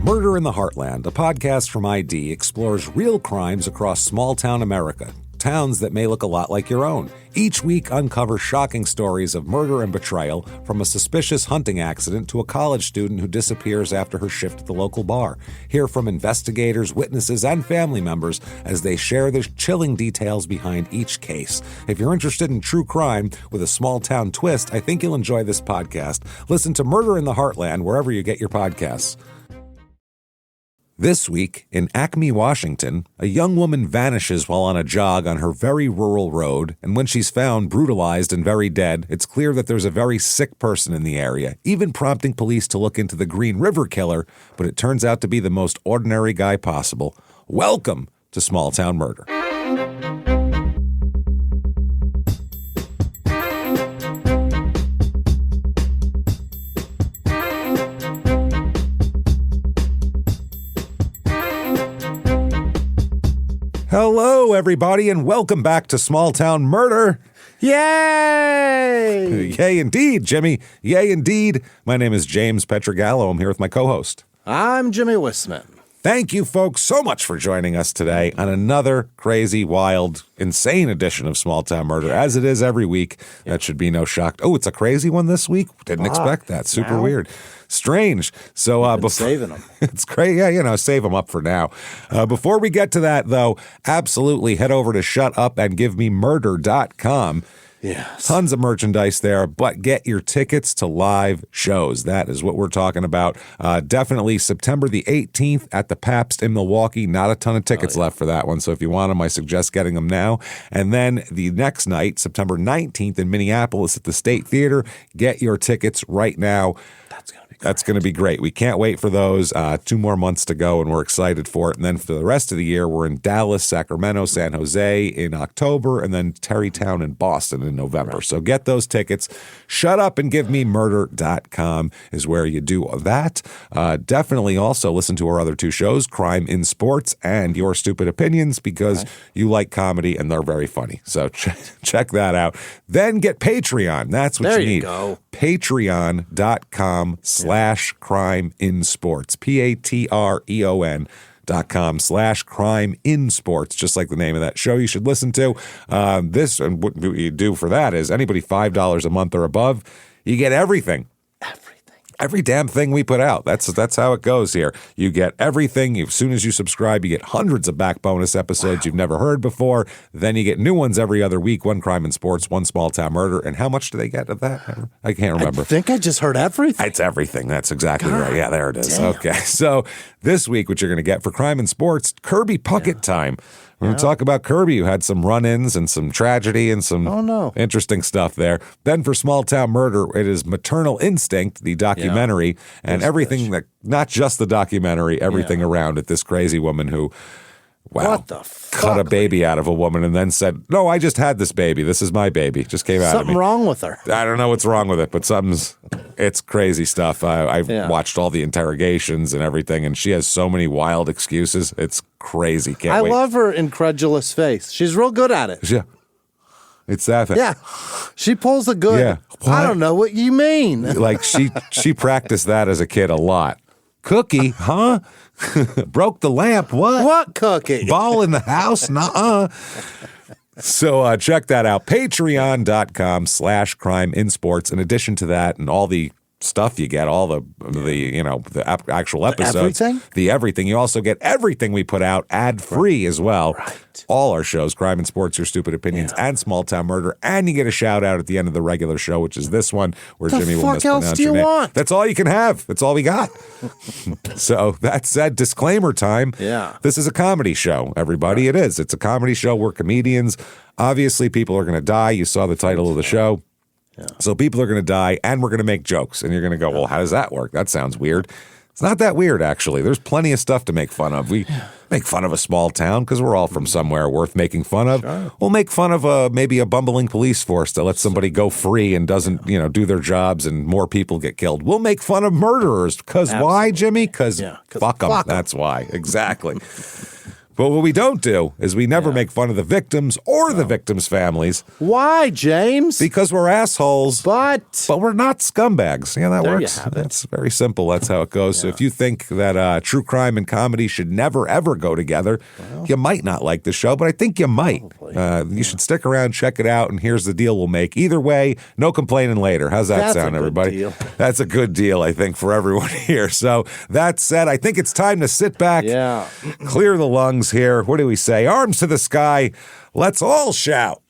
Murder in the Heartland, a podcast from ID, explores real crimes across small-town America, towns that may look a lot like your own. Each week, uncover shocking stories of murder and betrayal, from a suspicious hunting accident to a college student who disappears after her shift at the local bar. Hear from investigators, witnesses, and family members as they share the chilling details behind each case. If you're interested in true crime with a small-town twist, I think you'll enjoy this podcast. Listen to Murder in the Heartland wherever you get your podcasts. This week, in Acme, Washington, a young woman vanishes while on a jog on her very rural road, and when she's found brutalized and very dead, it's clear that there's a very sick person in the area, even prompting police to look into the Green River Killer, but it turns out to be the most ordinary guy possible. Welcome to Small Town Murder. Hello, everybody, and welcome back to Small Town Murder. Yay! Yay, indeed, Jimmy. Yay, indeed. My name is James Petrogallo. I'm here with my co-host. I'm Jimmy Wisman. Thank you, folks, so much for joining us today on another crazy, wild, insane edition of Small Town Murder, as it is every week. That should be no shock. Oh, it's a crazy one this week? Didn't expect that. Super weird. Strange. So Saving them. It's great. Yeah, save them up for now. Before we get to that, though, absolutely head over to shutupandgivememurder.com. Yes. Tons of merchandise there, but get your tickets to live shows. That is what we're talking about. Definitely September the 18th at the Pabst in Milwaukee. Not a ton of tickets left for that one, so if you want them, I suggest getting them now. And then the next night, September 19th in Minneapolis at the State Theater. Get your tickets right now. That's going to be great. We can't wait for those. 2 more months to go, and we're excited for it. And then for the rest of the year, we're in Dallas, Sacramento, San Jose in October, and then Terrytown and Boston in November. Right. So get those tickets. Shutupandgivememurder.com is where you do that. Definitely also listen to our other 2 shows, Crime in Sports and Your Stupid Opinions, because you like comedy and they're very funny. So check that out. Then get Patreon. That's what you need. There you go. Patreon.com/crime in sports. patreon.com/crime in sports, just like the name of that show you should listen to. This, and what you do for that is anybody $5 a month or above, you get everything. Every damn thing we put out. That's how it goes here. You get everything. As soon as you subscribe, you get hundreds of back bonus episodes you've never heard before. Then you get new ones every other week. 1 Crime in Sports, 1 Small Town Murder. And how much do they get of that? I can't remember. I think I just heard everything. It's everything. That's exactly right. Yeah, there it is. Damn. Okay. So this week, what you're going to get for Crime in Sports, Kirby Puckett time. We're going to talk about Kirby, who had some run-ins and some tragedy and some interesting stuff there. Then for Small Town Murder, it is Maternal Instinct, the documentary, and everything that, not just the documentary, everything around it. This crazy woman who, what the fuck? Cut a baby out of a woman and then said, no, I just had this baby. This is my baby. Just came out of me. Something wrong with her. I don't know what's wrong with it, but it's crazy stuff. I've watched all the interrogations and everything, and she has so many wild excuses. It's crazy. Can't wait. I love her incredulous face. She's real good at it. Yeah. It's that thing. Yeah. She pulls a good, Yeah. I don't know what you mean. Like she practiced that as a kid a lot. Cookie, huh? Broke the lamp. What? What cookie? Ball in the house? Nuh-uh. So check that out. Patreon.com/crime in sports. In addition to that and all the stuff you get, all the actual episodes. Everything. You also get everything we put out ad-free as well. Right. All our shows, Crime and Sports, Your Stupid Opinions, and Small Town Murder. And you get a shout-out at the end of the regular show, which is this one, where Jimmy will mispronounce your name. Want? That's all you can have. That's all we got. So that said, disclaimer time. Yeah. This is a comedy show, everybody. It is. It's a comedy show. We're comedians. Obviously, people are going to die. You saw the title of the show. Yeah. So people are going to die, and we're going to make jokes. And you're going to go, well, how does that work? That sounds weird. It's not that weird, actually. There's plenty of stuff to make fun of. We make fun of a small town because we're all from somewhere worth making fun of. Sure. We'll make fun of maybe a bumbling police force that lets somebody go free and doesn't, do their jobs and more people get killed. We'll make fun of murderers because why, Jimmy? Because fuck them. That's why. Exactly. But what we don't do is we never make fun of the victims or the victims' families. Why, James? Because we're assholes. But we're not scumbags. Yeah, that There you works. have it. That's very simple. That's how it goes. So if you think that true crime and comedy should never, ever go together, you might not like the show, but I think you might. You should stick around, check it out, and here's the deal we'll make. Either way, no complaining later. How's that That's a sound, good everybody? deal. That's a good deal, I think, for everyone here. So that said, I think it's time to sit back, clear the lungs here. What do we say? Arms to the sky. Let's all shout.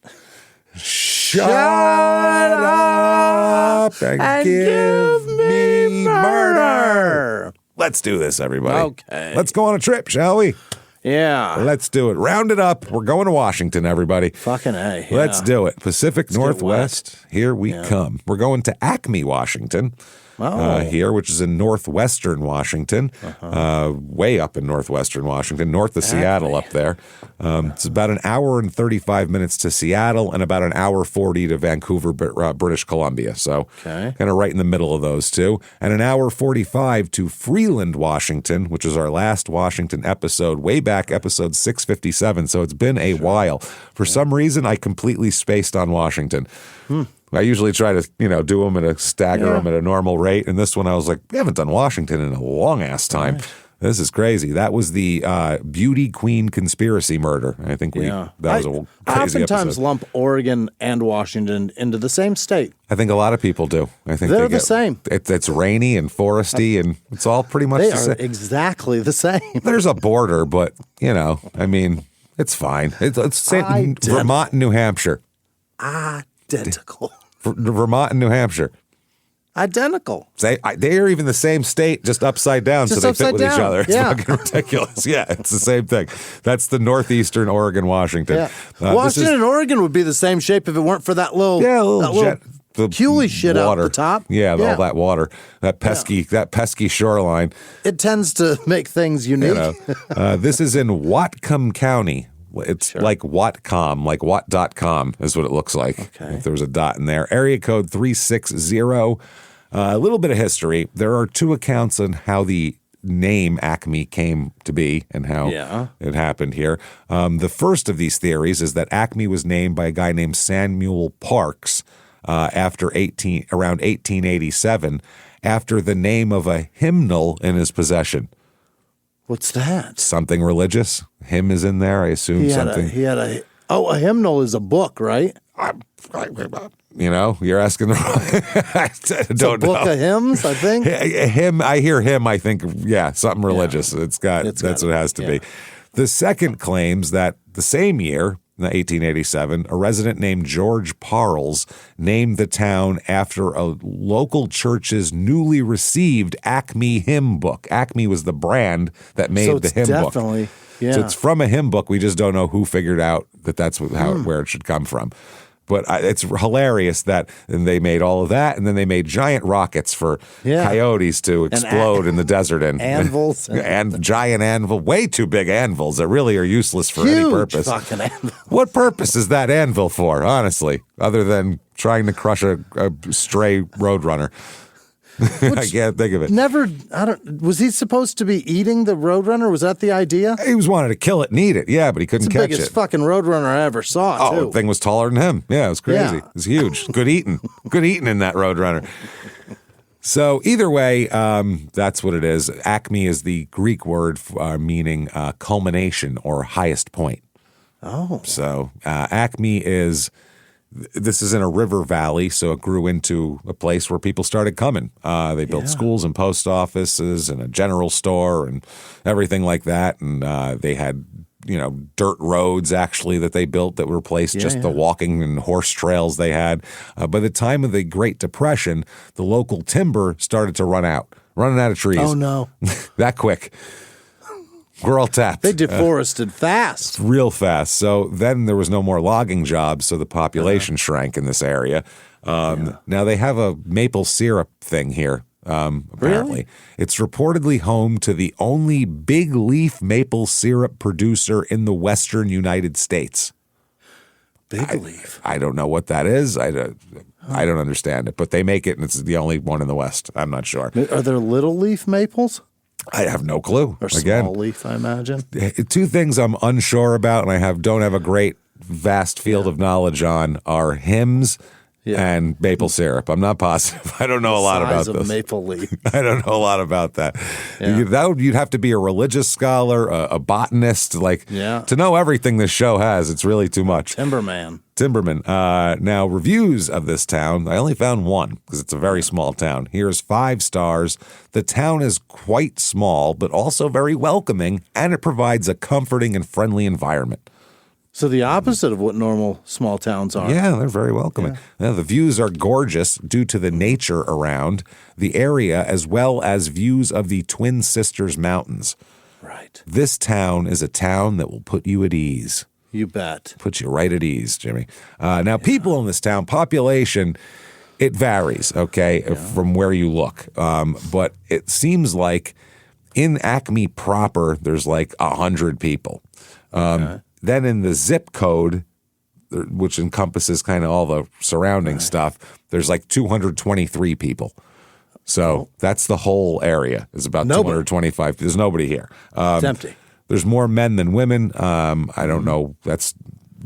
Shut up and give me murder. Let's do this, everybody. Okay. Let's go on a trip, shall we? Yeah. Let's do it. Round it up. We're going to Washington, everybody. Fucking A. Yeah. Let's do it. Pacific get Northwest. Here we come. We're going to Acme, Washington. Here, which is in northwestern Washington, way up in northwestern Washington, north of Seattle up there. It's about an hour and 35 minutes to Seattle and about an hour 40 to Vancouver, British Columbia. So kind of right in the middle of those two. And an hour 45 to Freeland, Washington, which is our last Washington episode, way back episode 657. So it's been a while. For some reason, I completely spaced on Washington. I usually try to, do them at stagger them at a normal rate. And this one, I was like, we haven't done Washington in a long ass time. Right. This is crazy. That was the Beauty Queen conspiracy murder. I think that was a crazy oftentimes episode. lump Oregon and Washington into the same state. I think a lot of people do. I think they're the same. It's rainy and foresty, and it's all pretty much the same. They are exactly the same. There's a border, but it's fine. It's Vermont and New Hampshire. Identical. Vermont and New Hampshire. Identical. They are even the same state, just upside down, so they fit with each other. It's fucking ridiculous. Yeah, it's the same thing. That's the northeastern Oregon, Washington. Yeah. Washington and Oregon would be the same shape if it weren't for that little Huey shit water. out the top. Yeah, all that water, that pesky shoreline. It tends to make things unique. This is in Whatcom County. It's like Whatcom, like what.com is what it looks like. Okay. If there was a dot in there. Area code 360. A little bit of history. There are two accounts on how the name Acme came to be and how it happened here. The first of these theories is that Acme was named by a guy named Samuel Parks around 1887 after the name of a hymnal in his possession. What's that? Something religious. Hymn is in there, I assume. A hymnal is a book, right? You're asking the I don't know. A book of hymns, I think. I hear hymn, I think, something religious. That's what it has to be. The second claims that the same year, 1887, a resident named George Parles named the town after a local church's newly received Acme hymn book. Acme was the brand that made the hymn book. So it's from a hymn book. We just don't know who figured out that's where it should come from. But it's hilarious that they made all of that, and then they made giant rockets for coyotes to explode in the desert. And anvils. And giant anvil, way too big anvils that really are useless for any purpose. Fucking anvil. What purpose is that anvil for, honestly, other than trying to crush a stray roadrunner? I can't think of it. Was he supposed to be eating the Roadrunner? Was that the idea? He was wanted to kill it and eat it, but he couldn't catch it. It's the biggest fucking Roadrunner I ever saw, too. The thing was taller than him. Yeah, it was crazy. It was huge. Good eating. Good eating in that Roadrunner. So either way, that's what it is. Acme is the Greek word meaning culmination or highest point. Oh. So Acme is... This is in a river valley, so it grew into a place where people started coming. They built schools and post offices and a general store and everything like that. And they had, dirt roads actually that they built that replaced the walking and horse trails they had. By the time of the Great Depression, the local timber started to running out of trees. Oh, no. That quick. We're all tapped. They deforested fast. Real fast. So then there was no more logging jobs, so the population shrank in this area. Now they have a maple syrup thing here, apparently. Really? It's reportedly home to the only big leaf maple syrup producer in the western United States. Big leaf? I don't know what that is. I don't understand it, but they make it, and it's the only one in the West. I'm not sure. Are there little leaf maples? I have no clue. Or Again, small leaf, I imagine. two things I'm unsure about, and I don't have a great vast field of knowledge on, are hymns and maple syrup. I'm not positive. I don't know a lot about Size of this. maple leaf. I don't know a lot about that. Yeah. You'd have to be a religious scholar, a botanist, to know everything this show has. It's really too much. Timberman. Now, reviews of this town, I only found one because it's a very small town. Here's 5 stars. The town is quite small, but also very welcoming, and it provides a comforting and friendly environment. So the opposite of what normal small towns are. Yeah, they're very welcoming. Now, the views are gorgeous due to the nature around the area, as well as views of the Twin Sisters Mountains. Right. This town is a town that will put you at ease. You bet. Puts you right at ease, Jimmy. Now, people in this town, population, it varies, from where you look. But it seems like in Acme proper, there's 100 people. Then in the zip code, which encompasses kind of all the surrounding stuff, there's 223 people. So that's the whole area. It's about 225. There's nobody here. It's empty. There's more men than women. I don't know. That's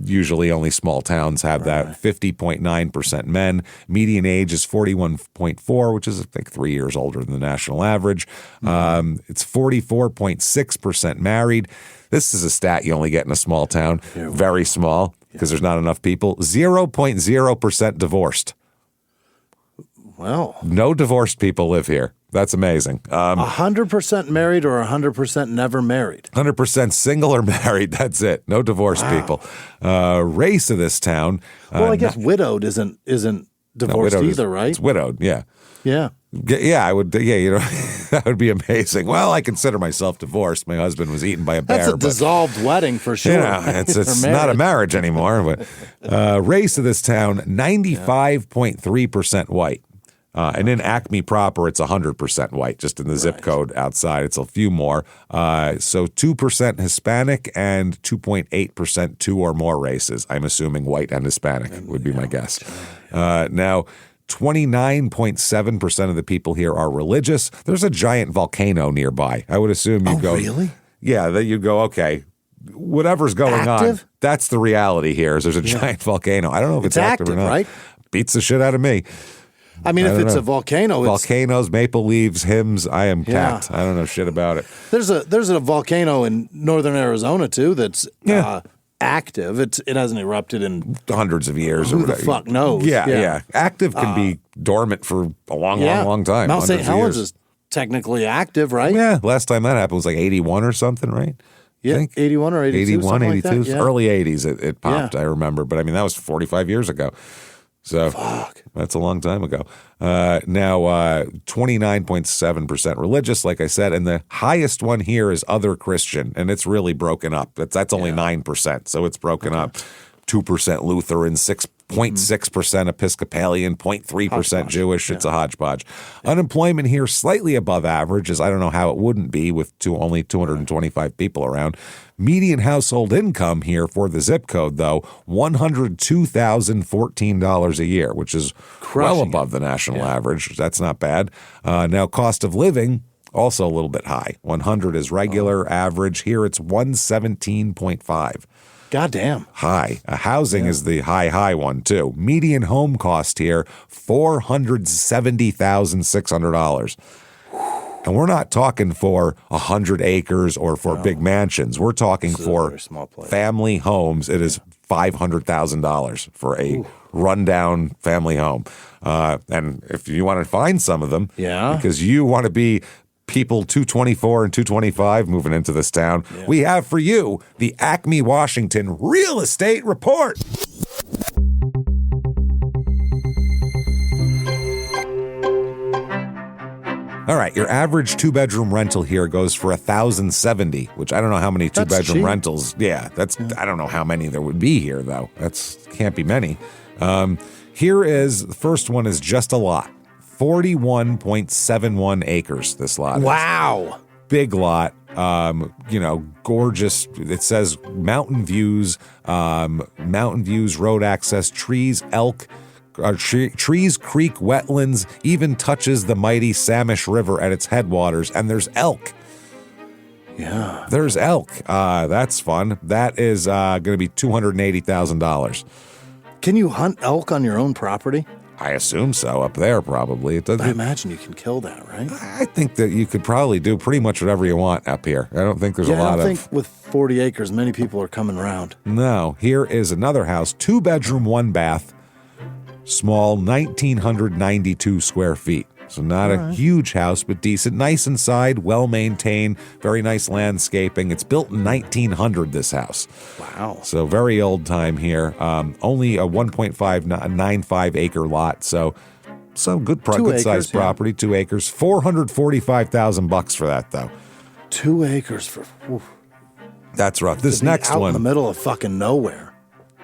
usually only small towns have that. 50.9% men. Median age is 41.4, which is, I think, 3 years older than the national average. It's 44.6% married. This is a stat you only get in a small town. Very small because there's not enough people. 0.0% divorced. Well. No divorced people live here. That's amazing. 100% married or 100% never married? 100% single or married. That's it. No divorced people. Race of this town. Well, I guess widowed isn't divorced either, right? It's widowed, yeah. Yeah. Yeah, I would. Yeah, that would be amazing. Well, I consider myself divorced. My husband was eaten by a bear. That's a dissolved wedding for sure. It's not a marriage anymore. But race of this town, 95.3% white. And in Acme proper, it's 100% white, just in the zip code outside. It's a few more. So 2% Hispanic and 2.8% 2 or more races. I'm assuming white and Hispanic would be my guess. Now, 29.7% of the people here are religious. There's a giant volcano nearby. I would assume you'd go. Really? Yeah, that you'd go, okay, whatever's going on, that's the reality here is there's a giant volcano. I don't know if it's active or not. Right? Beats the shit out of me. I mean, if it's a volcano, volcanoes, maple leaves, hymns. I am capped. I don't know shit about it. There's a volcano in northern Arizona too that's active. It hasn't erupted in hundreds of years. Who the fuck knows? Yeah. Active can be dormant for a long time. Mount St. Helens is technically active, right? Yeah. Last time that happened was 81 or something, right? Yeah, 81 or 82. 81, 82. Like that, yeah. Early 80s it popped, I remember. But I mean, that was 45 years ago. So that's a long time ago. Now, 29.7% religious, like I said, and the highest one here is other Christian, and it's really broken up. That's only 9%, so it's broken up. 2% Lutheran, 6.6% Episcopalian, 0.3% Jewish. It's a hodgepodge. Unemployment here slightly above average, as I don't know how it wouldn't be with only 225 people around. Median household income here for the zip code, though, $102,014 a year, which is well above the national average. That's not bad. Now, cost of living, also a little bit high. 100 is regular, average. Here it's 117.5. Goddamn. High. Housing is the high one, too. Median home cost here, $470,600. And we're not talking for 100 acres or for big mansions. We're talking for family homes. It is $500,000 for a rundown family home. And if you want to find some of them, because you want to be people 224 and 225 moving into this town, we have for you the Acme, Washington Real Estate Report. All right, your average 2-bedroom rental here goes for $1,070, which I don't know how many 2-bedroom rentals. I don't know how many there would be here though. Can't be many. Here is the first one is just a lot. 41.71 acres, this lot. Wow. Big lot, gorgeous. It says mountain views, road access, trees, elk, trees, creek, wetlands, even touches the mighty Samish River at its headwaters, and there's elk. Yeah. There's elk. That's fun. That is going to be $280,000. Can you hunt elk on your own property? I assume so. Up there, probably. It doesn't. I imagine you can kill that, right? I think that you could probably do pretty much whatever you want up here. I don't think there's a I lot don't of. think with 40 acres, many people are coming around. No. Here is another house, 2-bedroom, 1-bath, small, 1,992 square feet. So not a huge house, but decent. Nice inside, well-maintained, very nice landscaping. It's built in 1900, this house. Wow. So very old time here. Only a 1.595 acre lot. So good, good sized property, 2 acres. $445,000 for that, though. 2 acres for... Oof. That's rough. This next out one. in the middle of fucking nowhere.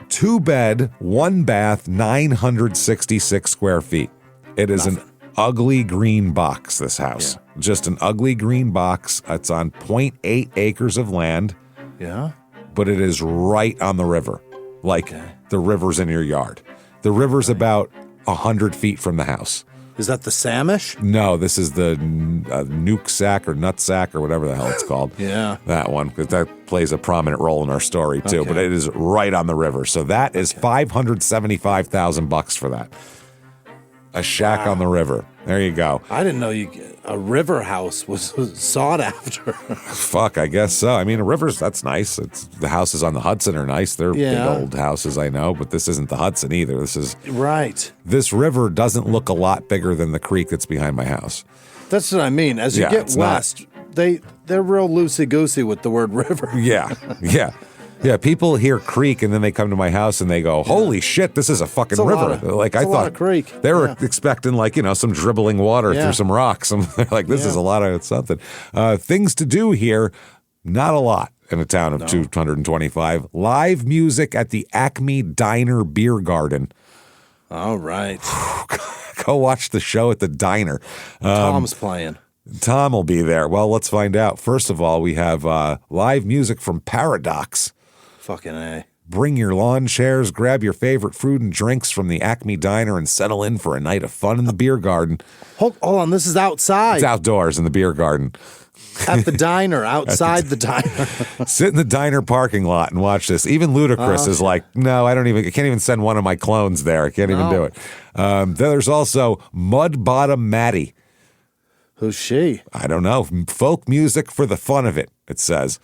2-bed, 1-bath, 966 square feet. It is an ugly green box, this house. Yeah. Just an ugly green box. It's on 0.8 acres of land. Yeah. But it is right on the river. Like the river's in your yard. The river's about 100 feet from the house. Is that the Samish? No, this is the nuke sack or nut sack or whatever the hell it's called. Yeah. That one, because that plays a prominent role in our story too. Okay. But it is right on the river. So that is $575,000 for that. A shack on the river. There you go. I didn't know a river house was sought after. Fuck, I guess so. I mean, a river's, that's nice. The houses on the Hudson are nice. They're big old houses, I know, but this isn't the Hudson either. This is... Right. This river doesn't look a lot bigger than the creek that's behind my house. That's what I mean. As you get west, they're real loosey-goosey with the word river. Yeah. Yeah, people hear creek and then they come to my house and they go, "Holy shit, this is a fucking river!" I thought creek. They were expecting some dribbling water through some rocks. They're like, "This is a lot of something." Things to do here, not a lot in a town of 225. Live music at the Acme Diner Beer Garden. All right, go watch the show at the diner. Tom's playing. Tom will be there. Well, let's find out. First of all, we have live music from Paradox. Fucking A. Bring your lawn chairs, grab your favorite food and drinks from the Acme Diner, and settle in for a night of fun in the beer garden. Hold on, this is outside. It's outdoors in the beer garden. At the diner, outside the diner. Sit in the diner parking lot and watch this. Even Ludacris is like, no, I can't even send one of my clones there. I can't even do it. Then there's also Mud Bottom Maddie. Who's she? I don't know. Folk music for the fun of it, it says.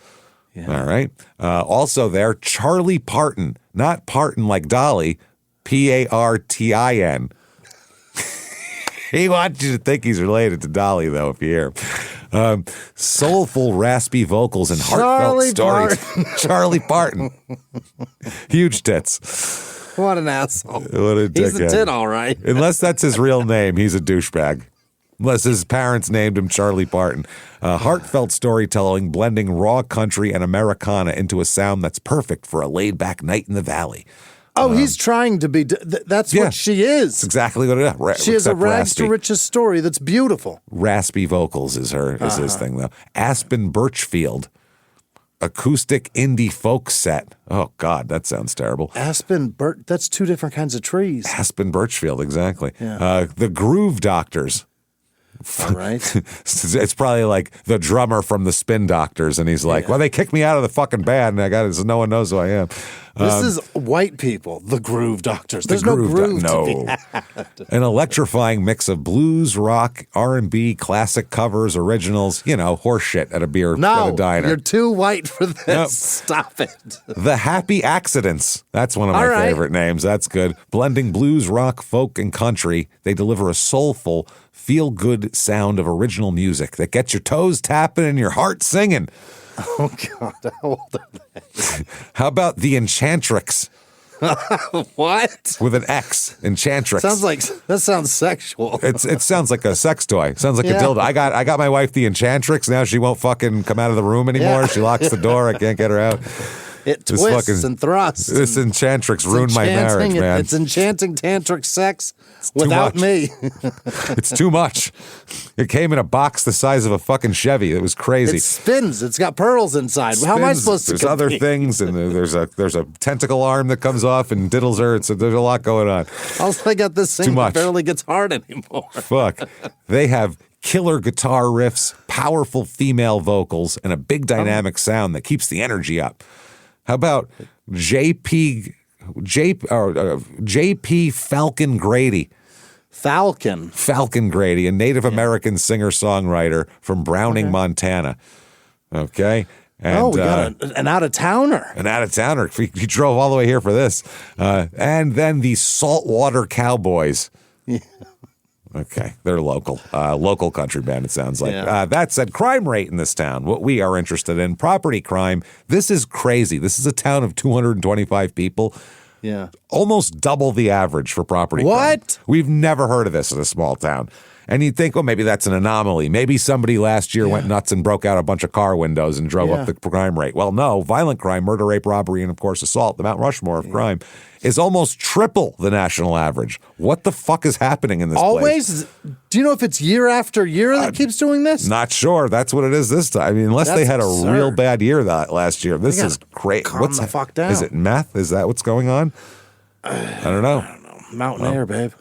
Yeah. All right. Also there, Charlie Parton. Not Parton like Dolly. Partin. He wants you to think he's related to Dolly, though, if you hear him. Soulful, raspy vocals and heartfelt stories. Charlie Parton. Huge tits. What an asshole. What a dickhead. He's a tit, all right. Unless that's his real name, he's a douchebag. Unless his parents named him Charlie Parton. Heartfelt storytelling, blending raw country and Americana into a sound that's perfect for a laid-back night in the valley. Oh, he's trying to be... That's what she is. That's exactly what it is. She is a rags to riches story that's beautiful. Raspy vocals is his thing, though. Aspen Birchfield. Acoustic indie folk set. Oh, God, that sounds terrible. That's two different kinds of trees. Aspen Birchfield, exactly. Yeah. The Groove Doctors. All right. It's probably like the drummer from the Spin Doctors, and he's like, well, they kicked me out of the fucking band, and so no one knows who I am. This is white people, the Groove Doctors. There's no groove to be had. An electrifying mix of blues, rock, R&B, classic covers, originals, horse shit at a beer at a diner. You're too white for this. Nope. Stop it. The Happy Accidents. That's one of my favorite names. That's good. Blending blues, rock, folk, and country, they deliver a soulful, feel-good sound of original music that gets your toes tapping and your heart singing. Oh, God. How old are they? How about the Enchantrix? What? With an X. Enchantrix. That sounds sexual. It sounds like a sex toy. Sounds like a dildo. I got my wife the Enchantrix. Now she won't fucking come out of the room anymore. She locks the door. I can't get her out. It twists and thrusts. This Enchantrix ruined my marriage, man. It's enchanting tantric sex without me. It's too much. It came in a box the size of a fucking Chevy. It was crazy. It spins. It's got pearls inside. How am I supposed to There's other things, and there's a tentacle arm that comes off and diddles her. There's a lot going on. Also, I got this thing that barely gets hard anymore. Fuck. They have killer guitar riffs, powerful female vocals, and a big dynamic sound that keeps the energy up. How about JP Falcon Grady? Falcon Grady, a Native American singer-songwriter from Browning, Montana. Okay. And, we got an out-of-towner. An out-of-towner. He drove all the way here for this. And then the Saltwater Cowboys. Yeah. Okay, they're local. Local country band, it sounds like. Yeah. That said, crime rate in this town, what we are interested in, property crime. This is crazy. This is a town of 225 people. Yeah. Almost double the average for property crime. What? We've never heard of this in a small town. And you'd think, well, maybe that's an anomaly. Maybe somebody last year went nuts and broke out a bunch of car windows and drove up the crime rate. Well, no. Violent crime, murder, rape, robbery, and, of course, assault, the Mount Rushmore of crime, is almost triple the national average. What the fuck is happening in this place? Always? Do you know if it's year after year that keeps doing this? Not sure. That's what it is this time. I mean, unless they had a real bad year that last year. This is great. Calm the fuck down. Is it meth? Is that what's going on? I don't know. Mountain air, babe.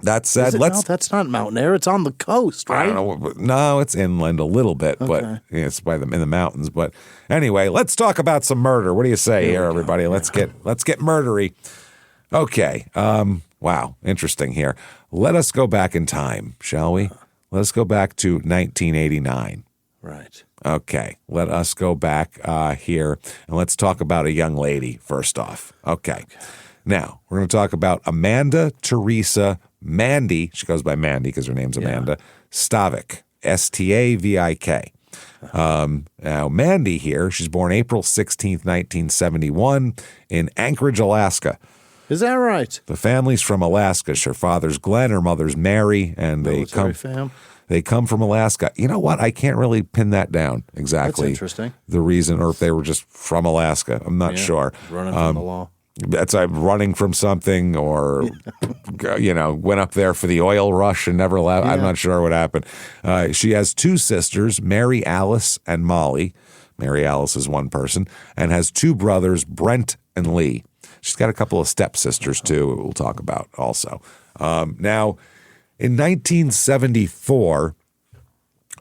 That said, No, that's not mountain air. It's on the coast, right? I don't know. No, it's inland a little bit, but it's in the mountains. But anyway, let's talk about some murder. What do you say here, everybody? Let's get murdery. Okay. Wow. Interesting here. Let us go back in time, shall we? Let us go back to 1989. Right. Okay. Let us go back here and let's talk about a young lady first off. Okay. Now, we're going to talk about Amanda Teresa Mandy. She goes by Mandy because her name's Amanda. Stavik, Stavik. Now, Mandy here, she's born April 16th, 1971 in Anchorage, Alaska. Is that right? The family's from Alaska. Her father's Glenn, her mother's Mary, and they come from Alaska. You know what? I can't really pin that down exactly. That's interesting. The reason, or if they were just from Alaska. I'm not sure. Running from the law. That's running from something, or went up there for the oil rush and never left. I'm not sure what happened. She has two sisters, Mary Alice and Molly. Mary Alice is one person, and has two brothers, Brent and Lee. She's got a couple of stepsisters too. We'll talk about also. Now, in 1974,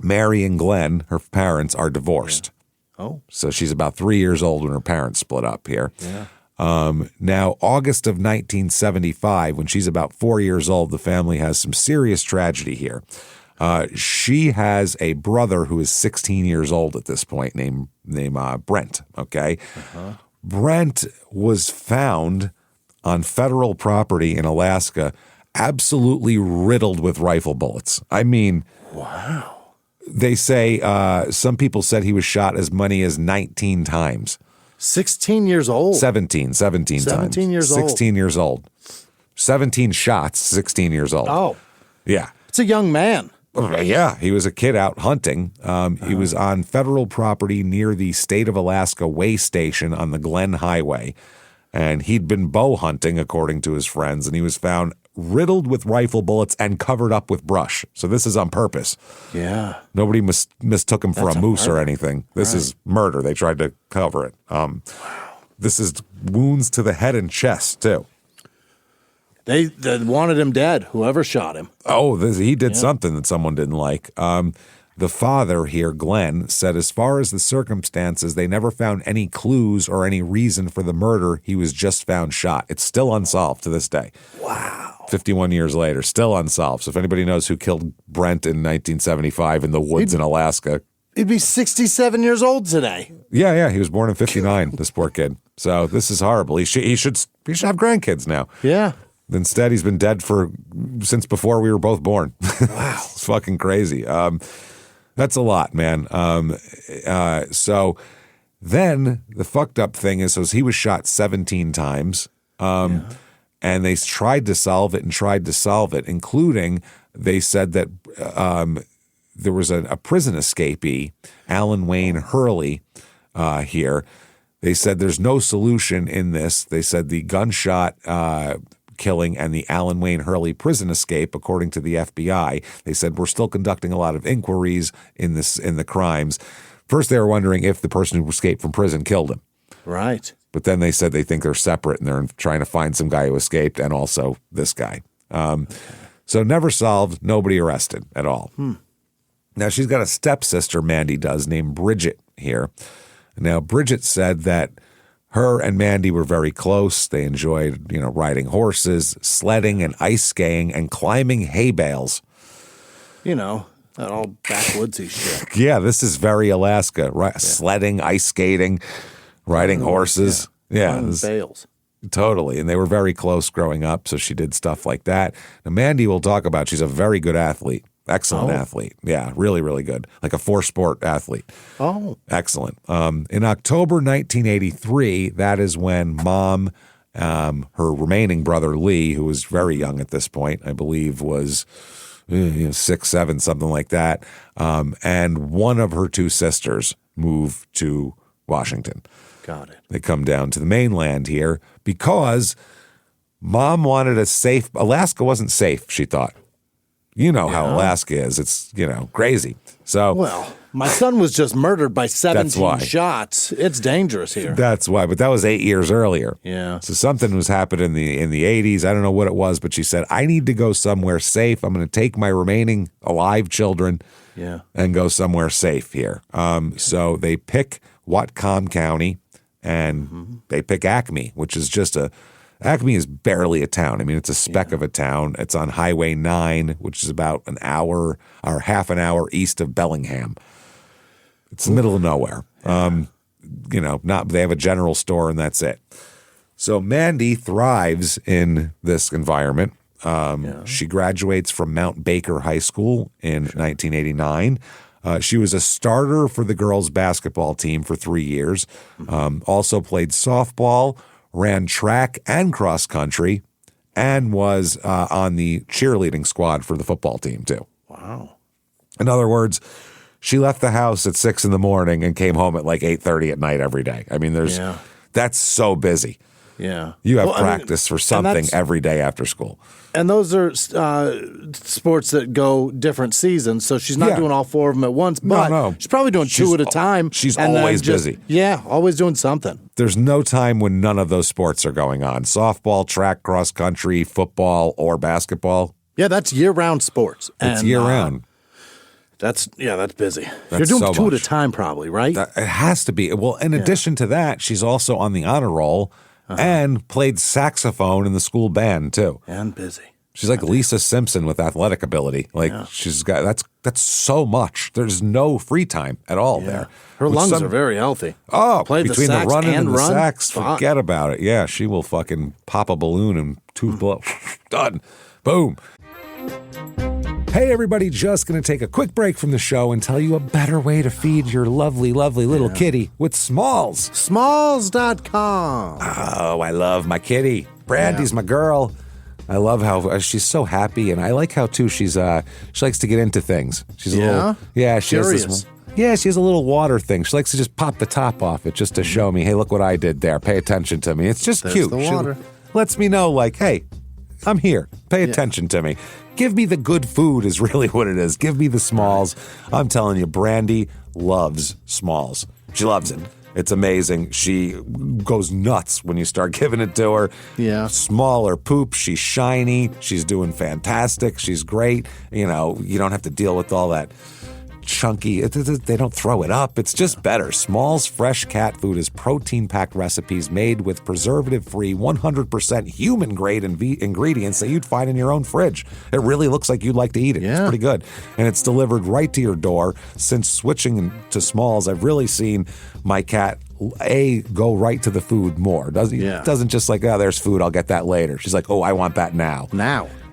Mary and Glenn, her parents, are divorced. Oh, so she's about 3 years old when her parents split up here. Yeah. Now, August of 1975, when she's about 4 years old, the family has some serious tragedy here. She has a brother who is 16 years old at this point named Brent, okay? Brent was found on federal property in Alaska absolutely riddled with rifle bullets. I mean, wow. They say some people said he was shot as many as 19 times. 16 years old. 17 times. 17 years old. 16 years old. 17 shots, 16 years old. Oh. Yeah. It's a young man. Yeah, he was a kid out hunting. He was on federal property near the State of Alaska way station on the Glen Highway. And he'd been bow hunting, according to his friends, and he was found riddled with rifle bullets and covered up with brush. So this is on purpose. Yeah. Nobody mistook him for a moose or anything. This is murder. They tried to cover it. This is wounds to the head and chest, too. They wanted him dead, whoever shot him. Oh, he did something that someone didn't like. The father here, Glenn, said as far as the circumstances, they never found any clues or any reason for the murder. He was just found shot. It's still unsolved to this day. Wow. 51 years later, still unsolved. So if anybody knows who killed Brent in 1975 in the woods in Alaska. He'd be 67 years old today. Yeah. He was born in 59, this poor kid. So this is horrible. He should have grandkids now. Yeah. Instead, he's been dead since before we were both born. Wow. It's fucking crazy. That's a lot, man. So then the fucked up thing is he was shot 17 times, and they tried to solve it, including they said that there was a prison escapee, Alan Wayne Hurley, here. They said there's no solution in this. They said the gunshot killing and the Alan Wayne Hurley prison escape, according to the FBI. They said we're still conducting a lot of inquiries in the crimes. First, they were wondering if the person who escaped from prison killed him. Right. But then they said they think they're separate and they're trying to find some guy who escaped and also this guy. So never solved, nobody arrested at all. Now, she's got a stepsister, Mandy does, named Bridget here. Now, Bridget said that her and Mandy were very close. They enjoyed, riding horses, sledding and ice skiing, and climbing hay bales. That all backwoodsy shit. Yeah, this is very Alaska, right? Yeah. Sledding, ice skating, riding horses. Yeah. Bales. Totally. And they were very close growing up, so she did stuff like that. Now, Mandy will talk about, she's a very good athlete. Excellent athlete. Yeah, really, really good. Like a four-sport athlete. Oh. Excellent. In October 1983, that is when Mom, her remaining brother Lee, who was very young at this point, I believe was 6, 7, something like that, and one of her two sisters moved to Washington. Got it. They come down to the mainland here because Mom wanted Alaska wasn't safe, she thought. You know how Alaska is. It's, crazy. So, well, my son was just murdered by 17 shots. It's dangerous here. That's why. But that was 8 years earlier. Yeah. So something was happening in the 80s. I don't know what it was, but she said, I need to go somewhere safe. I'm going to take my remaining alive children and go somewhere safe here. So they pick Whatcom County and they pick Acme, which is just Acme is barely a town. I mean, it's a speck of a town. It's on Highway 9, which is about an hour or half an hour east of Bellingham. It's the middle of nowhere. They have a general store and that's it. So Mandy thrives in this environment. She graduates from Mount Baker High School in 1989. She was a starter for the girls' basketball team for 3 years. Also played softball, ran track and cross country, and was on the cheerleading squad for the football team too. Wow. In other words, she left the house at 6 a.m. and came home at like 8:30 at night every day. I mean, that's so busy. Yeah. You have practice for something every day after school. And those are sports that go different seasons, so she's not doing all 4 of them at once, but she's probably doing 2 at a time. She's always busy. Yeah, always doing something. There's no time when none of those sports are going on. Softball, track, cross country, football, or basketball. Yeah, that's year-round sports. It's year-round. That's busy. You're doing 2 at a time probably, right? It has to be. Well, in addition to that, she's also on the honor roll and played saxophone in the school band too. And busy. She's like Lisa Simpson with athletic ability. Like she's got that's so much. There's no free time at all there. Her lungs are very healthy. Oh, Played between the running and the sax, fuck. forget about it. Yeah, she will fucking pop a balloon and tooth blow. Done. Boom. Hey, everybody, just going to take a quick break from the show and tell you a better way to feed your lovely, lovely little kitty with Smalls. Smalls.com. Oh, I love my kitty. Brandy's my girl. I love how she's so happy, and I like how, too, she likes to get into things. She's a little, she curious. Has this, she has a little water thing. She likes to just pop the top off it just to show me, hey, look what I did there. Pay attention to me. It's just cute. The water. She lets me know, like, hey, I'm here. Pay attention to me. Give me the good food is really what it is. Give me the Smalls. I'm telling you, Brandy loves Smalls. She loves it. It's amazing. She goes nuts when you start giving it to her. Yeah. Smaller poop. She's shiny. She's doing fantastic. She's great. You don't have to deal with all that chunky. They don't throw it up. It's just better. Smalls fresh cat food is protein-packed recipes made with preservative-free, 100% human-grade ingredients that you'd find in your own fridge. It really looks like you'd like to eat it. It's pretty good. And it's delivered right to your door. Since switching to Smalls, I've really seen my cat go right to the food more. Doesn't just like, oh, there's food, I'll get that later. She's like, oh, I want that now.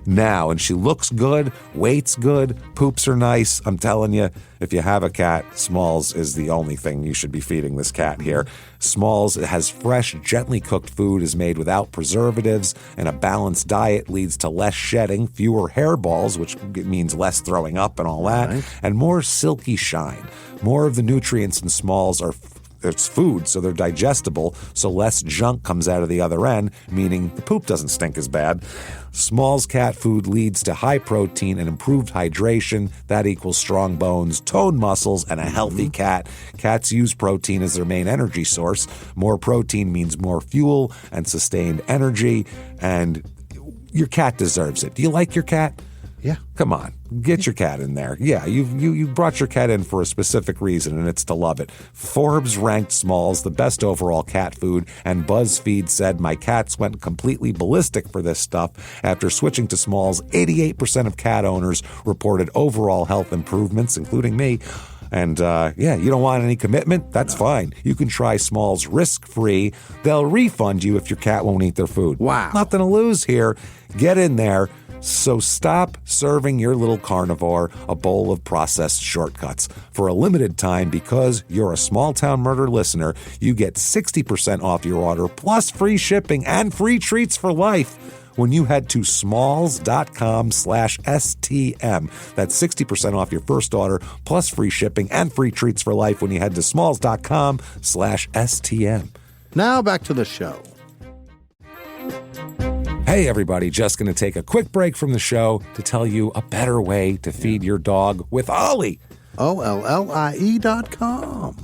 Now, and she looks good, weight's good, poops are nice. I'm telling you, if you have a cat, Smalls is the only thing you should be feeding this cat here. Smalls has fresh, gently cooked food, is made without preservatives, and a balanced diet leads to less shedding, fewer hairballs, which means less throwing up and all that, and more silky shine. More of the nutrients in Smalls are it's food, so they're digestible, so less junk comes out of the other end, meaning the poop doesn't stink as bad. Smalls cat food leads to high protein and improved hydration. That equals strong bones, toned muscles, and a healthy cat. Cats use protein as their main energy source. More protein means more fuel and sustained energy, and your cat deserves it. Do you like your cat? Yeah. Come on, get your cat in there. Yeah, you brought your cat in for a specific reason, and it's to love it. Forbes ranked Smalls the best overall cat food, and BuzzFeed said my cats went completely ballistic for this stuff. After switching to Smalls, 88% of cat owners reported overall health improvements, including me. And you don't want any commitment? That's fine. You can try Smalls risk-free. They'll refund you if your cat won't eat their food. Wow. Nothing to lose here. Get in there. So stop serving your little carnivore a bowl of processed shortcuts. For a limited time, because you're a Small Town Murder listener, you get 60% off your order, plus free shipping and free treats for life when you head to smalls.com/STM. That's 60% off your first order, plus free shipping and free treats for life when you head to smalls.com/STM. Now back to the show. Hey everybody, just going to take a quick break from the show to tell you a better way to feed your dog with Ollie. OLLIE.com.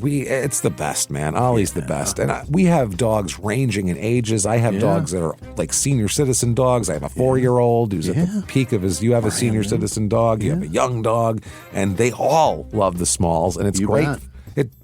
It's the best, man. Ollie's the best. And we have dogs ranging in ages. I have dogs that are like senior citizen dogs. I have a 4-year-old who's at the peak of his, you have a senior citizen dog, you have a young dog, and they all love the Smalls, and it's great.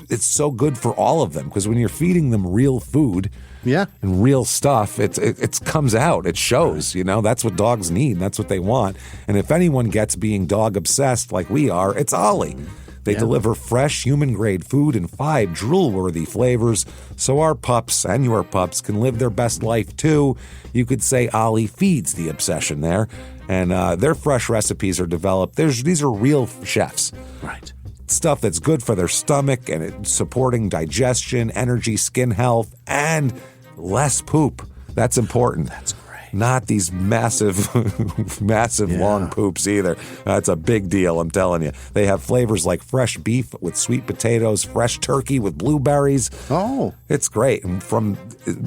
It's so good for all of them, because when you're feeding them real food, and real stuff, it comes out. It shows, That's what dogs need. That's what they want. And if anyone gets being dog obsessed like we are, it's Ollie. They deliver fresh, human-grade food in 5 drool-worthy flavors, so our pups and your pups can live their best life, too. You could say Ollie feeds the obsession there. And their fresh recipes are developed. These are real chefs. Right. Stuff that's good for their stomach and it's supporting digestion, energy, skin health, and less poop. That's important. That's great. Not these massive long poops either. That's a big deal, I'm telling you. They have flavors like fresh beef with sweet potatoes, fresh turkey with blueberries. Oh. It's great. And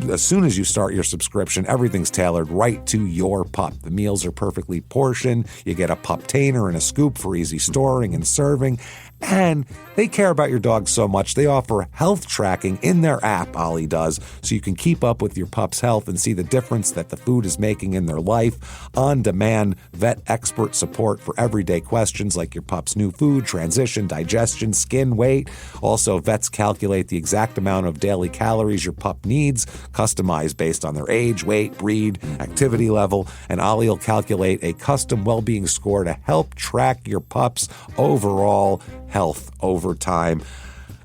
as soon as you start your subscription, everything's tailored right to your pup. The meals are perfectly portioned. You get a pup-tainer and a scoop for easy storing and serving. And they care about your dog so much, they offer health tracking in their app, Ollie does, so you can keep up with your pup's health and see the difference that the food is making in their life. On-demand vet expert support for everyday questions like your pup's new food, transition, digestion, skin, weight. Also, vets calculate the exact amount of daily calories your pup needs, customized based on their age, weight, breed, activity level. And Ollie will calculate a custom well-being score to help track your pup's overall health over time.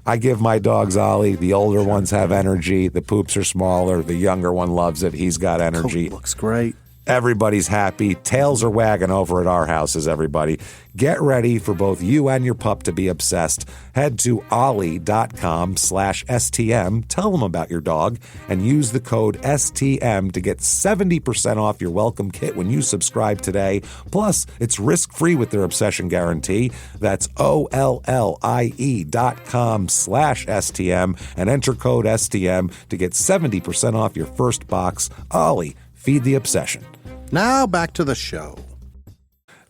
I give my dogs Ollie. The older ones have energy. The poops are smaller. The younger one loves it. He's got energy. Looks great. Everybody's happy. Tails are wagging over at our houses, everybody. Get ready for both you and your pup to be obsessed. Head to ollie.com/STM. Tell them about your dog and use the code STM to get 70% off your welcome kit when you subscribe today. Plus, it's risk-free with their obsession guarantee. That's OLLIE.com/STM and enter code STM to get 70% off your first box. Ollie. Feed the obsession. Now back to the show.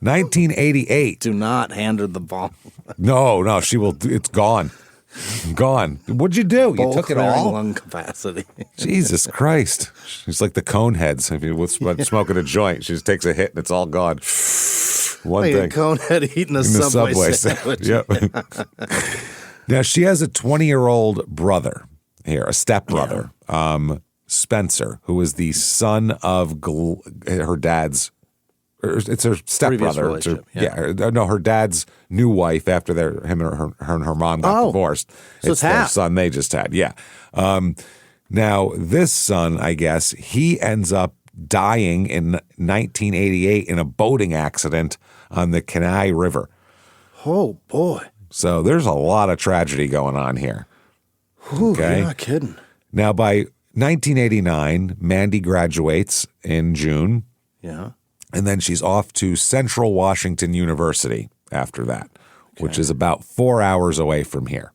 1988. Do not hand her the ball. No, she will. It's gone. Gone. What'd you do? You took it all? Lung capacity. Jesus Christ. She's like the Coneheads. If you was smoking a joint, she just takes a hit and it's all gone. One thing. A Conehead eating a Subway sandwich. Yep. Now, she has a 20-year-old brother here, a stepbrother. Spencer, who is the son of her dad's, it's her stepbrother. Her dad's new wife after him and her mom got divorced. So it's their son they just had. Yeah. Now this son, I guess, he ends up dying in 1988 in a boating accident on the Kenai River. Oh boy! So there's a lot of tragedy going on here. Ooh, okay, you're not kidding. Now by 1989, Mandy graduates in June. Yeah. And then she's off to Central Washington University after that, which is about 4 hours away from here.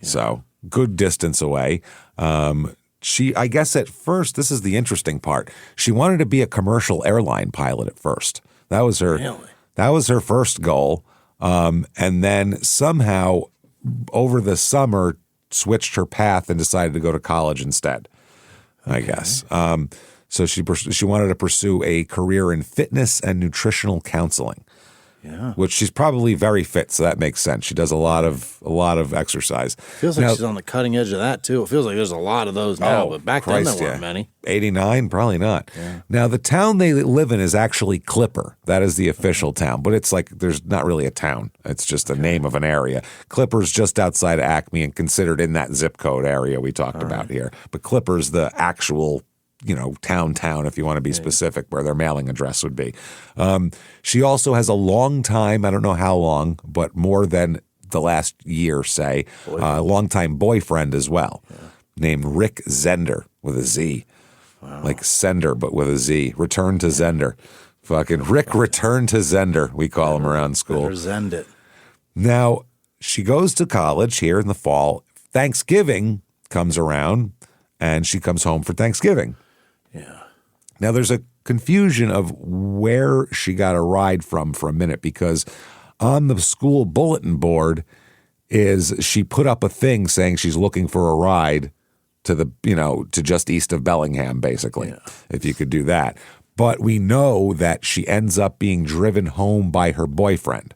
Yeah. So good distance away. I guess at first, this is the interesting part. She wanted to be a commercial airline pilot at first. That was her. Really? That was her first goal. And then somehow over the summer, switched her path and decided to go to college instead, I guess. So she wanted to pursue a career in fitness and nutritional counseling. Yeah. Which she's probably very fit, so that makes sense. She does a lot of exercise. Feels like she's on the cutting edge of that too. It feels like there's a lot of those now, but back then there weren't many. 89, probably not. Yeah. Now the town they live in is actually Clipper. That is the official town, but it's like there's not really a town. It's just a name of an area. Clipper's just outside of Acme and considered in that zip code area we talked about here. But Clipper's the actual town, if you want to be specific, where their mailing address would be. She also has a long time, I don't know how long, but more than the last year, say, long-time boyfriend as well, named Rick Zender with a Z. Wow. Like Sender, but with a Z. Return to Zender. Fucking Rick Return to Zender, we call him around school. Zend it. Now, she goes to college here in the fall. Thanksgiving comes around, and she comes home for Thanksgiving. Yeah. Now, there's a confusion of where she got a ride from for a minute, because on the school bulletin board she put up a thing saying she's looking for a ride to to just east of Bellingham, basically, if you could do that. But we know that she ends up being driven home by her boyfriend.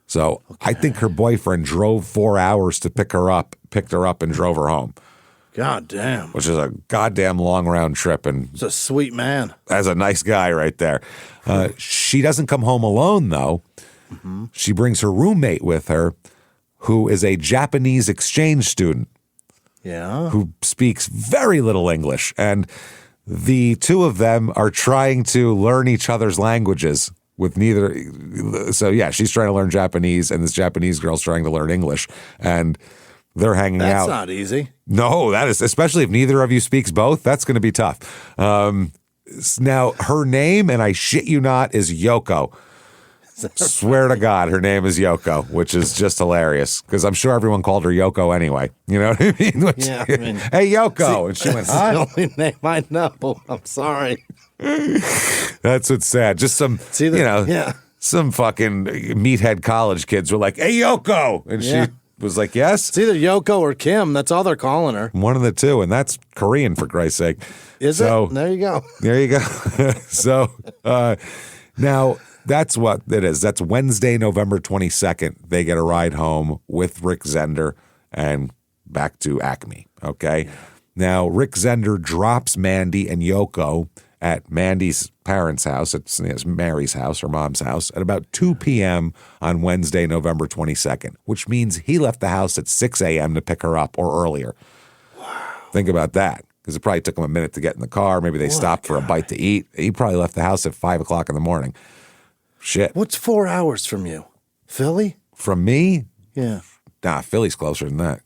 So I think her boyfriend drove 4 hours to picked her up and drove her home. God damn. Which is a goddamn long round trip. And he's a sweet man. That's a nice guy right there. She doesn't come home alone, though. Mm-hmm. She brings her roommate with her, who is a Japanese exchange student. Yeah. Who speaks very little English. And the two of them are trying to learn each other's languages with neither. So, yeah, she's trying to learn Japanese, and this Japanese girl's trying to learn English. And they're hanging out. That's not easy. No, that is, especially if neither of you speaks both, that's going to be tough. Now, her name, and I shit you not, is Yoko. Swear to God, her name is Yoko, which is just hilarious, because I'm sure everyone called her Yoko anyway. You know what I mean? Hey, Yoko. And she went, huh? That's the only name I know. I'm sorry. That's what's sad. Just some, some fucking meathead college kids were like, hey, Yoko. And she was like, yes? It's either Yoko or Kim. That's all they're calling her. One of the two, and that's Korean, for Christ's sake. Is it? There you go. There you go. So now that's what it is. That's Wednesday, November 22nd. They get a ride home with Rick Zender and back to Acme, okay? Yeah. Now, Rick Zender drops Mandy and Yoko at Mandy's parents' house. It's Mary's house, her mom's house, at about 2 p.m. on Wednesday, November 22nd, which means he left the house at 6 a.m. to pick her up or earlier. Wow. Think about that, because it probably took him a minute to get in the car. Maybe they stopped for a bite to eat. He probably left the house at 5 o'clock in the morning. Shit. What's 4 hours from you? Philly? From me? Yeah. Nah, Philly's closer than that.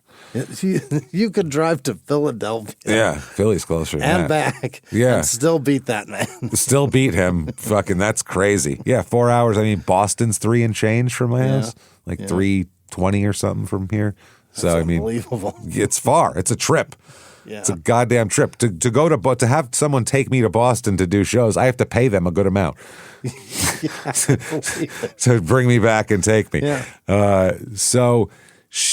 You could drive to Philadelphia. Yeah, Philly's closer than and that. back. Yeah. And still beat that man. Still beat him. Fucking, that's crazy. Yeah, 4 hours. I mean, Boston's 3 and change from my house. Like 3:20 or something from here. That's so, I mean, unbelievable. It's far. It's a trip. Yeah. It's a goddamn trip. To have someone take me to Boston to do shows, I have to pay them a good amount. To bring me back and take me. Yeah. So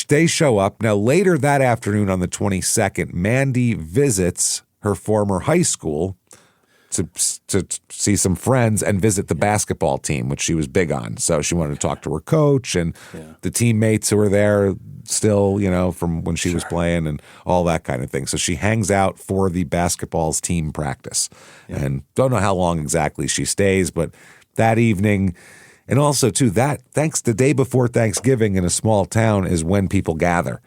they show up. Now, later that afternoon on the 22nd, Mandy visits her former high school to see some friends and visit the basketball team, which she was big on. So she wanted to talk to her coach and the teammates who were there still, from when she was playing and all that kind of thing. So she hangs out for the basketball's team practice. Yeah. And don't know how long exactly she stays, but that evening, and also too, the day before Thanksgiving in a small town is when people gather.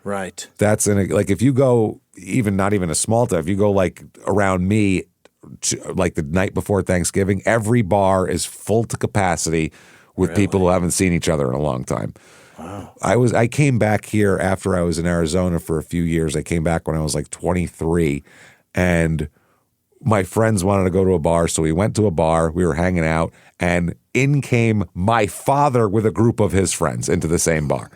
Right. That's like if you go not even a small town, if you go like around me, like the night before Thanksgiving, every bar is full to capacity with people who haven't seen each other in a long time. Wow. I came back here after I was in Arizona for a few years. I came back when I was like 23, and my friends wanted to go to a bar, so we went to a bar. We were hanging out, and in came my father with a group of his friends into the same bar.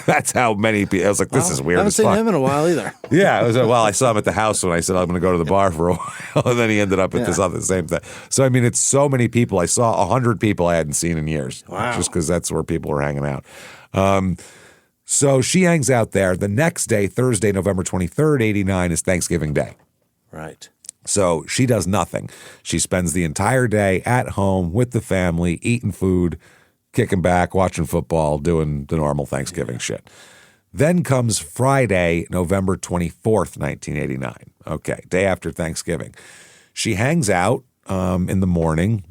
That's how many people. I was like, this is weird. I haven't seen him in a while either. Yeah. I saw him at the house when I said I'm going to go to the bar for a while. And then he ended up at this other same thing. So, I mean, it's so many people. I saw 100 people I hadn't seen in years. Wow. Just because that's where people were hanging out. So she hangs out there. The next day, Thursday, November 23rd, 89, is Thanksgiving Day. Right. So she does nothing. She spends the entire day at home with the family, eating food, kicking back, watching football, doing the normal Thanksgiving shit. Then comes Friday, November 24th, 1989. Okay, day after Thanksgiving. She hangs out in the morning.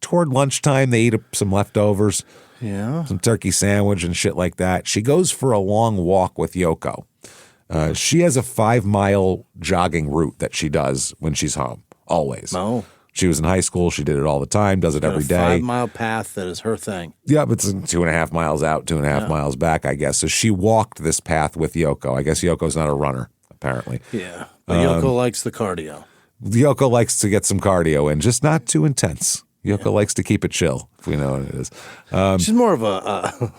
Toward lunchtime, they eat some leftovers, some turkey sandwich and shit like that. She goes for a long walk with Yoko. She has a 5-mile jogging route that she does when she's home, always. Oh. She was in high school. She did it all the time, does it every day. 5-mile path that is her thing. Yeah, but it's 2.5 miles out, 2.5 miles back, I guess. So she walked this path with Yoko. I guess Yoko's not a runner, apparently. Yeah, but Yoko likes the cardio. Yoko likes to get some cardio in, just not too intense. Yoko likes to keep it chill, if we know what it is. She's more of a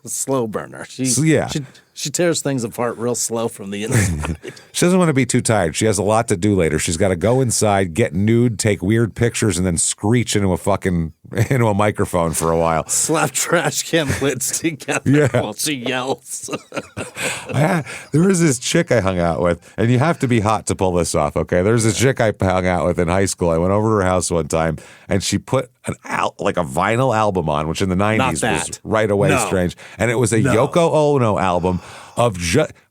slow burner. She tears things apart real slow from the inside. She doesn't want to be too tired. She has a lot to do later. She's got to go inside, get nude, take weird pictures, and then screech into a microphone for a while. Slap trash can lids together while she yells. There was this chick I hung out with, and you have to be hot to pull this off, okay? There's this chick I hung out with in high school. I went over to her house one time, and she put a vinyl album on, which in the 90s was right away strange. And it was a Yoko Ono album of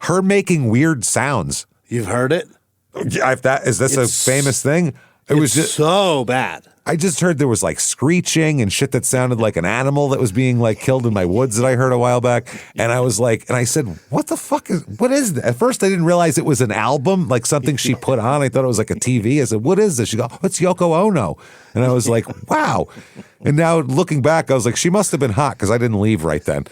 her making weird sounds. You've heard it? Is this a famous thing? It was just so bad. I just heard there was like screeching and shit that sounded like an animal that was being like killed in my woods that I heard a while back. And I was like, and I said, what is that? At first I didn't realize it was an album, like something she put on. I thought it was like a TV. I said, what is this? She goes, it's Yoko Ono. And I was like, wow. And now looking back, I was like, she must have been hot because I didn't leave right then.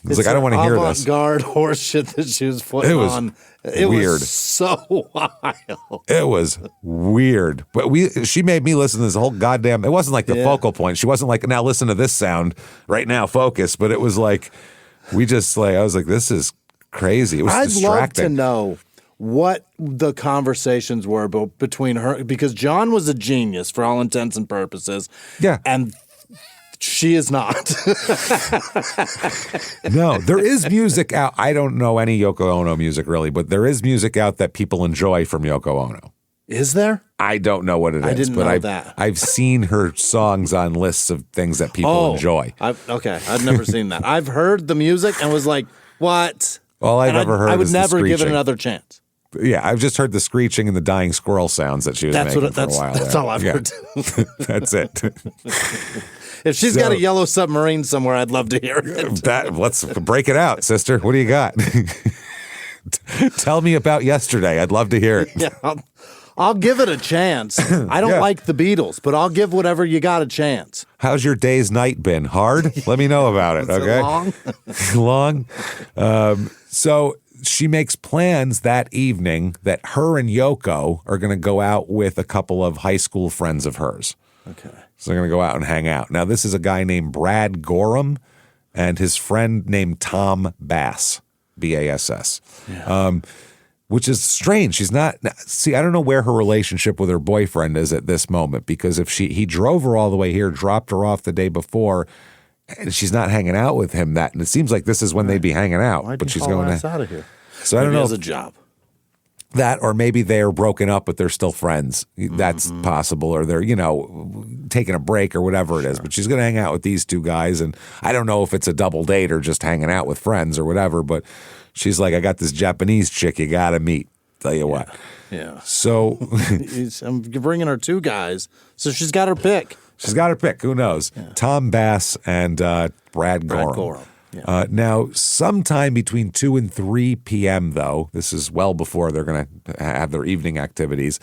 I was I don't want to hear this. Avant-garde horse shit that she was putting on. It weird. Was so wild. It was weird. But she made me listen to this whole goddamn, it wasn't like the focal point. She wasn't like, now listen to this sound right now, focus. But it was like, I was like, this is crazy. It was distracting. I'd love to know what the conversations were between her, because John was a genius for all intents and purposes. Yeah. And she is not. No, there is music out. I don't know any Yoko Ono music really, but there is music out that people enjoy from Yoko Ono. Is there? I don't know what it is, but I've seen her songs on lists of things that people enjoy. I've never seen that. I've heard the music and was like, what? All I've ever heard is the screeching. I would never give it another chance. Yeah, I've just heard the screeching and the dying squirrel sounds that she was making for a while. That's all I've heard. That's it. If she's got a yellow submarine somewhere, I'd love to hear it. Let's break it out, sister. What do you got? Tell me about yesterday. I'd love to hear it. Yeah, I'll give it a chance. I don't like the Beatles, but I'll give whatever you got a chance. How's your day's night been? Hard? Let me know about it, okay? Long? So she makes plans that evening that her and Yoko are going to go out with a couple of high school friends of hers. Okay. So they're going to go out and hang out. Now, this is a guy named Brad Gorham and his friend named Tom Bass, B-A-S-S, which is strange. She's not – see, I don't know where her relationship with her boyfriend is at this moment, because if he drove her all the way here, dropped her off the day before, and she's not hanging out with him and it seems like this is when they'd be hanging out. Why'd but she's haul going ass out of here? So I don't know. He has a job. That, or maybe they're broken up, but they're still friends. That's possible. Or they're, taking a break or whatever it is. But she's going to hang out with these two guys. And I don't know if it's a double date or just hanging out with friends or whatever. But she's like, I got this Japanese chick you got to meet. Tell you what. Yeah. So I'm bringing her two guys. So she's got her pick. She's got her pick. Who knows? Yeah. Tom Bass and Brad Gorham. Yeah. Now, sometime between 2 and 3 p.m., though, this is well before they're going to have their evening activities,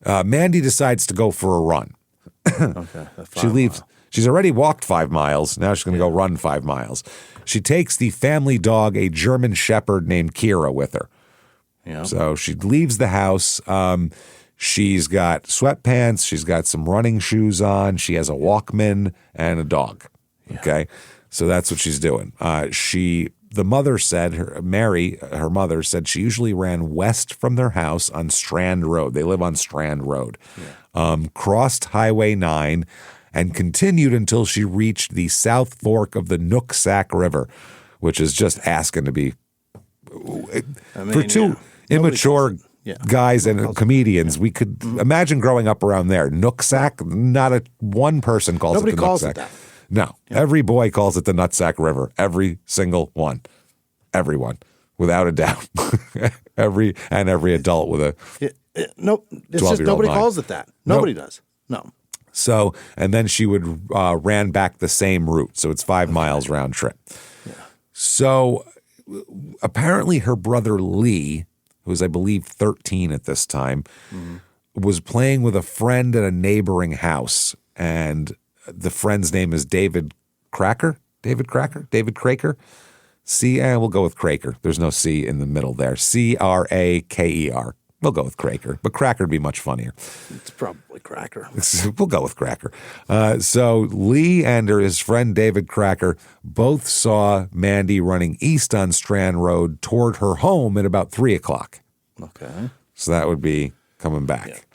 Mandy decides to go for a run. Okay. She leaves. She's already walked 5 miles. Now she's going to go run 5 miles. She takes the family dog, a German Shepherd named Kira, with her. Yeah. So she leaves the house. She's got sweatpants. She's got some running shoes on. She has a Walkman and a dog. Okay. So that's what she's doing. The mother said, Mary, her mother said she usually ran west from their house on Strand Road. They live on Strand Road. Yeah. Crossed Highway 9 and continued until she reached the South Fork of the Nooksack River, which is just asking to be for two immature guys and comedians. We could imagine growing up around there. Nooksack, not one person calls Nobody it the calls Nooksack. it that. No, every boy calls it the Nutsack River. Every single one. Everyone, without a doubt. every adult with a nope. It's just nobody mind. calls it that. Nobody does. No. So, and then she would ran back the same route. So it's 5 miles round trip. Yeah. So apparently her brother Lee, who was, I believe, 13 at this time, was playing with a friend at a neighboring house. And the friend's name is David Cracker. We'll go with Craker. There's no C in the middle there. Craker. We'll go with Craker, but Cracker would be much funnier. It's probably Cracker. We'll go with Cracker. So Lee and his friend David Cracker both saw Mandy running east on Strand Road toward her home at about 3 o'clock. Okay. So that would be coming back.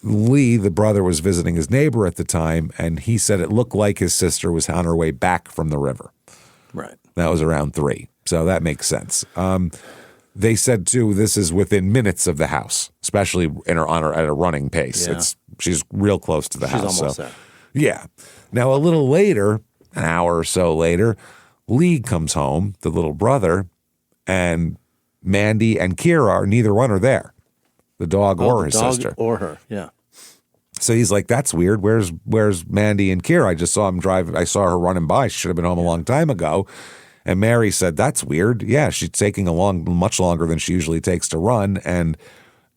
Lee, the brother, was visiting his neighbor at the time, and he said it looked like his sister was on her way back from the river. Right. That was around 3, so that makes sense. They said, too, this is within minutes of the house, especially at a running pace. Yeah. She's real close to the house. She's almost there. Yeah. Now, a little later, an hour or so later, Lee comes home, the little brother, and Mandy and Kira, neither one are there, the dog or his sister. Or her, yeah. So he's like, that's weird. Where's Mandy and Kira? I just saw him drive. I saw her running by. She should have been home a long time ago. And Mary said, that's weird. Yeah, she's taking much longer than she usually takes to run. And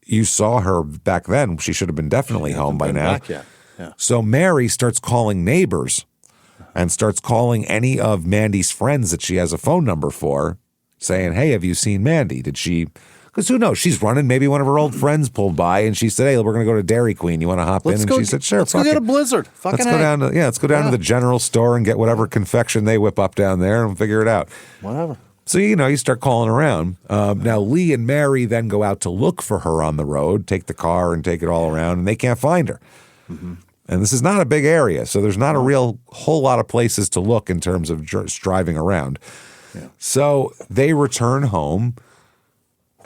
you saw her back then. She should have been definitely home by now. Back yet. Yeah. So Mary starts calling neighbors and starts calling any of Mandy's friends that she has a phone number for, saying, hey, have you seen Mandy? Did she... Because who knows? She's running. Maybe one of her old friends pulled by and she said, hey, we're going to go to Dairy Queen. You want to hop in? And she said, sure. Let's go get a Blizzard. Let's go down to the general store and get whatever confection they whip up down there and figure it out. Whatever. So, you start calling around. Now, Lee and Mary then go out to look for her on the road, take the car and take it all around, and they can't find her. Mm-hmm. And this is not a big area, so there's not a whole lot of places to look in terms of just driving around. Yeah. So they return home.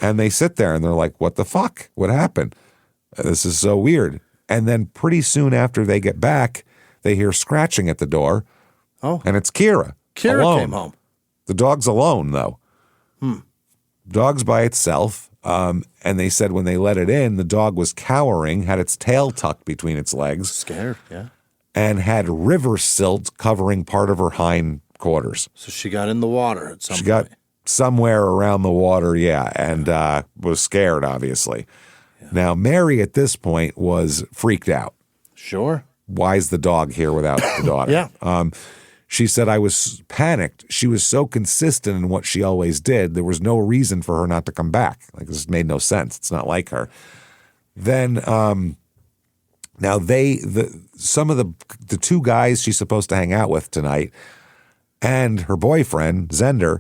And they sit there and they're like, what the fuck? What happened? This is so weird. And then pretty soon after they get back, they hear scratching at the door. Oh. And it's Kira. Kira alone. came home. The dog's alone, though. Dog's by itself. And they said when they let it in, the dog was cowering, had its tail tucked between its legs. Scared, yeah. And had river silt covering part of her hind quarters. So she got in the water at some point. Somewhere around the water, and was scared, obviously. Yeah. Now, Mary at this point was freaked out. Sure. Why is the dog here without the daughter? Yeah. She said, I was panicked. She was so consistent in what she always did. There was no reason for her not to come back. Like, this made no sense. It's not like her. Then, now some of the 2 guys she's supposed to hang out with tonight and her boyfriend, Zender,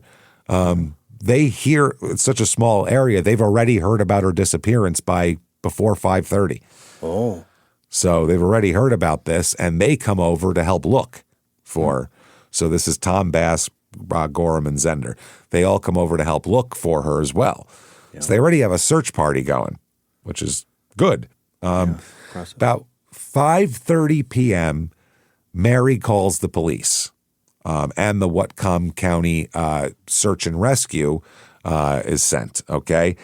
they hear it's such a small area. They've already heard about her disappearance before 5:30. Oh, so they've already heard about this, and they come over to help look for her. So this is Tom Bass, Gorham, and Zender. They all come over to help look for her as well. Yeah. So they already have a search party going, which is good. About 5:30 p.m., Mary calls the police. And the Whatcom County search and rescue is sent, okay?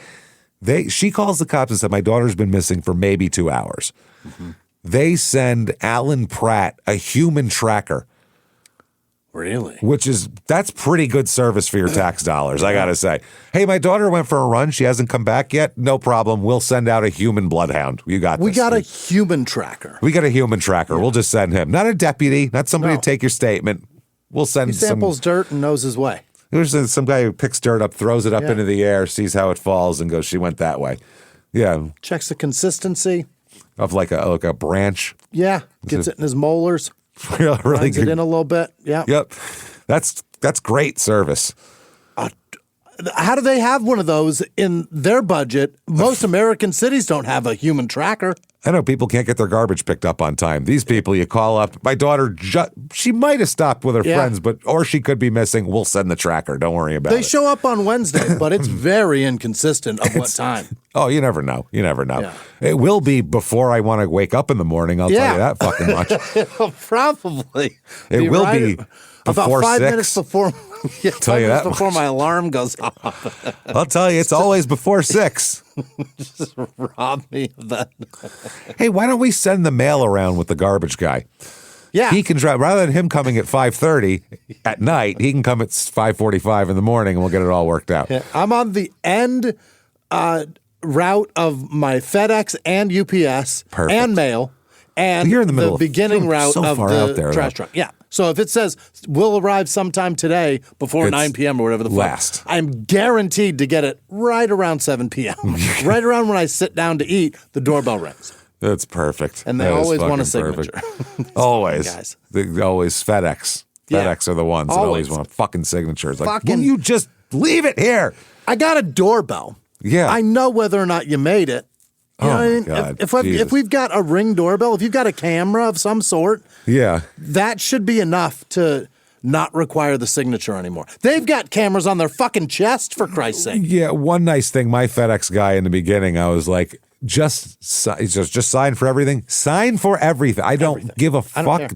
She calls the cops and said, my daughter's been missing for maybe 2 hours. Mm-hmm. They send Alan Pratt a human tracker. Really? That's pretty good service for your tax dollars, I got to say. Hey, my daughter went for a run. She hasn't come back yet. No problem. We'll send out a human bloodhound. You got this. We got a human tracker. We got a human tracker. Yeah. We'll just send him. Not a deputy, not somebody to take your statement. We'll send he samples dirt and knows his way. There's some guy who picks dirt up, throws it up into the air, sees how it falls, and goes, she went that way. Yeah. Checks the consistency. Of like a branch. Yeah. Gets it in his molars. Really good. It in a little bit. Yeah. Yep. That's great service. how do they have one of those in their budget? Most American cities don't have a human tracker. I know people can't get their garbage picked up on time. These people, you call up. My daughter, she might have stopped with her friends, or she could be missing. We'll send the tracker. Don't worry about it. They show up on Wednesday, but it's very inconsistent of what time. Oh, you never know. You never know. Yeah. It will be before I want to wake up in the morning. I'll tell you that fucking much. Probably. It will be before about 5 6. minutes before. Yeah, Tell you that before much. my alarm goes off. I'll tell you, it's always before 6. Just rob me of that. Hey, why don't we send the mail around with the garbage guy? Yeah. He can drive, rather than him coming at 5:30 at night, he can come at 5:45 in the morning and we'll get it all worked out. Yeah, I'm on the end route of my FedEx and UPS and mail, and you're in the middle the beginning route so of far the out there, trash truck. Yeah. So if it says will arrive sometime today before 9 p.m. or whatever the fuck, I'm guaranteed to get it right around 7 p.m. Right around when I sit down to eat, the doorbell rings. That's perfect. And they always want a signature. Always. Guys. Always FedEx. FedEx are the ones that always want fucking signatures. Like, will you just leave it here? I got a doorbell. Yeah. I know whether or not you made it. You know what I mean? God. If we've got a Ring doorbell, if you've got a camera of some sort, that should be enough to not require the signature anymore. They've got cameras on their fucking chest, for Christ's sake. Yeah, one nice thing, my FedEx guy in the beginning, I was like, just sign for everything. Sign for everything. I don't give a fuck.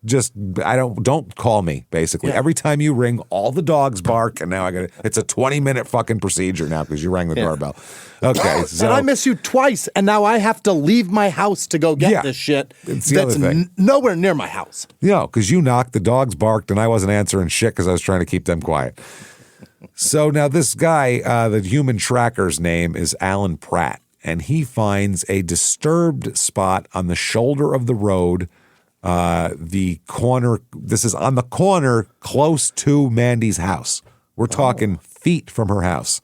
Don't call me, basically. Every time you ring, all the dogs bark, and now it's a 20-minute fucking procedure now because you rang the doorbell. Okay. So, and I miss you twice, and now I have to leave my house to go get this shit that's nowhere near my house. Yeah, because you knocked, the dogs barked, and I wasn't answering shit because I was trying to keep them quiet. So now this guy, the human tracker's name is Alan Pratt. And he finds a disturbed spot on the shoulder of the road, the corner. This is on the corner close to Mandy's house. We're talking feet from her house.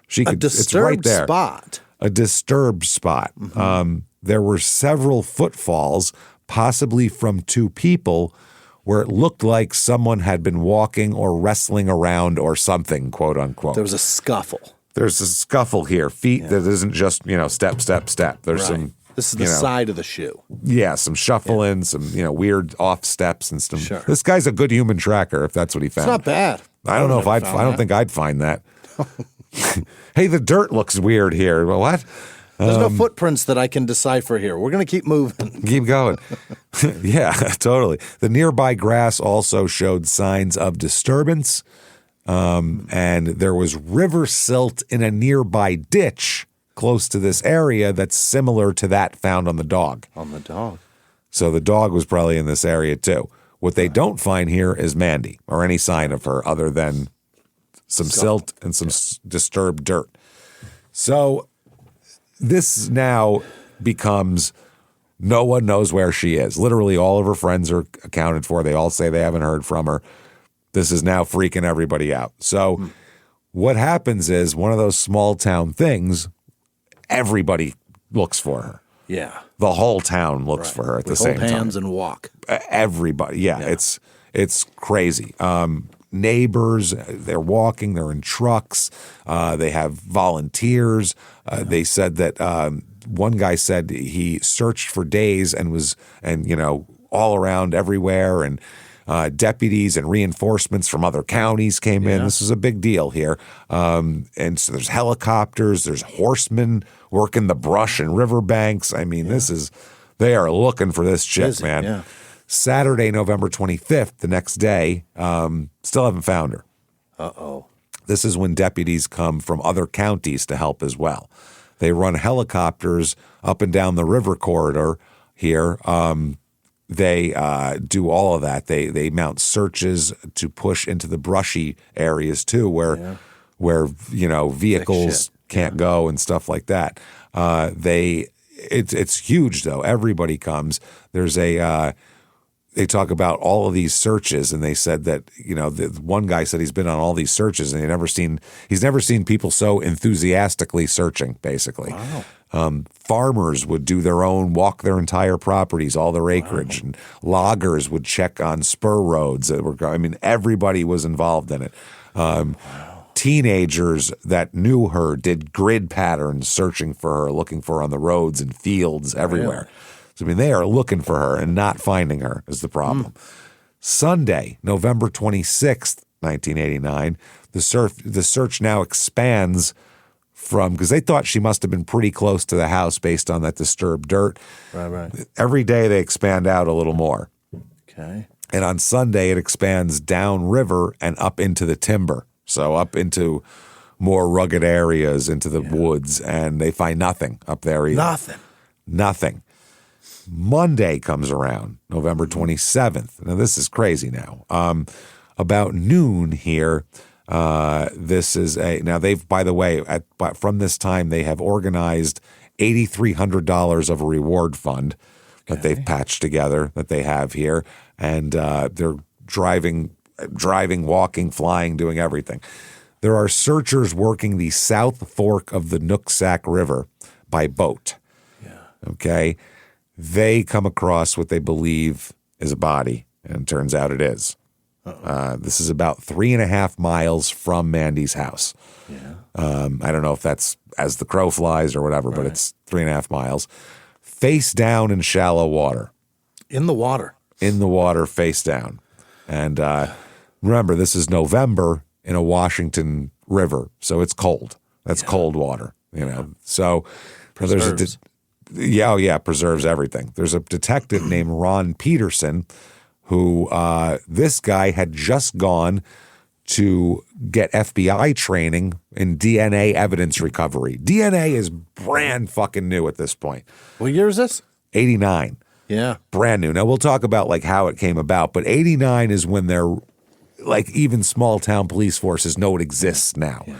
It's right there. Spot. A disturbed spot. Mm-hmm. There were several footfalls, possibly from two people, where it looked like someone had been walking or wrestling around or something, quote unquote. There was a scuffle. There's a scuffle here. Feet that isn't just, step, step, step. There's some. This is the side of the shoe. Yeah, some shuffling, some, weird off steps and stuff. Sure. This guy's a good human tracker if that's what he found. It's not bad. I don't know if I don't think I'd find that. Hey, the dirt looks weird here. Well, what? There's no footprints that I can decipher here. We're going to keep moving. Keep going. Yeah, totally. The nearby grass also showed signs of disturbance. And there was river silt in a nearby ditch close to this area that's similar to that found on the dog. On the dog. So the dog was probably in this area too. What they don't find here is Mandy or any sign of her other than some silt and some disturbed dirt. So this now becomes no one knows where she is. Literally all of her friends are accounted for. They all say they haven't heard from her. This is now freaking everybody out. So what happens is one of those small town things, everybody looks for her. Yeah. The whole town looks for her at the same time. Hold hands and walk. Everybody. Yeah. It's crazy. Neighbors, they're walking, they're in trucks. They have volunteers. They said that one guy said he searched for days and all around everywhere, and deputies and reinforcements from other counties came in. This is a big deal here. And so there's helicopters, there's horsemen working the brush and riverbanks. I mean, they are looking for this chick, man. Yeah. Saturday, November 25th, the next day, still haven't found her. Uh-oh. This is when deputies come from other counties to help as well. They run helicopters up and down the river corridor here. They do all of that. They mount searches to push into the brushy areas too, where vehicles can't go and stuff like that. It's huge though. Everybody comes. There's they talk about all of these searches, and they said that the one guy said he's been on all these searches and he's never seen people so enthusiastically searching. Basically. Wow. Farmers would do walk their entire properties, all their acreage, and loggers would check on spur roads that were. Everybody was involved in it. Teenagers that knew her did grid patterns searching for her, looking for her on the roads and fields everywhere. Really? So, I mean, they are looking for her and not finding her is the problem. Sunday, November 26th, 1989, the search now expands from, because they thought she must have been pretty close to the house based on that disturbed dirt. Right. Every day they expand out a little more. Okay. And on Sunday, it expands downriver and up into the timber. So up into more rugged areas, into the woods, and they find nothing up there either. Nothing. Monday comes around, November 27th. Now, this is crazy now. About noon here, this is now they've, by the way, from this time, they have organized $8,300 of a reward fund that they've patched together that they have here. And they're driving, walking, flying, doing everything. There are searchers working the South Fork of the Nooksack River by boat. Yeah. Okay. They come across what they believe is a body, and it turns out it is. This is about 3.5 miles from Mandy's house. Yeah. I don't know if that's as the crow flies or whatever, but it's 3.5 miles. Face down in shallow water. In the water. In the water, face down. And remember, this is November in a Washington river, so it's cold. That's cold water, you know. So Preserves. Preserves everything. There's a detective named Ron Peterson who this guy had just gone to get FBI training in DNA evidence recovery. DNA is brand fucking new at this point. What year is this? 89. Yeah. Brand new. Now, we'll talk about like how it came about, but 89 is when they're like even small town police forces know it exists now. Yeah.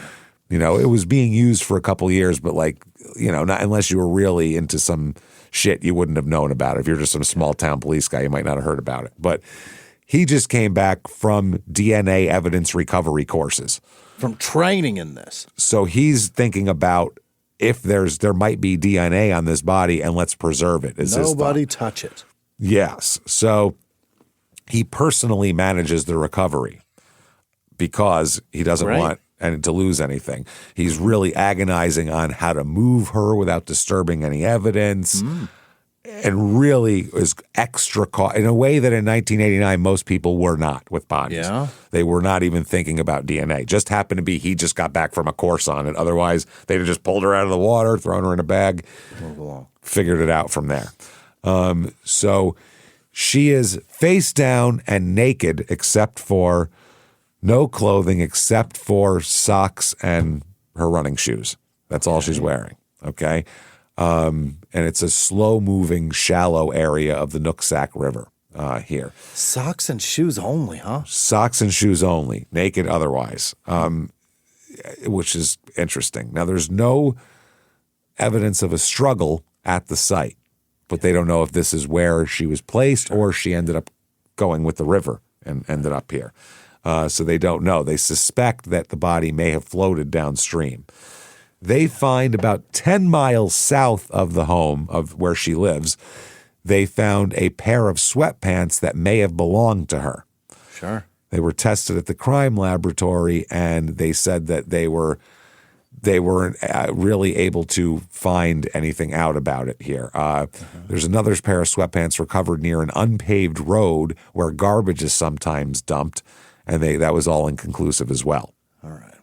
You know, it was being used for a couple years, but like, you know, not unless you were really into some shit, you wouldn't have known about it. If you're just some small town police guy, you might not have heard about it. But he just came back from DNA evidence recovery courses. From training in this. So he's thinking about if there might be DNA on this body and let's preserve it. Nobody touch it. Yes. So he personally manages the recovery because he doesn't want to lose anything. He's really agonizing on how to move her without disturbing any evidence. And really is extra in a way that in 1989 most people were not with bodies. Yeah. They were not even thinking about DNA. Just happened to be he just got back from a course on it. Otherwise, they'd have just pulled her out of the water, thrown her in a bag, figured it out from there. So she is face down and naked except for no clothing except for socks and her running shoes. That's all she's wearing. Okay. And it's a slow-moving, shallow area of the Nooksack River here. Socks and shoes only, huh? Socks and shoes only, naked otherwise, which is interesting. Now, there's no evidence of a struggle at the site, but they don't know if this is where she was placed or she ended up going with the river and ended up here. So they don't know. They suspect that the body may have floated downstream. They find about 10 miles south of the home of where she lives, they found a pair of sweatpants that may have belonged to her. Sure. They were tested at the crime laboratory, and they said that they weren't really able to find anything out about it here. There's another pair of sweatpants recovered near an unpaved road where garbage is sometimes dumped, and that was all inconclusive as well. All right.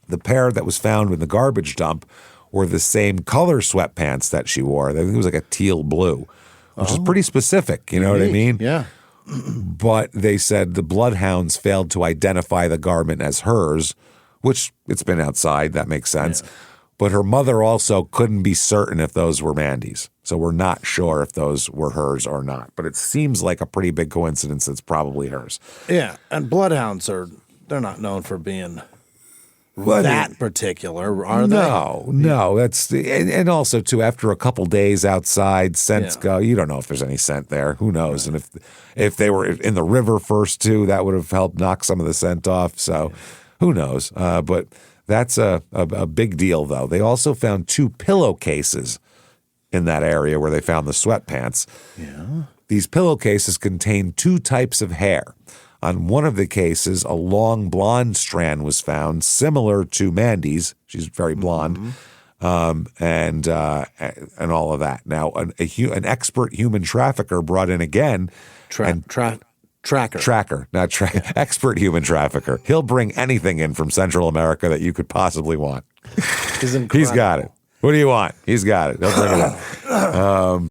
The pair that was found in the garbage dump were the same color sweatpants that she wore. I think it was like a teal blue, which is pretty specific. You know what I mean? Yeah. But they said the bloodhounds failed to identify the garment as hers, which it's been outside. That makes sense. Yeah. But her mother also couldn't be certain if those were Mandy's. So we're not sure if those were hers or not. But it seems like a pretty big coincidence it's probably hers. Yeah. And bloodhounds they're not known for being particular, are they? No. That's and also too. After a couple days outside, scents go. You don't know if there's any scent there. Who knows? Right. And if they were in the river first too, that would have helped knock some of the scent off. So who knows? But that's a big deal, though. They also found 2 pillowcases in that area where they found the sweatpants. Yeah. These pillowcases contain 2 types of hair. On one of the cases, a long blonde strand was found, similar to Mandy's. She's very blonde. And all of that. Now, an expert human trafficker brought in again. Tracker, not expert human trafficker. He'll bring anything in from Central America that you could possibly want. He's got it. What do you want? He's got it. He'll bring it in.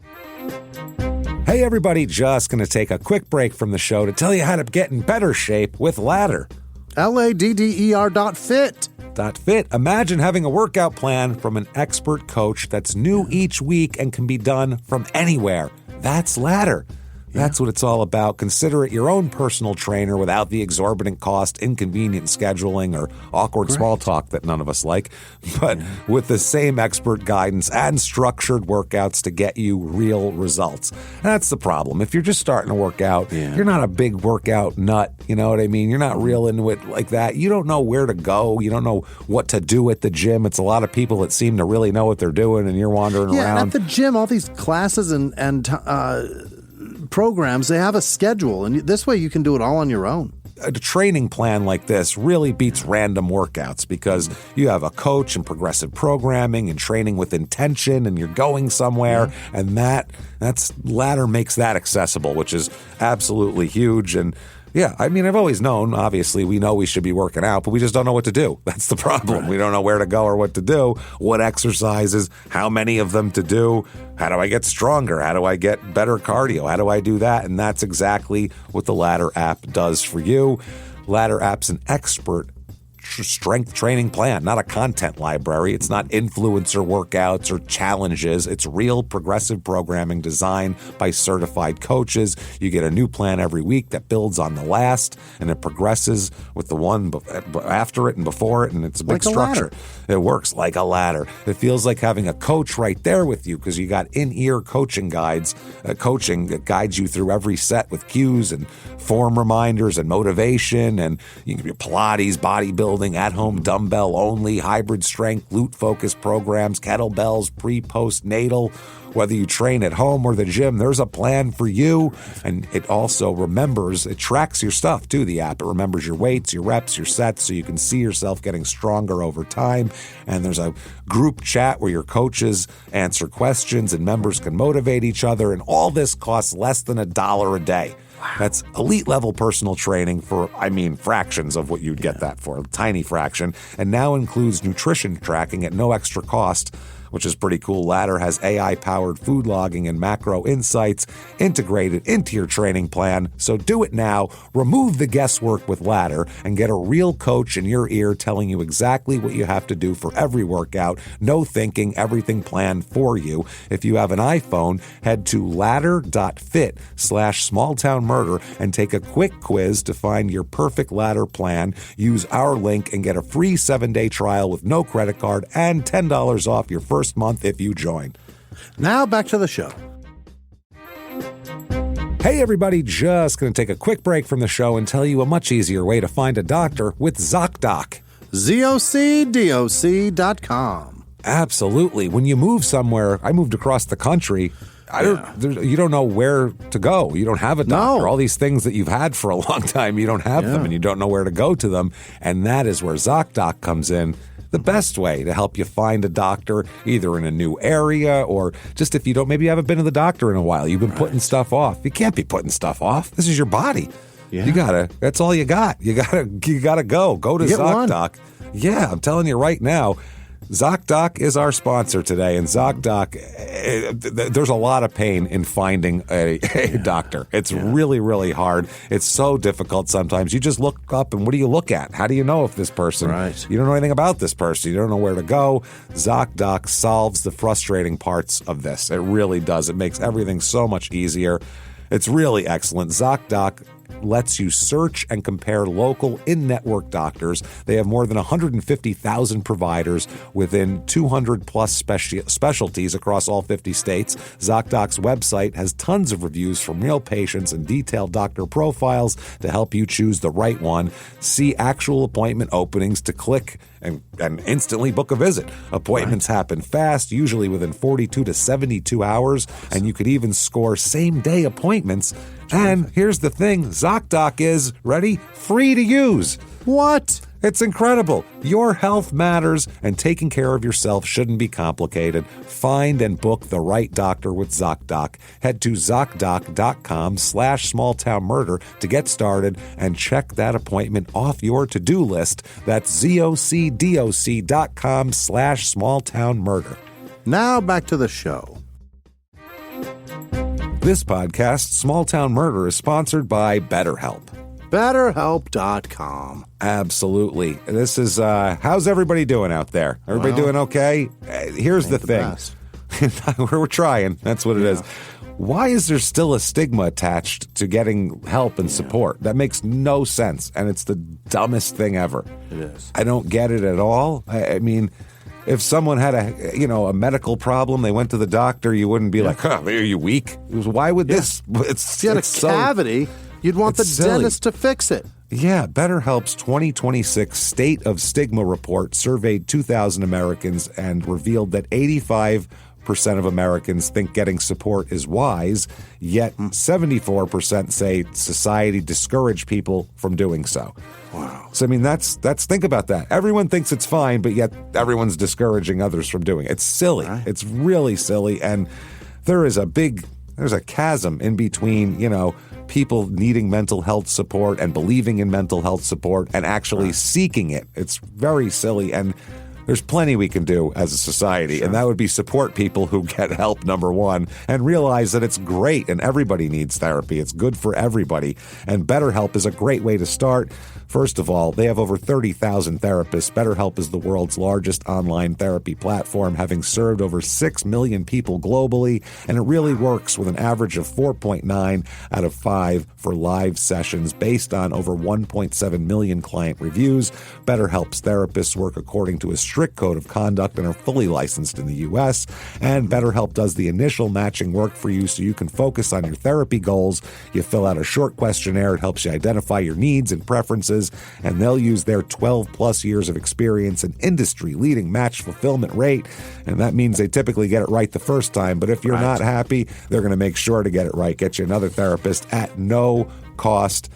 Hey, everybody, just going to take a quick break from the show to tell you how to get in better shape with Ladder. LADDER.fit. .fit. Imagine having a workout plan from an expert coach that's new each week and can be done from anywhere. That's Ladder. That's what it's all about. Consider it your own personal trainer without the exorbitant cost, inconvenient scheduling, or awkward small talk that none of us like, but with the same expert guidance and structured workouts to get you real results. And that's the problem. If you're just starting to work out, you're not a big workout nut, you know what I mean? You're not real into it like that. You don't know where to go. You don't know what to do at the gym. It's a lot of people that seem to really know what they're doing, and you're wandering around. Yeah, at the gym, all these classes and programs, they have a schedule, and this way you can do it all on your own. A training plan like this really beats random workouts because you have a coach and progressive programming and training with intention, and you're going somewhere, and that's Ladder makes that accessible, which is absolutely huge. And yeah, I mean, I've always known, obviously, we know we should be working out, but we just don't know what to do. That's the problem. Right. We don't know where to go or what to do, what exercises, how many of them to do, how do I get stronger, how do I get better cardio, how do I do that? And that's exactly what the Ladder app does for you. Ladder app's an expert strength training plan, not a content library. It's not influencer workouts or challenges. It's real progressive programming designed by certified coaches. You get a new plan every week that builds on the last, and it progresses with the one after it and before it, and it's a big structure. It works like a ladder. It feels like having a coach right there with you because you got in-ear coaching guides, coaching that guides you through every set with cues and form reminders and motivation, and you can do Pilates, bodybuilding, at-home dumbbell only, hybrid strength, glute-focused programs, kettlebells, pre-post natal. Whether you train at home or the gym, there's a plan for you. And it also it tracks your stuff too, the app. It remembers your weights, your reps, your sets, so you can see yourself getting stronger over time. And there's a group chat where your coaches answer questions and members can motivate each other. And all this costs less than $1 a day. That's elite level personal training for, fractions of what you'd get that for, a tiny fraction, and now includes nutrition tracking at no extra cost, which is pretty cool. Ladder has AI-powered food logging and macro insights integrated into your training plan. So do it now. Remove the guesswork with Ladder and get a real coach in your ear telling you exactly what you have to do for every workout. No thinking, everything planned for you. If you have an iPhone, head to ladder.fit/smalltownmurder and take a quick quiz to find your perfect Ladder plan. Use our link and get a free 7-day trial with no credit card and $10 off your first month if you join. Now back to the show. Hey everybody, just going to take a quick break from the show and tell you a much easier way to find a doctor with ZocDoc. ZocDoc.com. Absolutely. When you move somewhere, I moved across the country. You don't know where to go. You don't have a doctor. No. All these things that you've had for a long time, you don't have them, and you don't know where to go to them. And that is where ZocDoc comes in. The best way to help you find a doctor, either in a new area or just if you maybe you haven't been to the doctor in a while. You've been putting stuff off. You can't be putting stuff off. This is your body. Yeah. That's all you got. You gotta go. Go to ZocDoc. Yeah, I'm telling you right now. ZocDoc is our sponsor today, and ZocDoc, there's a lot of pain in finding a doctor. It's really, really hard. It's so difficult sometimes. You just look up, and what do you look at? How do you know if this person, you don't know anything about this person, you don't know where to go? ZocDoc solves the frustrating parts of this. It really does. It makes everything so much easier. It's really excellent. ZocDoc lets you search and compare local in-network doctors. They have more than 150,000 providers within 200 plus specialties across all 50 states. ZocDoc's website has tons of reviews from real patients and detailed doctor profiles to help you choose the right one. See actual appointment openings to click and instantly book a visit. Appointments happen fast, usually within 42 to 72 hours, and you could even score same-day appointments And here's the thing, ZocDoc is, ready, free to use. What? It's incredible. Your health matters, and taking care of yourself shouldn't be complicated. Find and book the right doctor with ZocDoc. Head to ZocDoc.com/smalltownmurder to get started and check that appointment off your to-do list. That's ZocDoc.com/smalltownmurder. Now back to the show. This podcast, Small Town Murder, is sponsored by BetterHelp. BetterHelp.com. Absolutely. This is, how's everybody doing out there? Everybody doing okay? Here's the thing. We're trying. That's what it is. Why is there still a stigma attached to getting help and support? That makes no sense, and it's the dumbest thing ever. It is. I don't get it at all. I mean, if someone had a medical problem, they went to the doctor, you wouldn't be like, huh, are you weak? Why would this? If you had a cavity, you'd want the dentist to fix it. Yeah, BetterHelp's 2026 State of Stigma report surveyed 2,000 Americans and revealed that 85% of Americans think getting support is wise, yet 74% say society discouraged people from doing so. Wow. So, I mean, that's think about that. Everyone thinks it's fine, but yet everyone's discouraging others from doing it. It's silly. Right. It's really silly, and there's a chasm in between, people needing mental health support and believing in mental health support and actually seeking it. It's very silly, and there's plenty we can do as a society, and that would be support people who get help, number one, and realize that it's great and everybody needs therapy. It's good for everybody, and BetterHelp is a great way to start. First of all, they have over 30,000 therapists. BetterHelp is the world's largest online therapy platform, having served over 6 million people globally, and it really works with an average of 4.9 out of 5 for live sessions based on over 1.7 million client reviews. BetterHelp's therapists work according to a strict code of conduct and are fully licensed in the U.S., and BetterHelp does the initial matching work for you so you can focus on your therapy goals. You fill out a short questionnaire. It helps you identify your needs and preferences, and they'll use their 12-plus years of experience and industry-leading match fulfillment rate, and that means they typically get it right the first time, but if you're not happy, they're going to make sure to get it right, get you another therapist at no cost.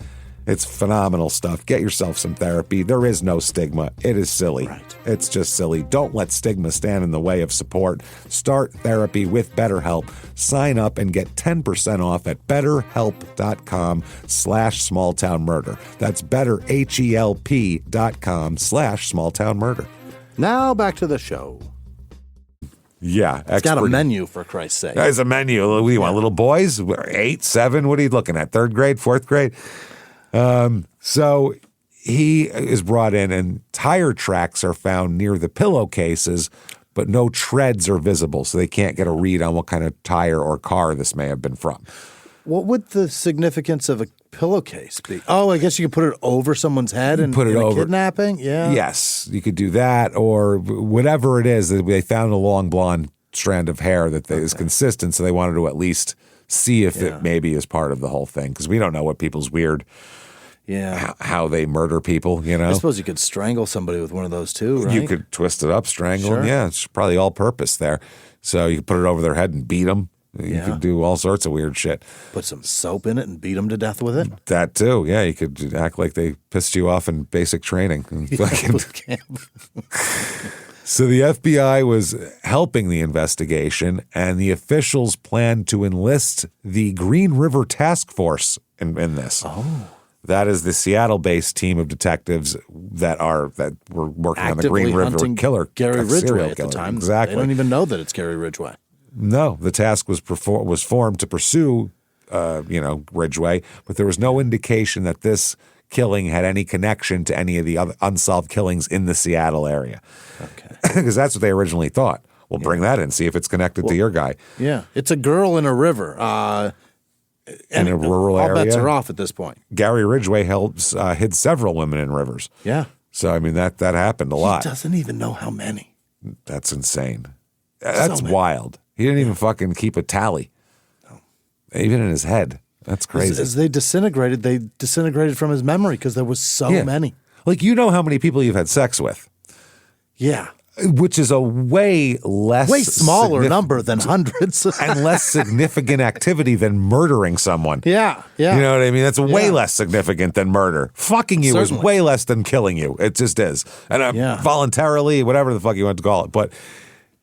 It's phenomenal stuff. Get yourself some therapy. There is no stigma. It is silly. Right. It's just silly. Don't let stigma stand in the way of support. Start therapy with BetterHelp. Sign up and get 10% off at betterhelp.com/smalltownmurder. That's betterhelp.com/smalltownmurder. Now back to the show. Yeah. It's got a menu, for Christ's sake. There's a menu. What do you want, little boys? 8, 7? What are you looking at? 3rd grade, 4th grade? So he is brought in, and tire tracks are found near the pillowcases, but no treads are visible, so they can't get a read on what kind of tire or car this may have been from. What would the significance of a pillowcase be? Oh, I guess you could put it over someone's head and put it over kidnapping? Yeah. Yes, you could do that, or whatever it is. They found a long blonde strand of hair that is consistent, so they wanted to at least see if it maybe is part of the whole thing, because we don't know what people's weird, how they murder people, I suppose you could strangle somebody with one of those too, right? You could twist it up, strangle them. Yeah, it's probably all purpose there. So you could put it over their head and beat them. You could do all sorts of weird shit. Put some soap in it and beat them to death with it? That too, yeah. You could act like they pissed you off in basic training. So the FBI was helping the investigation, and the officials planned to enlist the Green River Task Force in this. Oh. That is the Seattle-based team of detectives that were working on the Green River killer, Gary Ridgway at the time. Exactly. They don't even know that it's Gary Ridgway. No, the task was formed to pursue, Ridgway, but there was no indication that this killing had any connection to any of the other unsolved killings in the Seattle area. Okay. Because that's what they originally thought. We'll bring that in, see if it's connected to your guy. Yeah. It's a girl in a river. In a rural area. All bets are off at this point. Gary Ridgway hid several women in rivers. Yeah. So, I mean, that happened a lot. He doesn't even know how many. That's insane. That's wild. He didn't even fucking keep a tally. No. Even in his head. That's crazy. As they disintegrated from his memory because there was so many. Like, how many people you've had sex with. Yeah. Which is a way smaller number than hundreds. And less significant activity than murdering someone. Yeah. You know what I mean? That's way less significant than murder. Fucking you is way less than killing you. It just is. And voluntarily, whatever the fuck you want to call it. But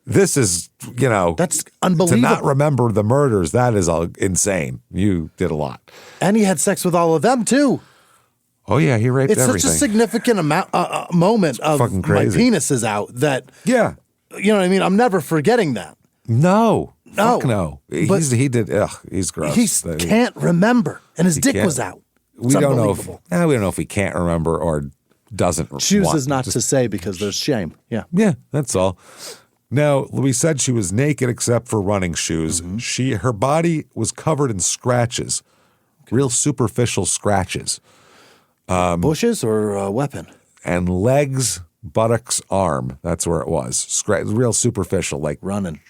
this is, that's unbelievable. To not remember the murders, that is insane. You did a lot. And he had sex with all of them, too. Oh, yeah, he raped everything. It's such a significant moment of my penis is out that, you know what I mean? I'm never forgetting that. No. Fuck no. He did, he's gross. He can't remember, and his dick was out. We don't know if he can't remember or doesn't. Chooses not to say because there's shame. Yeah. Yeah, that's all. Now, we said she was naked except for running shoes. Mm-hmm. Her body was covered in scratches, real superficial scratches. Bushes or a weapon? And legs, buttocks, arm. That's where it was. Real superficial, like running,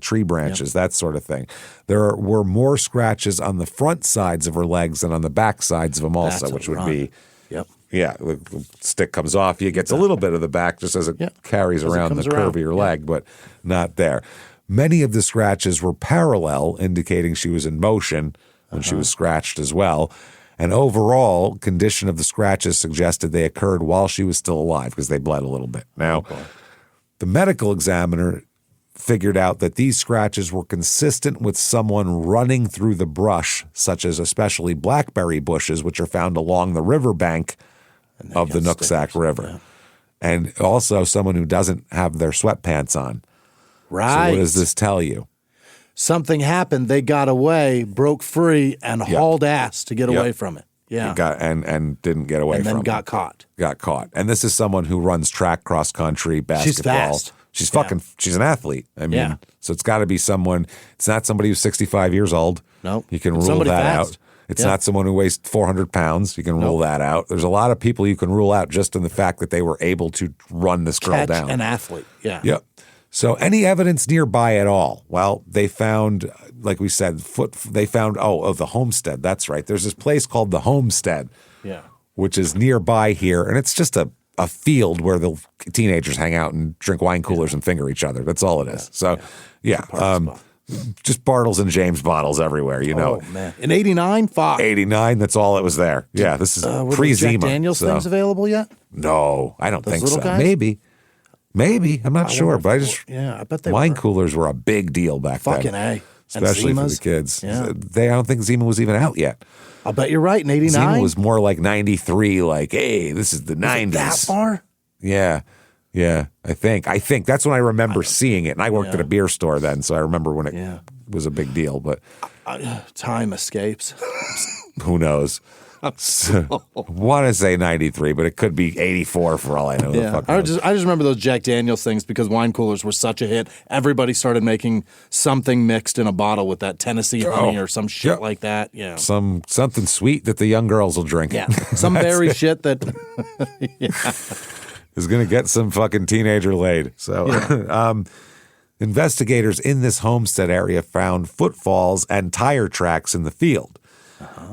tree branches, that sort of thing. There were more scratches on the front sides of her legs than on the back sides of them also, which would be, the stick comes off. You get a little bit of the back just as it carries around the curve of your leg, but not there. Many of the scratches were parallel, indicating she was in motion when she was scratched as well. And overall, condition of the scratches suggested they occurred while she was still alive because they bled a little bit. Now, the medical examiner figured out that these scratches were consistent with someone running through the brush, such as especially blackberry bushes, which are found along the riverbank of the Nooksack River. Yeah. And also someone who doesn't have their sweatpants on. Right. So what does this tell you? Something happened. They got away, broke free, and hauled ass to get away from it. Yeah. And didn't get away from it. And then got caught. Got caught. And this is someone who runs track, cross country, basketball. She's fast. She's an athlete. I mean, so it's got to be someone, it's not somebody who's 65 years old. No. You can rule that out. It's not someone who weighs 400 pounds. You can rule that out. There's a lot of people you can rule out just in the fact that they were able to run this girl down. An athlete. Yeah. Yep. So any evidence nearby at all? Well, they found, like we said, the homestead. That's right. There's this place called the Homestead, which is nearby here. And it's just a field where the teenagers hang out and drink wine coolers and finger each other. That's all it is. So, just Bartles and James bottles everywhere, Oh, man. In 89? Fuck. 89, that's all that was there. Yeah, this is pre-Zima. Jack Daniels things available yet? No, I don't think so. Guys? Maybe. I'm not sure, but I bet they wine coolers were a big deal back then. Fucking A. Especially for the kids. Yeah. I don't think Zima was even out yet. I'll bet you're right, in 89. Zima was more like 93, like, hey, this is the 90s. That far? Yeah. I think. That's when I remember seeing it. And I worked at a beer store then, so I remember when it was a big deal. But time escapes. Who knows? So, I want to say 93, but it could be 84 for all I know. Yeah. I just remember those Jack Daniels things because wine coolers were such a hit. Everybody started making something mixed in a bottle with that Tennessee honey or some shit like that. Yeah. Something sweet that the young girls will drink. Yeah. Some berry shit that is going to get some fucking teenager laid. So investigators in this homestead area found footfalls and tire tracks in the field.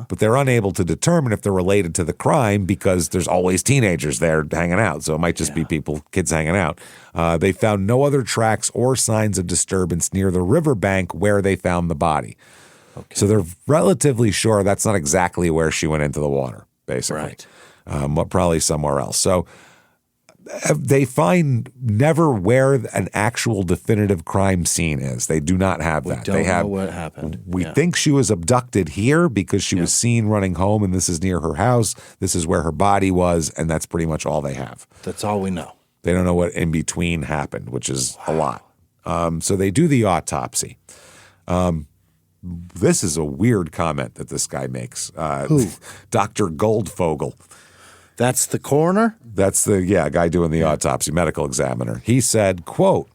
But they're unable to determine if they're related to the crime because there's always teenagers there hanging out. So it might just be kids hanging out. They found no other tracks or signs of disturbance near the riverbank where they found the body. Okay. So they're relatively sure that's not exactly where she went into the water, basically. Right. But probably somewhere else. So they find never where an actual definitive crime scene is. They do not have that. We don't know what happened. We think she was abducted here because she was seen running home, and this is near her house. This is where her body was, and that's pretty much all they have. That's all we know. They don't know what in between happened, which is a lot. So they do the autopsy. This is a weird comment that this guy makes. Who? Dr. Goldfogel. That's the coroner? That's the guy doing the autopsy, medical examiner. He said, quote,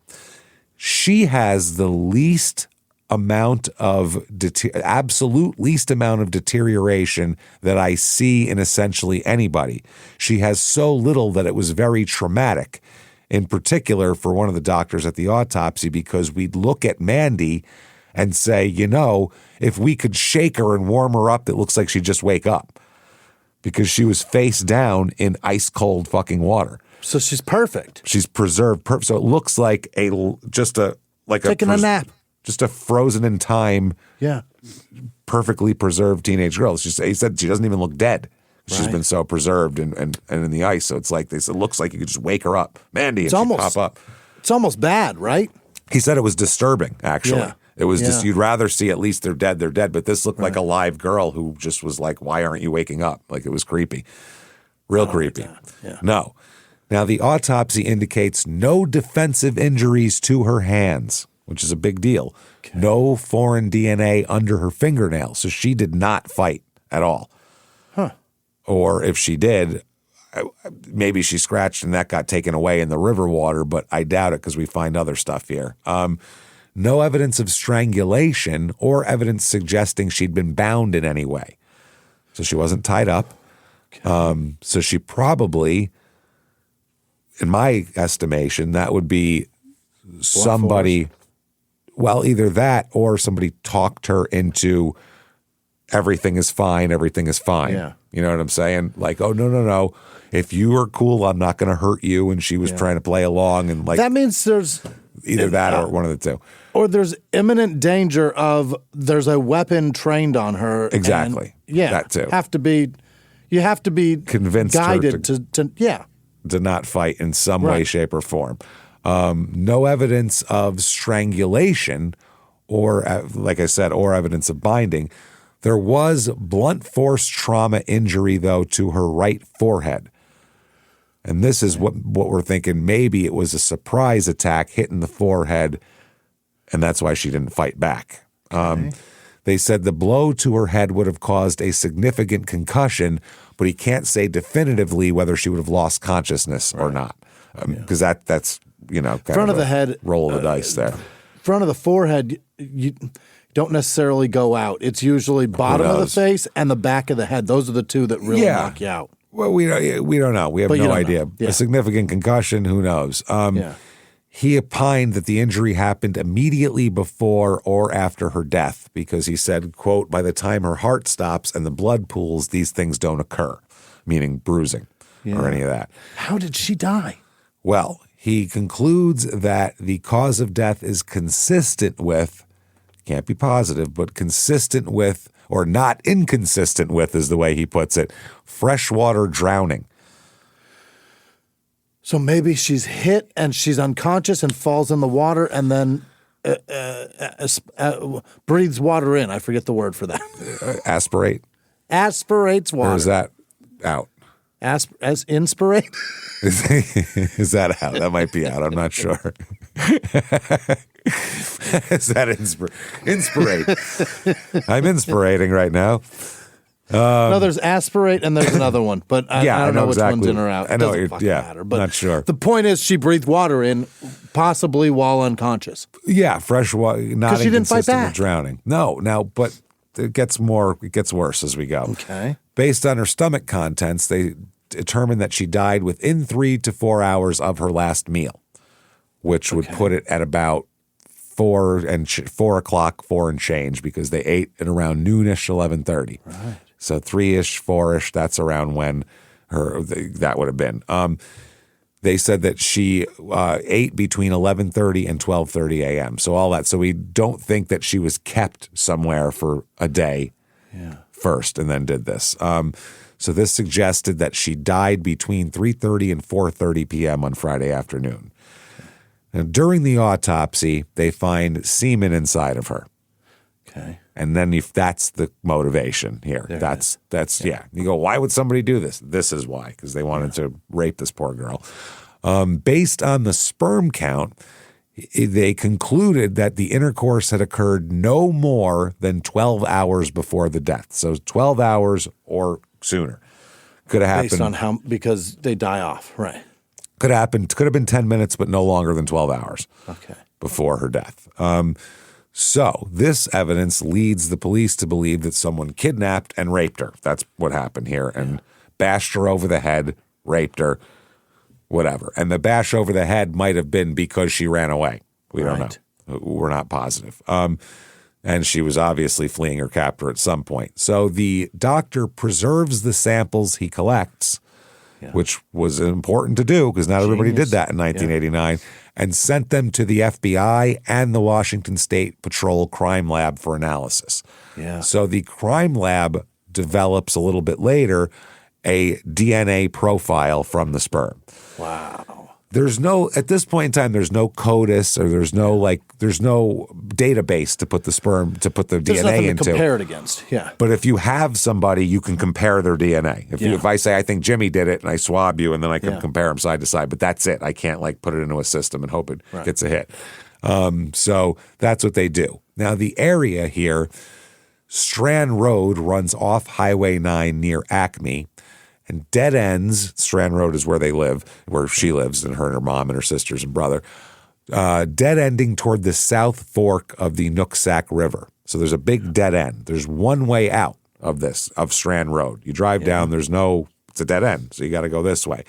she has the least amount of absolute least amount of deterioration that I see in essentially anybody. She has so little that it was very traumatic, in particular for one of the doctors at the autopsy, because we'd look at Mandy and say, if we could shake her and warm her up, it looks like she'd just wake up. Because she was face down in ice cold fucking water. So she's perfect. She's preserved. So it looks like taking a nap. Just a frozen in time, perfectly preserved teenage girl. He said she doesn't even look dead. She's been so preserved and in the ice. So it's like it looks like you could just wake her up. Mandy, and she'd pop up. It's almost bad, right? He said it was disturbing, actually. Yeah. It was just, you'd rather see at least they're dead. But this looked like a live girl who just was like, why aren't you waking up? Like, it was creepy. Real creepy. Yeah. No. Now, the autopsy indicates no defensive injuries to her hands, which is a big deal. Okay. No foreign DNA under her fingernails. So she did not fight at all. Huh. Or if she did, maybe she scratched and that got taken away in the river water, but I doubt it because we find other stuff here. No evidence of strangulation or evidence suggesting she'd been bound in any way. So she wasn't tied up. Okay. So she probably, in my estimation, that would be somebody, well, either that or somebody talked her into everything is fine. Yeah. You know what I'm saying? Like, oh, no. If you are cool, I'm not going to hurt you. And she was trying to play along. And like that means there's either that or one of the two. Or there's imminent danger of there's a weapon trained on her. Exactly. And, that too. You have to be convinced guided to not fight in some way, shape, or form. No evidence of strangulation or, like I said, or evidence of binding. There was blunt force trauma injury, though, to her right forehead. And this is what we're thinking. Maybe it was a surprise attack hitting the forehead, and that's why she didn't fight back. Okay. They said the blow to her head would have caused a significant concussion, but he can't say definitively whether she would have lost consciousness or not. Because that's, kind front of the head, roll of the dice there. Front of the forehead, you don't necessarily go out. It's usually bottom of the face and the back of the head. Those are the two that really knock you out. Well, we don't know. We have no idea. Yeah. A significant concussion, who knows? He opined that the injury happened immediately before or after her death because he said, quote, by the time her heart stops and the blood pools, these things don't occur, meaning bruising or any of that. How did she die? Well, he concludes that the cause of death is consistent with, can't be positive, but consistent with, or not inconsistent with is the way he puts it, freshwater drowning. So maybe she's hit and she's unconscious and falls in the water and then breathes water in. I forget the word for that. Aspirate. Aspirates water. Or is that out? As inspirate? Is that out? That might be out. I'm not sure. Is that inspirate? I'm inspirating right now. No, there's aspirate and there's another one, but I don't know which one's in or out. I know, it doesn't matter. But not sure. The point is, she breathed water in, possibly while unconscious. Yeah, fresh water, not she didn't fight back. With drowning. No, but it gets worse as we go. Okay. Based on her stomach contents, they determined that she died within 3 to 4 hours of her last meal, which would put it at about 4 o'clock, 4 and change, because they ate at around noonish, 11:30. Right. So 3-ish, 4-ish, that's around when that would have been. They said that she ate between 11:30 and 12:30 a.m. So all that. So we don't think that she was kept somewhere for a day first and then did this. So this suggested that she died between 3:30 and 4:30 p.m. on Friday afternoon. Now, during the autopsy, they find semen inside of her. Okay. And then if that's the motivation here, that's You go, why would somebody do this? This is why, because they wanted to rape this poor girl. Based on the sperm count, they concluded that the intercourse had occurred no more than 12 hours before the death. So 12 hours or sooner. Could have happened. Based on because they die off, right. Could have happened. Could have been 10 minutes, but no longer than 12 hours before her death. So this evidence leads the police to believe that someone kidnapped and raped her. That's what happened here. And bashed her over the head, raped her, whatever. And the bash over the head might have been because she ran away. We don't know. We're not positive. And she was obviously fleeing her captor at some point. So the doctor preserves the samples he collects which was important to do because not everybody did that in 1989, and sent them to the FBI and the Washington State Patrol Crime Lab for analysis. Yeah. So the crime lab develops a little bit later a DNA profile from the sperm. Wow. There's no, at this point in time, there's no CODIS or there's no database to put the sperm, to put the There's DNA nothing into. to compare it against. Yeah. But if you have somebody, you can compare their DNA. If I say, I think Jimmy did it and I swab you and then I can compare them side to side, but that's it. I can't like put it into a system and hope it gets a hit. So that's what they do. Now the area here, Strand Road runs off Highway 9 near Acme. And dead ends, Strand Road is where they live, where she lives, and her mom and her sisters and brother, dead ending toward the south fork of the Nooksack River. So there's a big dead end. There's one way out of Strand Road. You drive down, it's a dead end, so you got to go this way.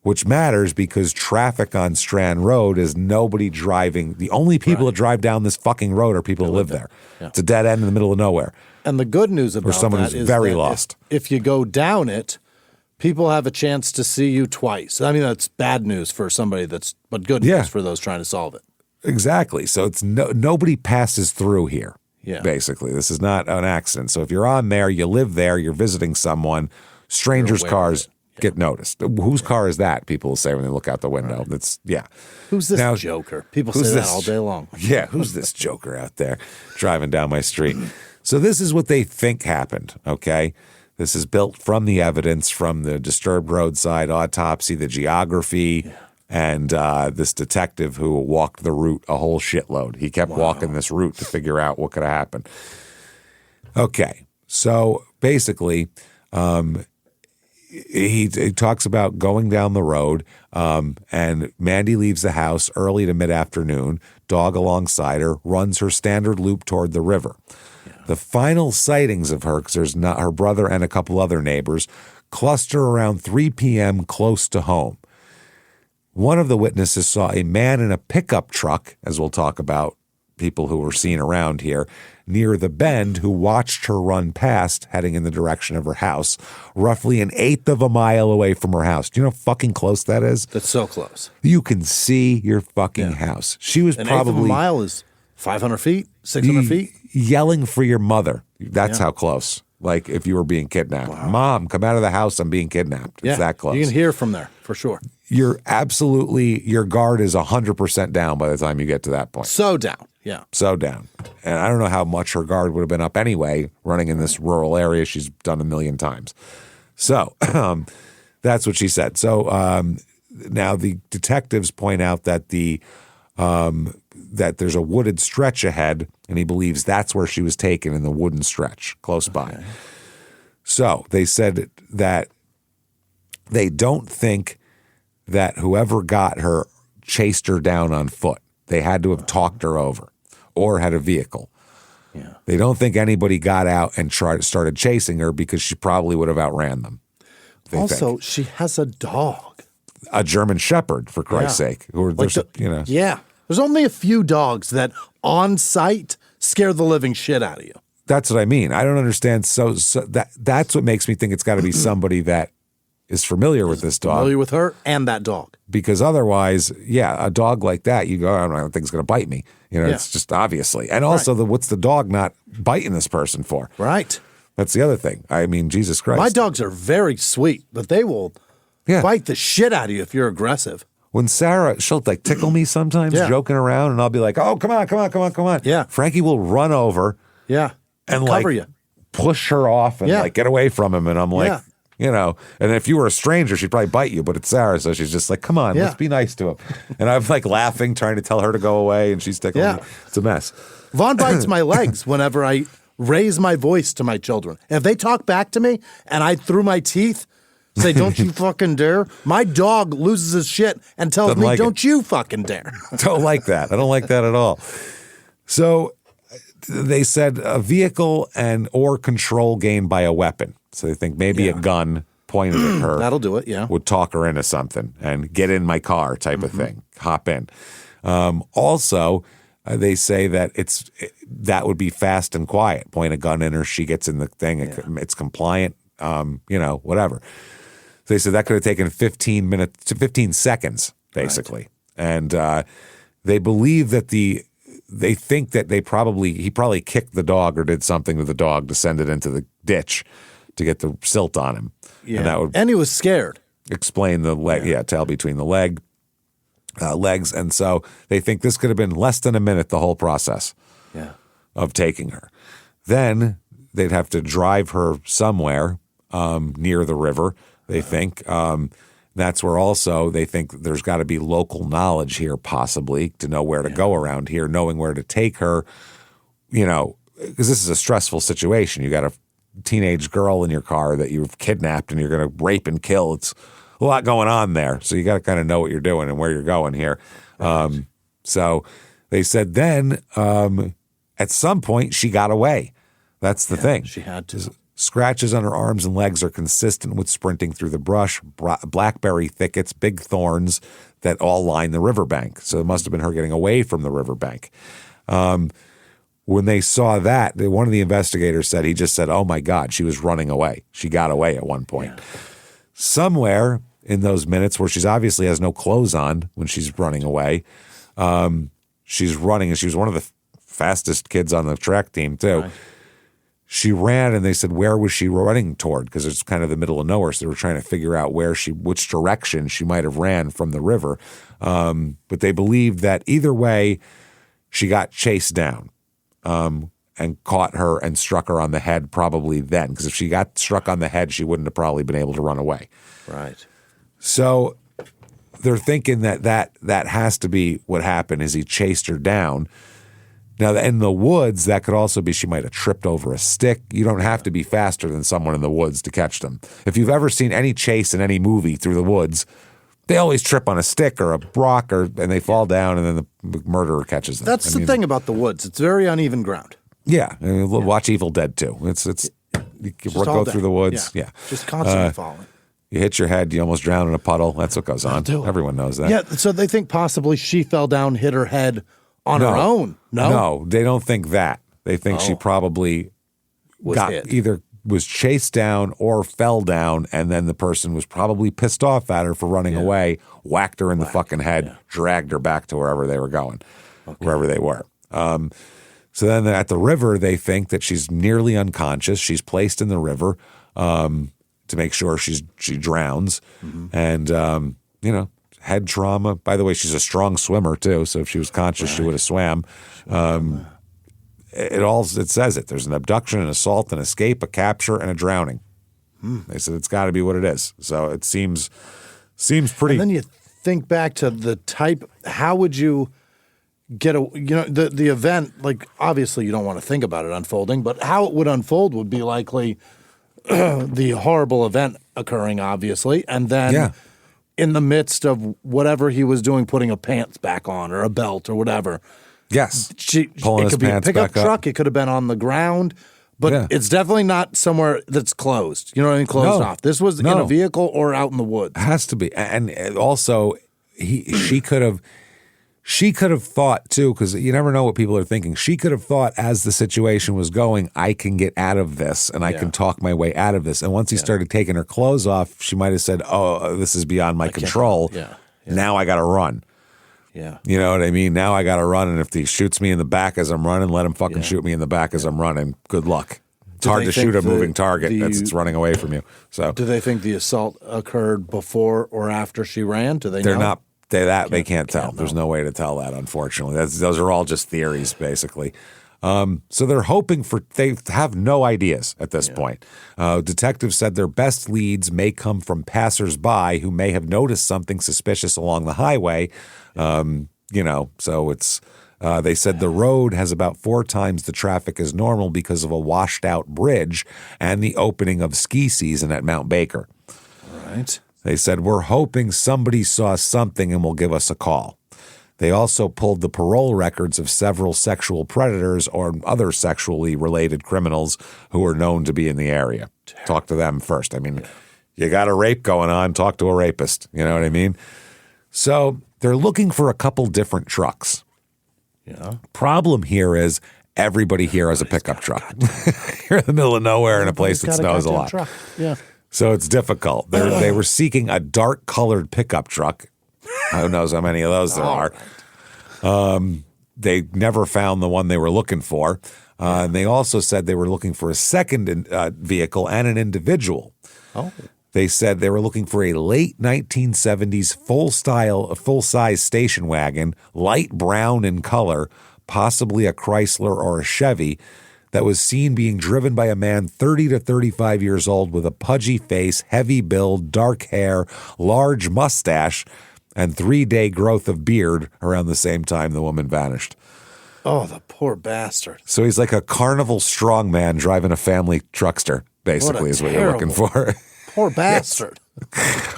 Which matters because traffic on Strand Road is nobody driving. The only people that drive down this fucking road are people who live there. Yeah. It's a dead end in the middle of nowhere. And the good news about someone that who's is very that lost. If you go down it, people have a chance to see you twice. I mean, that's bad news for somebody but good news for those trying to solve it. Exactly. So it's nobody passes through here. Yeah. Basically, this is not an accident. So if you're on there, you live there, you're visiting someone, strangers' cars get noticed. Whose car is that? People will say when they look out the window. That's Who's this joker? People say that all day long. Yeah. Who's this joker out there driving down my street? So this is what they think happened. Okay. This is built from the evidence from the disturbed roadside autopsy, the geography, and this detective who walked the route a whole shitload. He kept walking this route to figure out what could have happened. Okay, so basically, he talks about going down the road, and Mandy leaves the house early to mid-afternoon, dog alongside her, runs her standard loop toward the river. The final sightings of her, because there's not her brother and a couple other neighbors, cluster around 3 p.m. close to home. One of the witnesses saw a man in a pickup truck, as we'll talk about people who were seen around here, near the bend who watched her run past, heading in the direction of her house, roughly an eighth of a mile away from her house. Do you know how fucking close that is? That's so close. You can see your fucking house. She was an probably... eighth of a mile is 500 feet, 600 feet? Yelling for your mother. That's how close. Like if you were being kidnapped. Wow. Mom, come out of the house. I'm being kidnapped. It's that close. You can hear from there for sure. Your guard is 100% down by the time you get to that point. So down. Yeah. So down. And I don't know how much her guard would have been up anyway, running in this rural area she's done a million times. So that's what she said. So now the detectives point out that that there's a wooded stretch ahead, and he believes that's where she was taken, in the wooden stretch close by. So they said that they don't think that whoever got her chased her down on foot. They had to have talked her over or had a vehicle. Yeah. They don't think anybody got out and started chasing her because she probably would have outran them. Also, she has a dog. A German Shepherd, for Christ's sake. Yeah. There's only a few dogs that on sight scare the living shit out of you. That's what I mean. I don't understand. So that's what makes me think it's got to be somebody that is familiar with this dog. Familiar with her and that dog. Because otherwise, a dog like that, you go, I don't think it's going to bite me. It's just obviously. And also, what's the dog not biting this person for? Right. That's the other thing. I mean, Jesus Christ. My dogs are very sweet, but they will bite the shit out of you if you're aggressive. When Sarah, she'll like tickle me sometimes, joking around, and I'll be like, oh, come on. Yeah. Frankie will run over. Yeah. And cover you. Push her off and like get away from him. And I'm like, and if you were a stranger, she'd probably bite you, but it's Sarah. So she's just like, come on, let's be nice to him. And I'm like laughing, trying to tell her to go away. And she's tickling me. It's a mess. Vaughn bites my legs whenever I raise my voice to my children. If they talk back to me and I through my teeth, say, don't you fucking dare. My dog loses his shit and tells me, don't you fucking dare. Don't like that. I don't like that at all. So they said a vehicle or control gained by a weapon. So they think maybe a gun pointed at her. That'll do it, would talk her into something and get in my car type of thing. Hop in. Also, they say that that would be fast and quiet. Point a gun in her. She gets in the thing. It's compliant, whatever. They said that could have taken 15 minutes to 15 seconds, basically. Right. And they believe that they think that he probably kicked the dog or did something to the dog to send it into the ditch to get the silt on him. Yeah. And that would he was scared. Explain the leg, tail between the legs. And so they think this could have been less than a minute, the whole process of taking her. Then they'd have to drive her somewhere near the river, they think. That's where also they think there's got to be local knowledge here possibly to know where to go around here, knowing where to take her, because this is a stressful situation. You got a teenage girl in your car that you've kidnapped and you're going to rape and kill. It's a lot going on there. So you got to kind of know what you're doing and where you're going here. Right. So they said then at some point she got away. That's the thing. She had to. Scratches on her arms and legs are consistent with sprinting through the brush, blackberry thickets, big thorns that all line the riverbank. So it must have been her getting away from the riverbank. When they saw that, one of the investigators said, he just said, oh my God, she was running away. She got away at one point. Yeah. Somewhere in those minutes where she's obviously has no clothes on when she's running away, she's running, and she was one of the fastest kids on the track team too. Right. She ran, and they said, where was she running toward? Because it's kind of the middle of nowhere, so they were trying to figure out which direction she might have ran from the river. But they believed that either way, she got chased down and caught her and struck her on the head probably then. Because if she got struck on the head, she wouldn't have probably been able to run away. Right. So they're thinking that has to be what happened, is he chased her down. Now, in the woods, that could also be she might have tripped over a stick. You don't have to be faster than someone in the woods to catch them. If you've ever seen any chase in any movie through the woods, they always trip on a stick or a rock, and they fall down, and then the murderer catches them. That's the thing about the woods. It's very uneven ground. Yeah. Watch Evil Dead 2. You go through the woods. Yeah. Just constantly falling. You hit your head, you almost drown in a puddle. That's what goes on. Everyone knows that. Yeah, so they think possibly she fell down, hit her head on her own. No, they don't think that. They think she probably either was chased down or fell down, and then the person was probably pissed off at her for running away, whacked her in the fucking head, dragged her back to wherever they were going, wherever they were. So then at the river, they think that she's nearly unconscious. She's placed in the river to make sure she drowns. And, head trauma. By the way, she's a strong swimmer too, so if she was conscious, she would have swam. It says it. There's an abduction, an assault, an escape, a capture, and a drowning. They said it's got to be what it is. So it seems pretty. And then you think back to the type. How would you get the event? Like, obviously, you don't want to think about it unfolding, but how it would unfold would be likely the horrible event occurring, obviously, and then in the midst of whatever he was doing, putting a pants back on or a belt or whatever. Yes. It could be a pickup truck. It could have been on the ground, but it's definitely not somewhere that's closed. You know what I mean? Closed off. This was in a vehicle or out in the woods. It has to be. And also, she could have thought too, because you never know what people are thinking. She could have thought as the situation was going, I can get out of this and I can talk my way out of this. And once he started taking her clothes off, she might have said, oh, this is beyond my control. Now I got to run. Yeah. You know what I mean? Now I got to run. And if he shoots me in the back as I'm running, let him fucking shoot me in the back as I'm running. Good luck. It's hard to shoot a moving target that's running away from you. So, do they think the assault occurred before or after she ran? Do they know? They're not. They can't tell. There's no way to tell that, unfortunately. Those are all just theories, basically. So they're hoping they have no ideas at this point. Detectives said their best leads may come from passersby who may have noticed something suspicious along the highway. So it's they said the road has about 4 times the traffic as normal because of a washed out bridge and the opening of ski season at Mount Baker. All right. They said, we're hoping somebody saw something and will give us a call. They also pulled the parole records of several sexual predators or other sexually related criminals who are known to be in the area. Talk to them first. I mean, you got a rape going on, talk to a rapist. You know what I mean? So they're looking for a couple different trucks. Yeah. Problem here is everybody here has a pickup truck. You're in the middle of nowhere in a place that snows a lot. Yeah. So it's difficult. They were seeking a dark-colored pickup truck. Who knows how many of those there are. They never found the one they were looking for. And they also said they were looking for a second vehicle and an individual. Oh. They said they were looking for a late 1970s full-size station wagon, light brown in color, possibly a Chrysler or a Chevy, that was seen being driven by a man 30 to 35 years old with a pudgy face, heavy build, dark hair, large mustache, and 3-day growth of beard around the same time the woman vanished. Oh, the poor bastard. So he's like a carnival strongman driving a family truckster, basically, is what you're looking for. Poor bastard.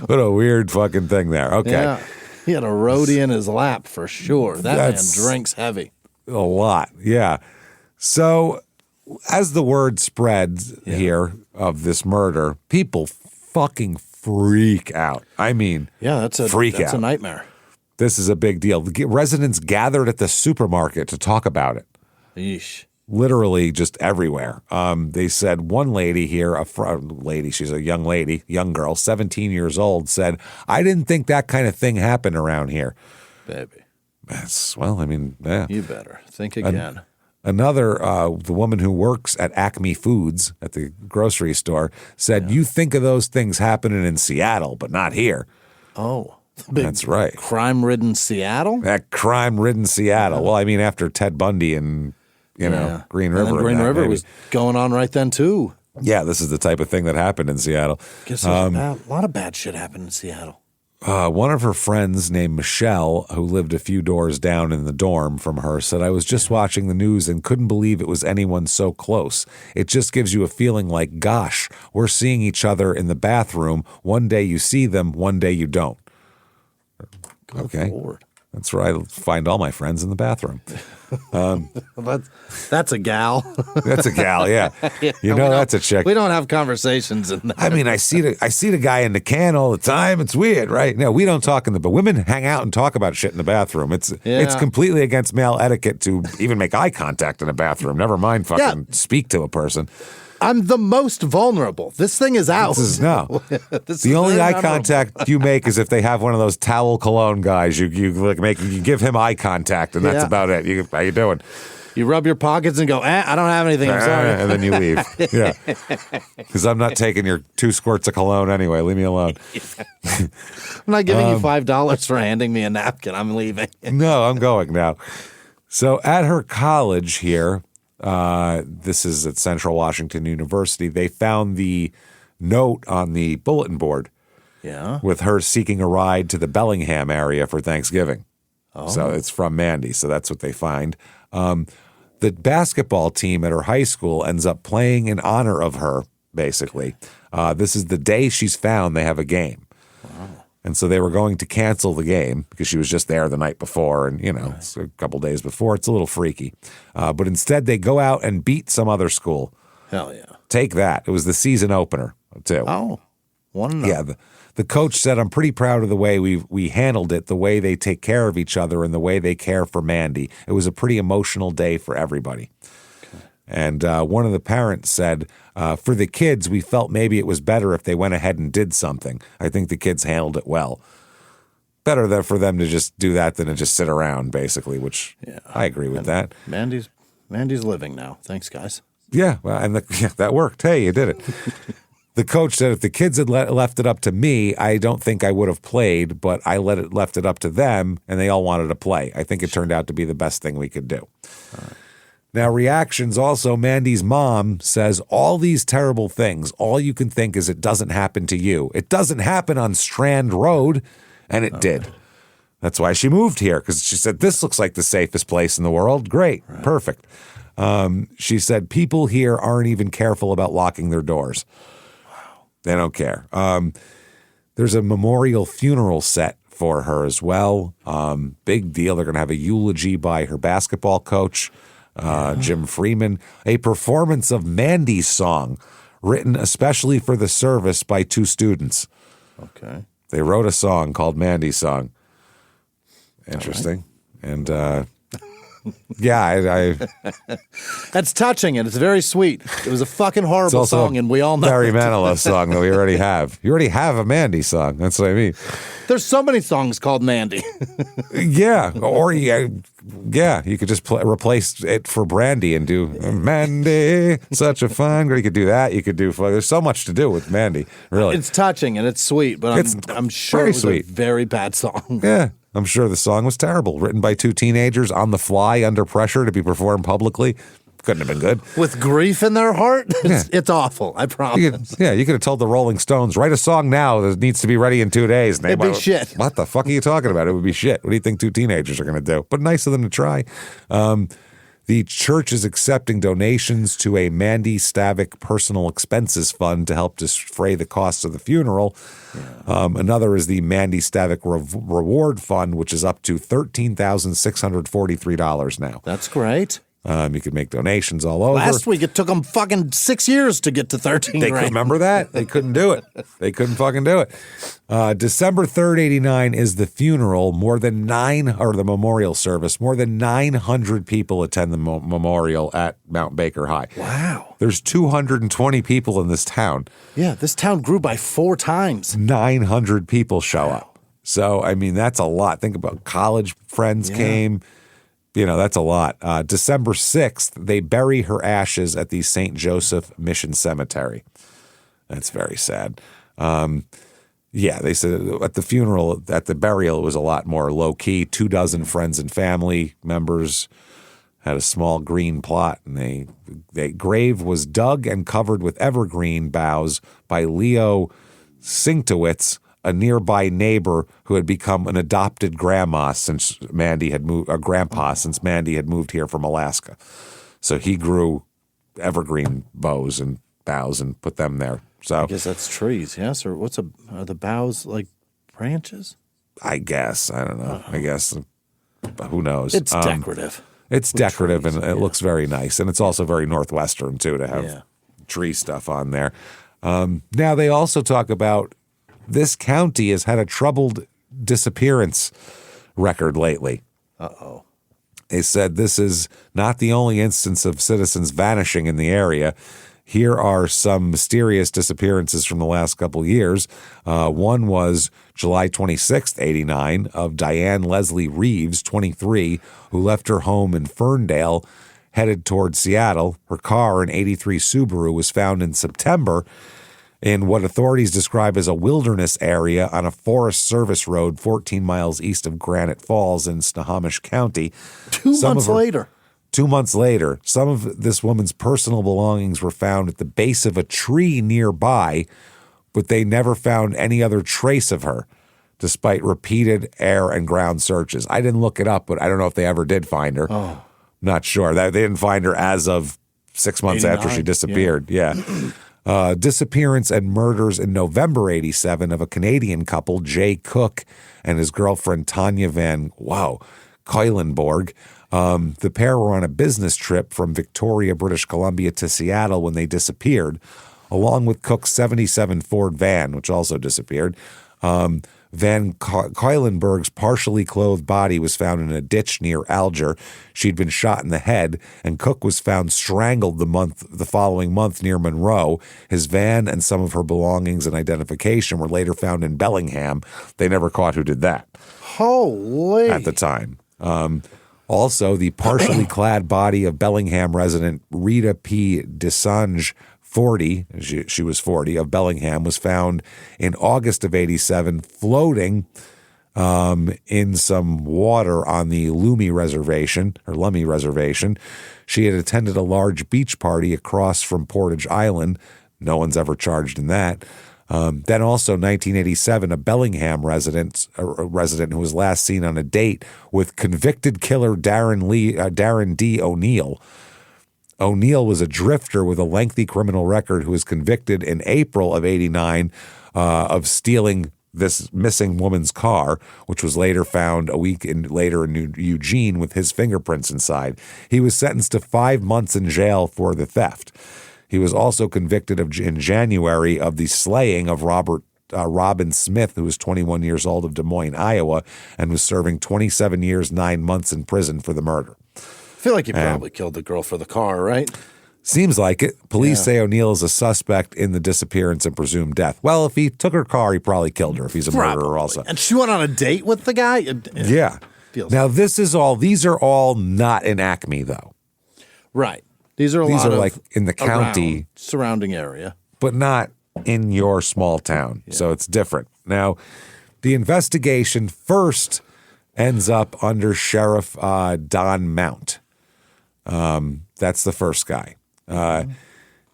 What a weird fucking thing there. Okay. Yeah. He had a roadie in his lap for sure. That man drinks heavy. A lot, yeah. So as the word spreads here of this murder, people fucking freak out. I mean, that's a nightmare. This is a big deal. Residents gathered at the supermarket to talk about it. Yeesh. Literally just everywhere. They said one lady here, she's a young girl, 17 years old, said, "I didn't think that kind of thing happened around here." Baby. Yeah. You better. Think again. Another, the woman who works at Acme Foods at the grocery store said, "You think of those things happening in Seattle, but not here." Oh. That's right. Crime-ridden Seattle? That crime-ridden Seattle. Well, I mean, after Ted Bundy and, Green River. And Green River was going on right then, too. Yeah, this is the type of thing that happened in Seattle. Guess there's a lot of bad shit happened in Seattle. One of her friends named Michelle, who lived a few doors down in the dorm from her, said, "I was just watching the news and couldn't believe it was anyone so close. It just gives you a feeling like, gosh, we're seeing each other in the bathroom. One day you see them, one day you don't." Good Lord. That's where I find all my friends in the bathroom. That's a gal. That's a gal, yeah. That's a chick. We don't have conversations in that. I mean, I see the guy in the can all the time. It's weird, right? No, we don't talk but women hang out and talk about shit in the bathroom. It's completely against male etiquette to even make eye contact in a bathroom. Never mind fucking speak to a person. I'm the most vulnerable. This thing is out. The only eye contact you make is if they have one of those towel cologne guys. You give him eye contact, and that's about it. How you doing? You rub your pockets and go, I don't have anything. I'm sorry. And then you leave. Yeah. Because I'm not taking your 2 squirts of cologne anyway. Leave me alone. I'm not giving you $5 for handing me a napkin. I'm leaving. No, I'm going now. So at her college here, this is at Central Washington University, they found the note on the bulletin board with her seeking a ride to the Bellingham area for Thanksgiving. Oh. So it's from Mandy, so that's what they find. The basketball team at her high school ends up playing in honor of her, basically. This is the day she's found they have a game. Wow. And so they were going to cancel the game because she was just there the night before and, it's a couple days before. It's a little freaky. But instead they go out and beat some other school. Hell yeah. Take that. It was the season opener, too. Oh, 1-0. Yeah, the coach said, "I'm pretty proud of the way we handled it, the way they take care of each other and the way they care for Mandy. It was a pretty emotional day for everybody." Okay. And one of the parents said, "For the kids, we felt maybe it was better if they went ahead and did something. I think the kids handled it well. Better for them to just do that than to just sit around, basically," which I agree with that. Mandy's living now. Thanks, guys. Yeah, well, and that worked. Hey, you did it. The coach said, "If the kids had left it up to me, I don't think I would have played, but I left it up to them, and they all wanted to play. I think it turned out to be the best thing we could do." All right. Now, reactions also, Mandy's mom says, "All these terrible things, all you can think is it doesn't happen to you. It doesn't happen on Strand Road," and it did. That's why she moved here, because she said, "This looks like the safest place in the world. Great, perfect." She said, "People here aren't even careful about locking their doors." They don't care. There's a memorial funeral set for her as well. Big deal. They're going to have a eulogy by her basketball coach, Jim Freeman. A performance of Mandy's song, written especially for the service by 2 students. Okay. They wrote a song called Mandy's Song. Interesting. Right. And Yeah, That's touching and it's very sweet. It was a fucking horrible song, and we all know Barry it. Manilow song that we already have. You already have a Mandy song. That's what I mean. There's so many songs called Mandy. Yeah, or you could just replace it for Brandy and do Mandy, such a fun girl. You could do that. You could do. There's so much to do with Mandy. Really, It's touching and it's sweet, but I'm sure it was a very bad song. Yeah, I'm sure the song was terrible. Written by two teenagers on the fly under pressure to be performed publicly. Couldn't have been good. With grief in their heart? It's awful, I promise. You could have told the Rolling Stones, write a song now that needs to be ready in 2 days. It'd be shit. What the fuck are you talking about? It would be shit. What do you think two teenagers are going to do? But nice of them to try. The church is accepting donations to a Mandy Stavik personal expenses fund to help defray the costs of the funeral. Yeah. Another is the Mandy Stavik Reward Fund, which is up to $13,643 now. That's great. You could make donations all over. Last week it took them fucking 6 years to get to 13 They grand. remember that? They couldn't do it. They couldn't fucking do it. December 3rd, 89 is the funeral. The memorial service. More than 900 people attend the memorial at Mount Baker High. Wow. There's 220 people in this town. Yeah, this town grew by 4 times. 900 people show up. So, I mean, that's a lot. Think about college friends came. That's a lot. December 6th, they bury her ashes at the St. Joseph Mission Cemetery. That's very sad. They said at the funeral, at the burial, it was a lot more low-key. 24 friends and family members had a small green plot, and the grave was dug and covered with evergreen boughs by Leo Sinktowitz, a nearby neighbor who had become an adopted grandpa since Mandy had moved here from Alaska. So he grew evergreen boughs and boughs and put them there. So I guess that's trees, yes? Or are the boughs like branches? I guess. I don't know. I guess. Who knows? It's decorative. It's decorative trees, and it looks very nice. And it's also very Northwestern, too, to have tree stuff on there. Now, they also talk about this county has had a troubled disappearance record lately. Uh-oh. They said this is not the only instance of citizens vanishing in the area. Here are some mysterious disappearances from the last couple of years. One was July 26th, 89, of Diane Leslie Reeves, 23, who left her home in Ferndale, headed toward Seattle. Her car, an 83 Subaru, was found in September in what authorities describe as a wilderness area on a Forest Service road 14 miles east of Granite Falls in Snohomish County. 2 months later. 2 months later, some of this woman's personal belongings were found at the base of a tree nearby, but they never found any other trace of her, despite repeated air and ground searches. I didn't look it up, but I don't know if they ever did find her. Oh. Not sure. They didn't find her as of 6 months after she disappeared. Yeah. Disappearance and murders in November 87 of a Canadian couple, Jay Cook and his girlfriend Tanya Van Kuylenborg. The pair were on a business trip from Victoria, British Columbia to Seattle when they disappeared, along with Cook's 77 Ford van, which also disappeared. Van Kuylenborg's partially clothed body was found in a ditch near Alger. She'd been shot in the head, and Cook was found strangled the following month near Monroe. His van and some of her belongings and identification were later found in Bellingham. They never caught who did that. Holy! At the time. Also, the partially clad body of Bellingham resident Rita P. Desange, 40, she was 40, of Bellingham, was found in August of 87 floating in some water on the Lummi Reservation. She had attended a large beach party across from Portage Island. No one's ever charged in that. Then also 1987, a Bellingham resident who was last seen on a date with convicted killer Darren D. O'Neill. O'Neill was a drifter with a lengthy criminal record who was convicted in April of 89 of stealing this missing woman's car, which was later found a week later in Eugene with his fingerprints inside. He was sentenced to 5 months in jail for the theft. He was also convicted in January of the slaying of Robin Smith, who was 21 years old, of Des Moines, Iowa, and was serving 27 years, 9 months in prison for the murder. I feel like he probably killed the girl for the car, right? Seems like it. Police say O'Neill is a suspect in the disappearance and presumed death. Well, if he took her car, he probably killed her if he's a murderer also. And she went on a date with the guy? Yeah. Now, these are all not in Acme, though. Right. These are like in the county. Surrounding area. But not in your small town. Yeah. So it's different. Now, the investigation first ends up under Sheriff Don Mount. That's the first guy.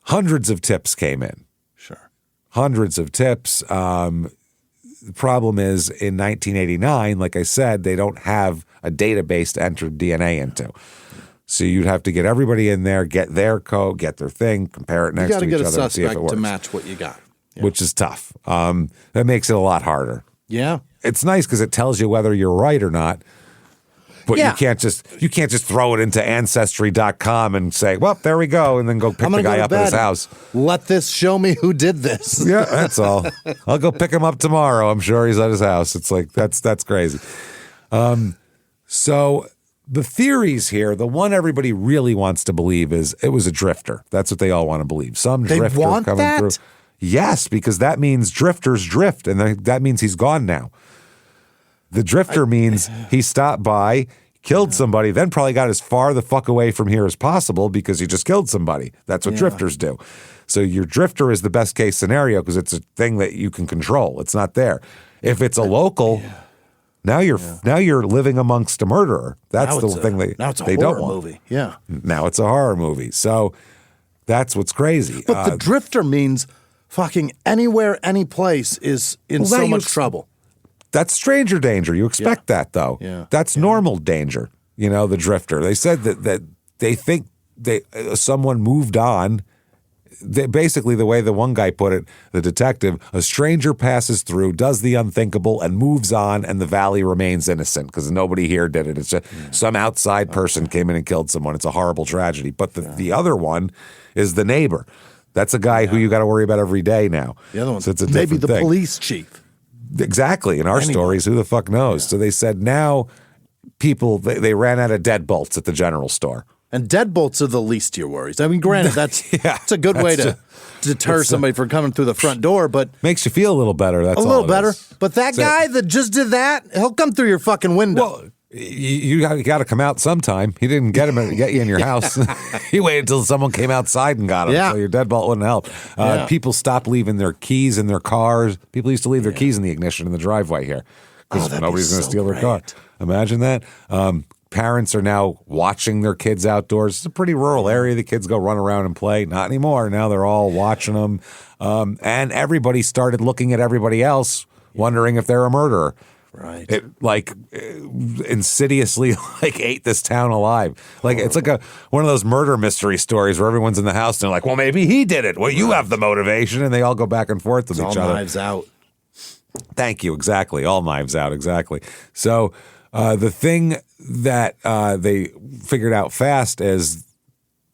Hundreds of tips came in. Sure. Hundreds of tips. The problem is in 1989, like I said, they don't have a database to enter DNA into. So you'd have to get everybody in there, get their code, get their thing, compare it next to each other and see if it works. You got to get a suspect to match what you got. Yeah. Which is tough. That makes it a lot harder. Yeah. It's nice because it tells you whether you're right or not. But you can't just throw it into Ancestry.com and say, well, there we go, and then go pick the guy up at his house. Let this show me who did this. Yeah, that's all. I'll go pick him up tomorrow. I'm sure he's at his house. It's like, that's crazy. So the theories here, the one everybody really wants to believe is it was a drifter. That's what they all want to believe. Some drifter coming through. Yes, because that means drifters drift, and that means he's gone now. The drifter means he stopped by, killed somebody, then probably got as far the fuck away from here as possible because he just killed somebody. That's what drifters do. So your drifter is the best case scenario because it's a thing that you can control. It's not there. If it's a local, now you're living amongst a murderer. That's the thing they don't want. Movie. Yeah. Now it's a horror movie. So that's what's crazy. But the drifter means fucking anywhere, any place is in so much trouble. That's stranger danger. You expect that, though. Yeah. That's normal danger, the drifter. They said that they think someone moved on. Basically, the way the one guy put it, the detective, a stranger passes through, does the unthinkable, and moves on, and the valley remains innocent because nobody here did it. It's just some outside person came in and killed someone. It's a horrible tragedy. But the other one is the neighbor. That's a guy who you got to worry about every day now. The other one's so it's a maybe the thing. Police chief. Exactly. In our stories, who the fuck knows? So they said now people, they ran out of deadbolts at the general store. And deadbolts are the least of your worries. I mean, granted, that's a good way to deter somebody from coming through the front door, but... Makes you feel a little better, that's all. A little better. But that guy that just did that, he'll come through your fucking window. Well, you got to come out sometime. He didn't get you in your house. He waited until someone came outside and got him. So your deadbolt wouldn't help. People stopped leaving their keys in their cars. People used to leave their keys in the ignition in the driveway here because nobody's going to steal their car. Imagine that. Parents are now watching their kids outdoors. It's a pretty rural area. The kids go run around and play. Not anymore. Now they're all watching them. And everybody started looking at everybody else, wondering if they're a murderer. Right. It insidiously ate this town alive. It's like one of those murder mystery stories where everyone's in the house and they're like, well, maybe he did it. Well, you have the motivation. And they all go back and forth with each other. All Knives Out. Thank you. Exactly. All Knives Out. Exactly. So the thing that they figured out fast is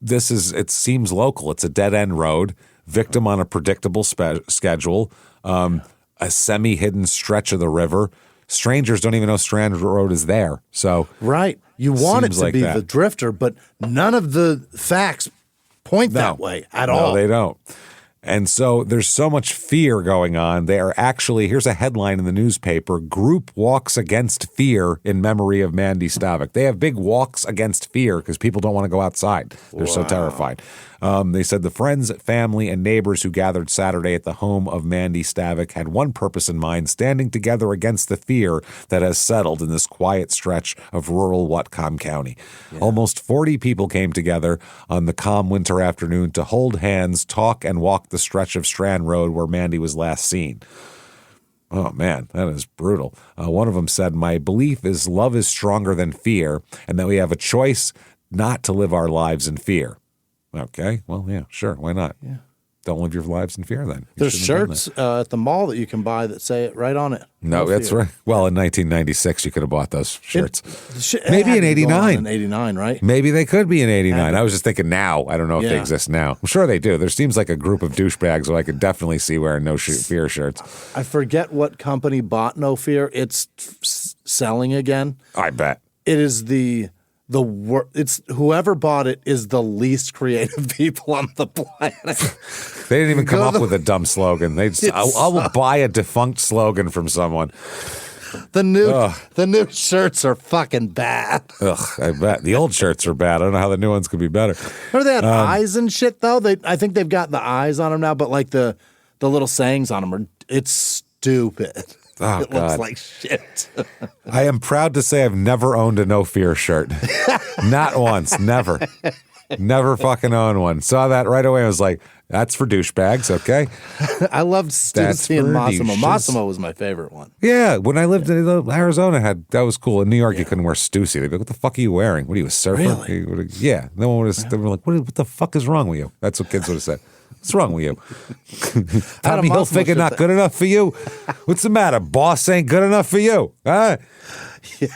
it seems local. It's a dead end road, victim on a predictable schedule, a semi-hidden stretch of the river. Strangers don't even know Strand Road is there. So right. You want it to be the drifter, but none of the facts point that way at all. No, they don't. And so there's so much fear going on. They are actually, here's a headline in the newspaper, Group Walks Against Fear in Memory of Mandy Stavik. They have big walks against fear because people don't want to go outside. They're so terrified. They said the friends, family, and neighbors who gathered Saturday at the home of Mandy Stavik had one purpose in mind, standing together against the fear that has settled in this quiet stretch of rural Whatcom County. Yeah. Almost 40 people came together on the calm winter afternoon to hold hands, talk, and walk the stretch of Strand Road where Mandy was last seen. Oh, man, that is brutal. One of them said, my belief is love is stronger than fear and that we have a choice not to live our lives in fear. Okay, well, yeah, sure, why not? Yeah. Don't live your lives in fear then. There's shirts at the mall that you can buy that say it right on it. No, that's right. Well, in 1996, you could have bought those shirts. Maybe in 89. In 89, right? Maybe they could be in 89. I was just thinking now. I don't know if they exist now. I'm sure they do. There seems like a group of douchebags who I could definitely see wearing no fear shirts. I forget what company bought No Fear. It's selling again. I bet. It is the it's whoever bought it is the least creative people on the planet. They didn't even come up with a dumb slogan. They just, I will buy a defunct slogan from someone. The new shirts are fucking bad. Ugh, I bet. The old shirts are bad. I don't know how the new ones could be better. Remember they had eyes and shit, though? I think they've got the eyes on them now, but like the little sayings on them it's stupid. Oh, it looks like shit. I am proud to say I've never owned a No Fear shirt. Not once. Never. Never fucking owned one. Saw that right away. I was like, that's for douchebags, okay? I loved Stussy and Massimo. Massimo was my favorite one. Yeah, when I lived in Arizona, that was cool. In New York, you couldn't wear Stussy. They'd be like, what the fuck are you wearing? What are you, a surfer? Really? Yeah. No one would have, they were like, what the fuck is wrong with you? That's what kids would have said. What's wrong with you? Tommy Hilfiger not good enough for you? What's the matter? Boss ain't good enough for you? Huh? Yeah.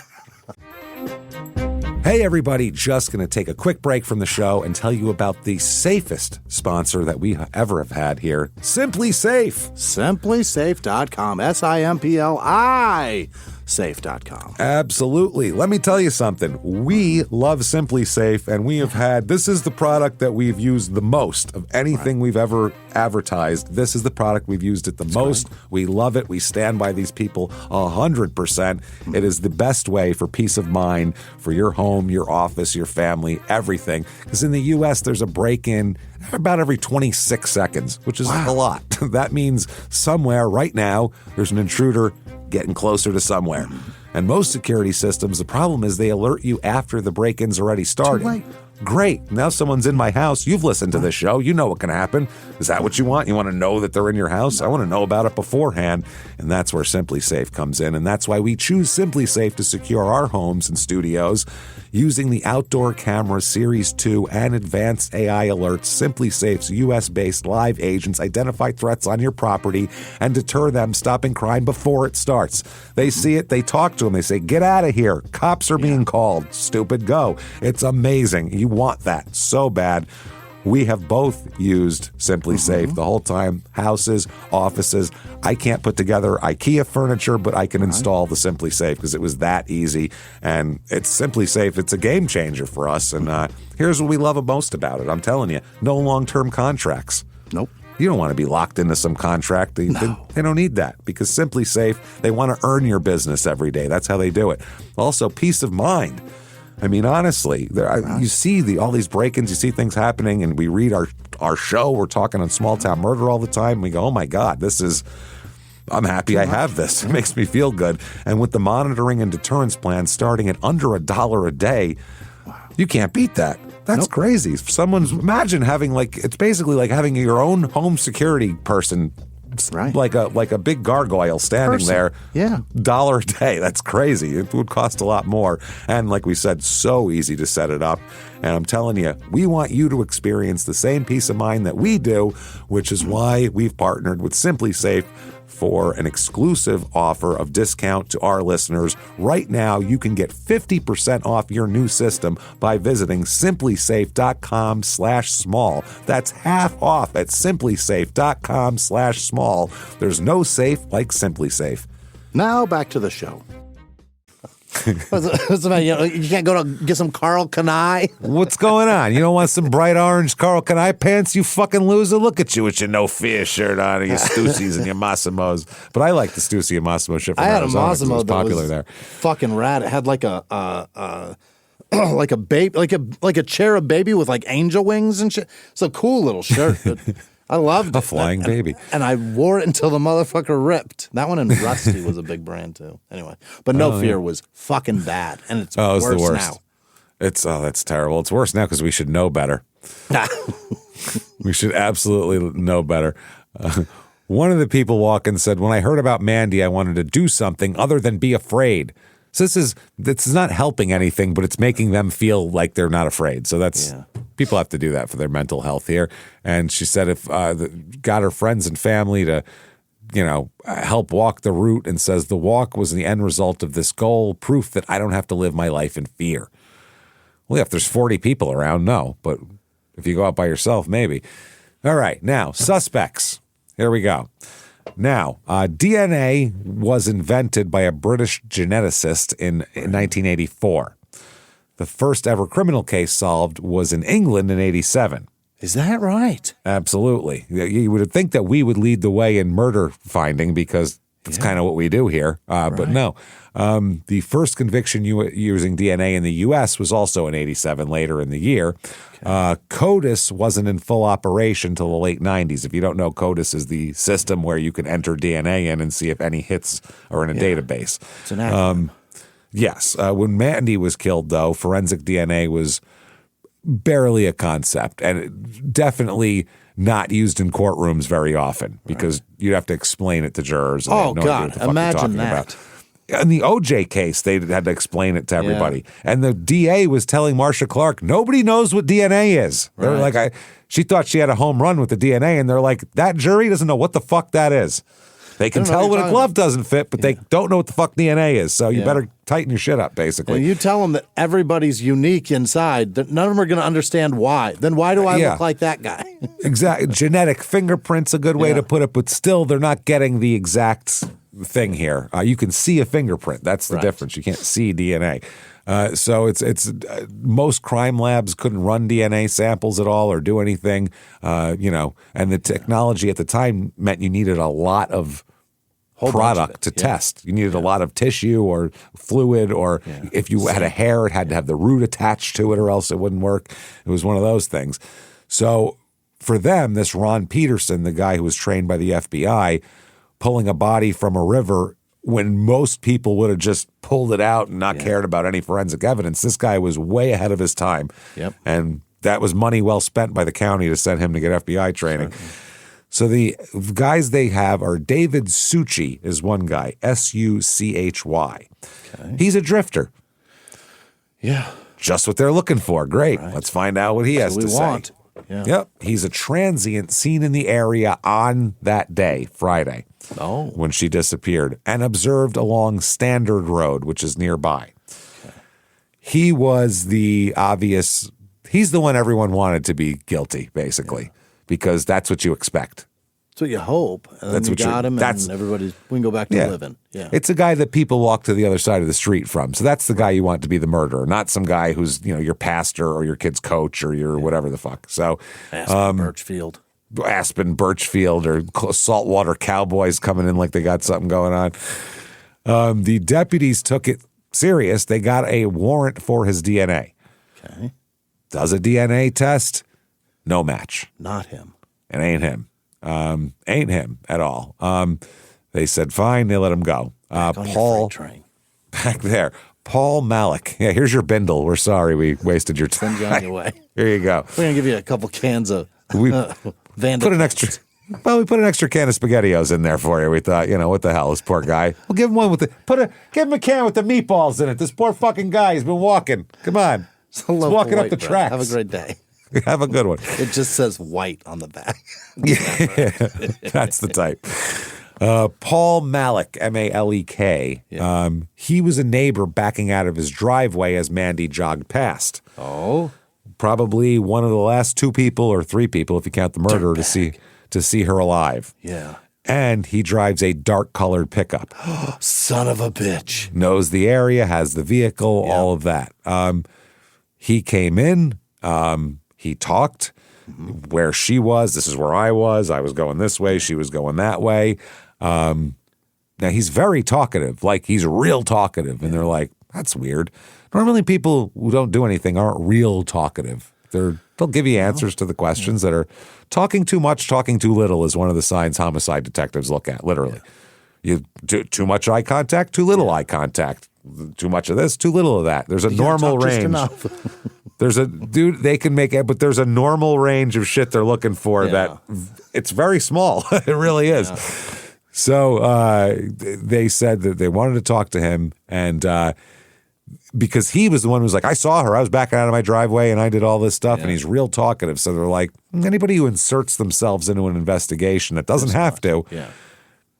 Hey, everybody, just going to take a quick break from the show and tell you about the safest sponsor that we ever have had here, Simply Safe. SimplySafe.com. SIMPLI. Safe.com. Absolutely. Let me tell you something. We love Simply Safe, and we have had, this is the product that we've used the most of anything we've ever advertised. This is the product we've used it the most. Great. We love it. We stand by these people 100%. It is the best way for peace of mind for your home, your office, your family, everything. Because in the U.S., there's a break-in about every 26 seconds, which is a lot. That means somewhere right now, there's an intruder getting closer to somewhere. And most security systems, the problem is they alert you after the break-in's already started. Too late. Great. Now someone's in my house. You've listened to this show. You know what can happen. Is that what you want? You want to know that they're in your house? I want to know about it beforehand. And that's where Simply Safe comes in. And that's why we choose Simply Safe to secure our homes and studios. Using the Outdoor Camera Series 2 and advanced AI alerts, Simply Safe's U.S.-based live agents identify threats on your property and deter them, stopping crime before it starts. They see it, they talk to them, they say, get out of here. Cops are being called. Stupid, go. It's amazing. You want that so bad. We have both used Simply Safe the whole time. Houses, offices. I can't put together IKEA furniture, but I can install the Simply Safe because it was that easy. And it's Simply Safe. It's a game changer for us. And here's what we love most about it. I'm telling you, no long-term contracts. Nope. You don't want to be locked into some contract. They don't need that because Simply Safe, they want to earn your business every day. That's how they do it. Also, peace of mind. I mean, honestly, you see all these break-ins, you see things happening, and we read our show. We're talking on Small Town Murder all the time. And we go, oh, my God, I'm happy I have this. It makes me feel good. And with the monitoring and deterrence plan starting at under $1 a day, you can't beat that. That's crazy. Imagine having it's basically like having your own home security person. Right. Like a big gargoyle standing there. Yeah. $1 a day. That's crazy. It would cost a lot more. And like we said, so easy to set it up. And I'm telling you, we want you to experience the same peace of mind that we do, which is why we've partnered with Simply Safe for an exclusive offer of discount to our listeners. Right now, you can get 50% off your new system by visiting simplysafe.com/small. That's half off at simplysafe.com/small. There's no safe like Simply Safe. Now back to the show. What's about, you can't go to get some Carl Kanai? What's going on? You don't want some bright orange Carl Kanai pants, you fucking loser? Look at you with your No Fear shirt on and your Stussy's and your Massimos. But I like the Stussy and Massimo shit from Arizona. I had a Massimo was popular that was there. Fucking rad. It had like a baby, like a cherub baby with like angel wings and shit. It's a cool little shirt. But I loved it. A flying baby. And I wore it until the motherfucker ripped. That one in Rusty was a big brand too. Anyway, but No Fear was fucking bad. And it's worse the worst now. That's terrible. It's worse now because we should know better. We should absolutely know better. One of the people walking said, when I heard about Mandy, I wanted to do something other than be afraid. So this is not helping anything, but it's making them feel like they're not afraid. So people have to do that for their mental health here. And she said if got her friends and family to, help walk the route, and says the walk was the end result of this goal, proof that I don't have to live my life in fear. Well, if there's 40 people around, no. But if you go out by yourself, maybe. All right. Now, suspects. Here we go. Now, DNA was invented by a British geneticist in 1984. the first ever criminal case solved was in England in 87. Is that right? Absolutely. You would think that we would lead the way in murder finding because that's kind of what we do here. But no. The first conviction using DNA in the U.S. was also in 87 later in the year. CODIS wasn't in full operation till the late 90s. If you don't know, CODIS is the system where you can enter DNA in and see if any hits are in a database. It's an acronym. Yes. When Mandy was killed, though, forensic DNA was barely a concept and definitely not used in courtrooms very often because you'd have to explain it to jurors. And Oh, God. Imagine that. In the OJ case, they had to explain it to everybody. And the DA was telling Marcia Clark, nobody knows what DNA is. They were like, she thought she had a home run with the DNA, and they're like, that jury doesn't know what the fuck that is. They can tell when a glove doesn't fit, but they don't know what the fuck DNA is. So you better tighten your shit up, basically. When you tell them that everybody's unique inside, that none of them are going to understand why. Then why do I look like that guy? Exactly. Genetic fingerprint's a good way to put it, but still they're not getting the exact thing here. You can see a fingerprint. That's the difference. You can't see DNA. So it's most crime labs couldn't run DNA samples at all or do anything, and the technology at the time meant you needed a lot of product to test. You needed a lot of tissue or fluid, or if you had a hair, it had to have the root attached to it or else it wouldn't work. It was one of those things. So for them, this Ron Peterson, the guy who was trained by the FBI, pulling a body from a river when most people would have just pulled it out and not cared about any forensic evidence, this guy was way ahead of his time. Yep. And that was money well spent by the county to send him to get FBI training. So the guys they have are David Suchy is one guy, Suchy. Okay. He's a drifter. Yeah. Just what they're looking for. Great. Right. Let's find out what he has to say. Yeah. Yep. He's a transient seen in the area on that day, Friday, when she disappeared, and observed along Standard Road, which is nearby. Okay. He was the obvious, he's the one everyone wanted to be guilty, basically, because that's what you expect. That's what you hope. And that's then you got him, and everybody, we can go back to living. Yeah. It's a guy that people walk to the other side of the street from. So that's the guy you want to be the murderer, not some guy who's, your pastor or your kid's coach or your whatever the fuck. So Aspen Birchfield, or saltwater cowboys coming in like they got something going on. The deputies took it serious. They got a warrant for his DNA. Okay. Does a DNA test? No match. Not him. It ain't him. Ain't him at all. They said, fine. They let him go. Paul, train. back there. Paul Malik. Yeah, here's your bindle. We're sorry we wasted your time. Send you on your way. Here you go. We're going to give you a couple cans of we Vandal. Put an extra. Well, we put an extra can of SpaghettiOs in there for you. We thought, what the hell, this poor guy. We'll give him one with give him a can with the meatballs in it. This poor fucking guy, he's been walking. Come on. He's walking up the tracks. Have a great day. Have a good one. It just says white on the back. Yeah, that's the type. Paul Malik, Malek. Yeah. He was a neighbor backing out of his driveway as Mandy jogged past. Oh. Probably one of the last 2 people or 3 people, if you count the murderer, to see her alive. Yeah. And he drives a dark-colored pickup. Son of a bitch. Knows the area, has the vehicle, all of that. He came in. He talked where she was. This is where I was. I was going this way. She was going that way. Now, he's very talkative. Like, he's real talkative. And they're like, that's weird. Normally, people who don't do anything aren't real talkative. They'll give you answers to the questions that are talking too much, talking too little is one of the signs homicide detectives look at, literally. You do too much eye contact, too little eye contact. Too much of this, too little of that. There's a normal range. They can make it, but there's a normal range of shit they're looking for that it's very small. It really is. Yeah. So they said that they wanted to talk to him, and because he was the one who was like, I saw her. I was backing out of my driveway, and I did all this stuff, and he's real talkative. So they're like, anybody who inserts themselves into an investigation that doesn't have to. Yeah.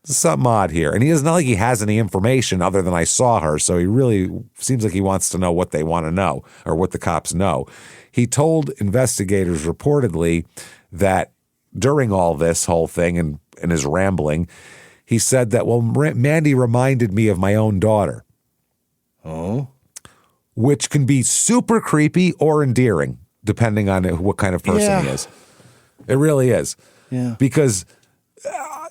There's something odd here. And it's not like he has any information other than I saw her. So he really seems like he wants to know what they want to know or what the cops know. He told investigators reportedly that during all this whole thing and his rambling, he said that, well, Mandy reminded me of my own daughter. Oh? which can be super creepy or endearing, depending on what kind of person he is. It really is. Yeah. Because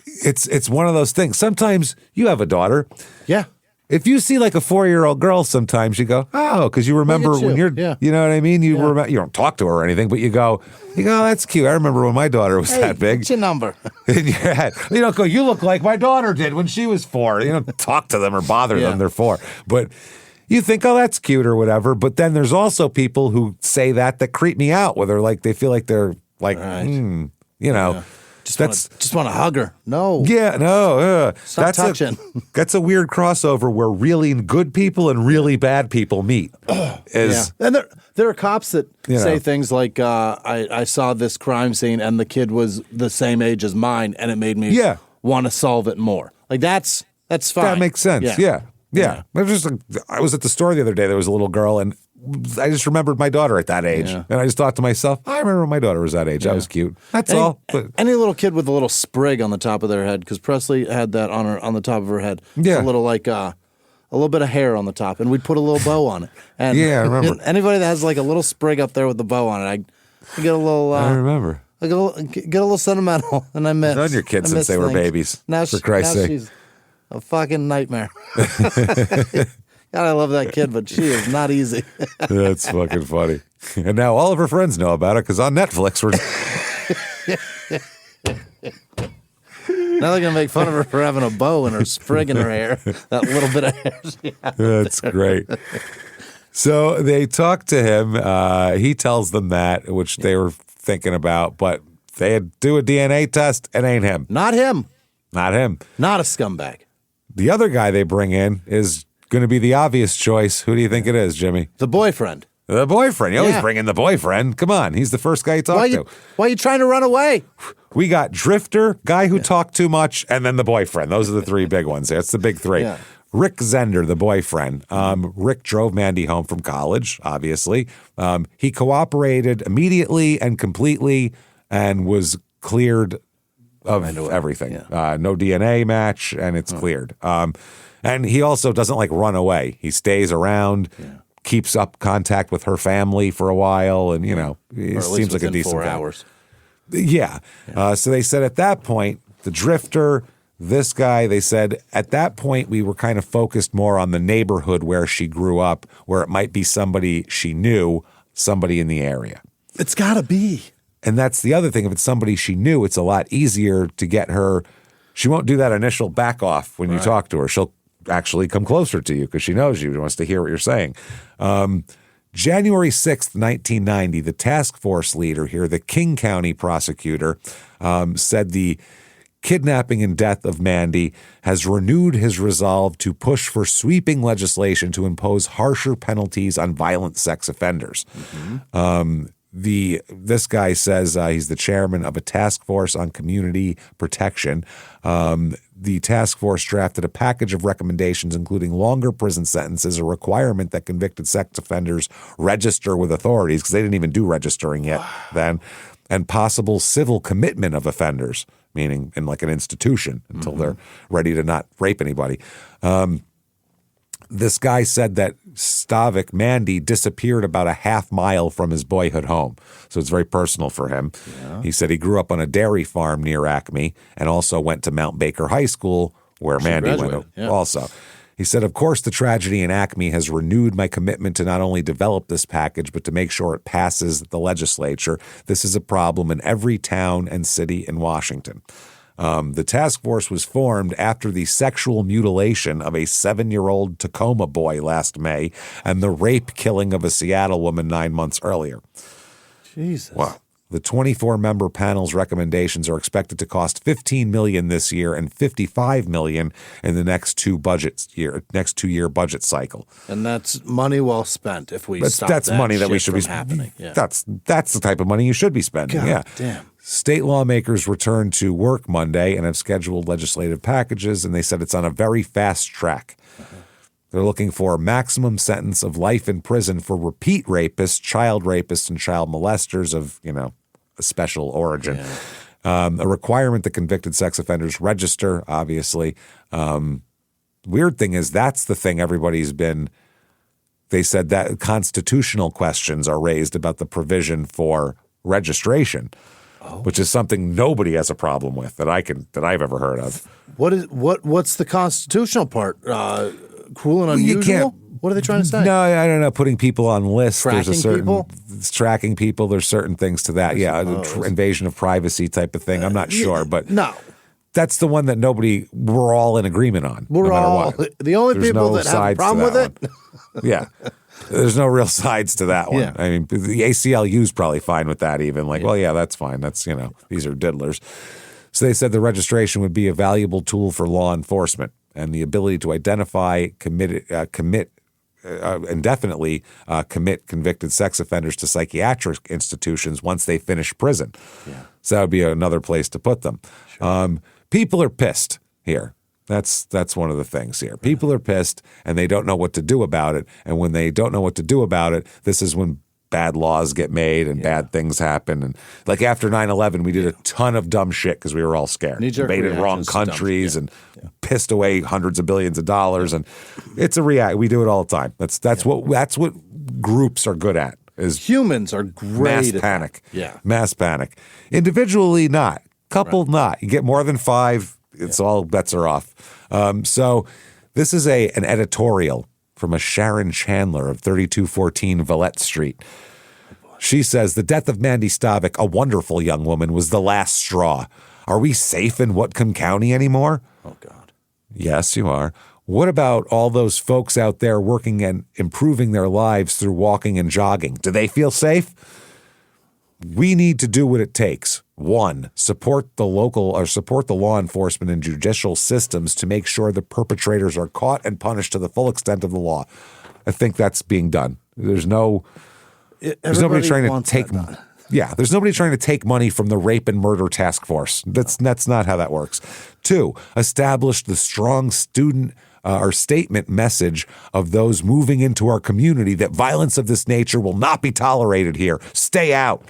it's one of those things. Sometimes you have a daughter. Yeah. If you see like a 4-year-old girl, sometimes you go, oh, because you remember when you're, you know what I mean? You don't talk to her or anything, but you go, oh, that's cute. I remember when my daughter was that big. What's your number? In your head. You don't go, you look like my daughter did when she was 4. You don't talk to them or bother them. They're 4. But you think, oh, that's cute or whatever. But then there's also people who say that creep me out, where they're like, they feel like they're like, you know. Yeah. Just want to hug her. No. Yeah, no. Stop touching. That's a weird crossover where really good people and really bad people meet. And there are cops that say things like, I saw this crime scene and the kid was the same age as mine and it made me want to solve it more. Like that's fine. That makes sense. Yeah. I was at the store the other day. There was a little girl, and I just remembered my daughter at that age. And I just thought to myself, I remember when my daughter was that age. That was cute. That's all. But any little kid with a little sprig on the top of their head, because Presley had that on the top of her head. Yeah. A little a little bit of hair on the top, and we'd put a little bow on it. And I remember. Anybody that has like a little sprig up there with the bow on it, I get a little. I remember. I get a little sentimental, and I miss. Done your kids since they were babies. Now, for Christ's sake. She's a fucking nightmare. God, I love that kid, but she is not easy. That's fucking funny. And now all of her friends know about it because on Netflix we're. Now they're gonna make fun of her for having a bow and her sprig in her hair. That little bit of hair. That's great. So they talk to him. He tells them that, which they were thinking about, but they do a DNA test. It ain't him. Not him. Not him. Not a scumbag. The other guy they bring in is going to be the obvious choice. Who do you think it is, Jimmy? The boyfriend. The boyfriend. You always bring in the boyfriend. Come on. He's the first guy you talk to. Why are you trying to run away? We got Drifter, guy who talked too much, and then the boyfriend. Those are the 3 big ones. That's the big 3. Yeah. Rick Zender, the boyfriend. Rick drove Mandy home from college, obviously. He cooperated immediately and completely and was cleared of everything. Yeah. No DNA match, and it's cleared. And he also doesn't run away. He stays around, keeps up contact with her family for a while, and, it seems like a decent 4 guy. hours. Yeah. So they said at that point, the Drifter, this guy, they said at that point we were kind of focused more on the neighborhood where she grew up, where it might be somebody she knew, somebody in the area. It's got to be. And that's the other thing. If it's somebody she knew, it's a lot easier to get her. She won't do that initial back off when you talk to her. She'll actually come closer to you because she knows you. She wants to hear what you're saying. January 6th, 1990, the task force leader here, the King County prosecutor, said the kidnapping and death of Mandy has renewed his resolve to push for sweeping legislation to impose harsher penalties on violent sex offenders. This guy says he's the chairman of a task force on community protection. The task force drafted a package of recommendations, including longer prison sentences, a requirement that convicted sex offenders register with authorities, because they didn't even do registering yet then, and possible civil commitment of offenders, meaning in an institution until they're ready to not rape anybody. This guy said that Stavik, Mandy, disappeared about a half mile from his boyhood home. So it's very personal for him. Yeah. He said he grew up on a dairy farm near Acme and also went to Mount Baker High School, where Mandy went also. He said, of course, the tragedy in Acme has renewed my commitment to not only develop this package, but to make sure it passes the legislature. This is a problem in every town and city in Washington. The task force was formed after the sexual mutilation of a 7-year-old Tacoma boy last May and the rape killing of a Seattle woman 9 months earlier. Jesus. Wow. The 24-member panel's recommendations are expected to cost $15 million this year and $55 million in the next 2-year budget cycle. And that's money well spent if we stop that's that money that we shit should from be happening. Yeah. That's the type of money you should be spending. God damn. State lawmakers returned to work Monday and have scheduled legislative packages, and they said it's on a very fast track. They're looking for a maximum sentence of life in prison for repeat rapists, child rapists, and child molesters of, a special origin. Yeah. A requirement that convicted sex offenders register, obviously. Weird thing is that's the thing everybody's been they said that constitutional questions are raised about the provision for registration, which is something nobody has a problem with that I've ever heard of. What's the constitutional part? Cruel and unusual? What are they trying to say? No, I don't know. Putting people on lists. Tracking There's a certain people? tracking people. There's certain things to that. Invasion of privacy type of thing. I'm not sure, but no. That's the one that we're all in agreement on. We're all the only There's people no that have a problem with it. Yeah. There's no real sides to that one. Yeah. I mean, the ACLU's probably fine with that even. Like, well, yeah, that's fine. That's, these are diddlers. So they said the registration would be a valuable tool for law enforcement and the ability to identify, indefinitely commit convicted sex offenders to psychiatric institutions once they finish prison. Yeah. So that would be another place to put them. Sure. People are pissed here. That's one of the things here. People are pissed and they don't know what to do about it. And when they don't know what to do about it, this is when bad laws get made and bad things happen. And like after 9/11, we did a ton of dumb shit because we were all scared. Invaded wrong countries and pissed away hundreds of billions of dollars. And it's a we do it all the time. That's what groups are good at. Is humans are great mass panic. Yeah. Mass panic. Individually, not. Couple, not. You get more than 5, it's all bets are off. So this is an editorial from a Sharon Chandler of 3214 Valette Street. She says, the death of Mandy Stavik, a wonderful young woman, was the last straw. Are we safe in Whatcom County anymore? Oh, God. Yes, you are. What about all those folks out there working and improving their lives through walking and jogging? Do they feel safe? We need to do what it takes. 1, support the law enforcement and judicial systems to make sure the perpetrators are caught and punished to the full extent of the law. I think that's being done. There's nobody trying to take. There's nobody trying to take money from the rape and murder task force. That's not how that works. 2, establish the strong student or statement message of those moving into our community that violence of this nature will not be tolerated here. Stay out.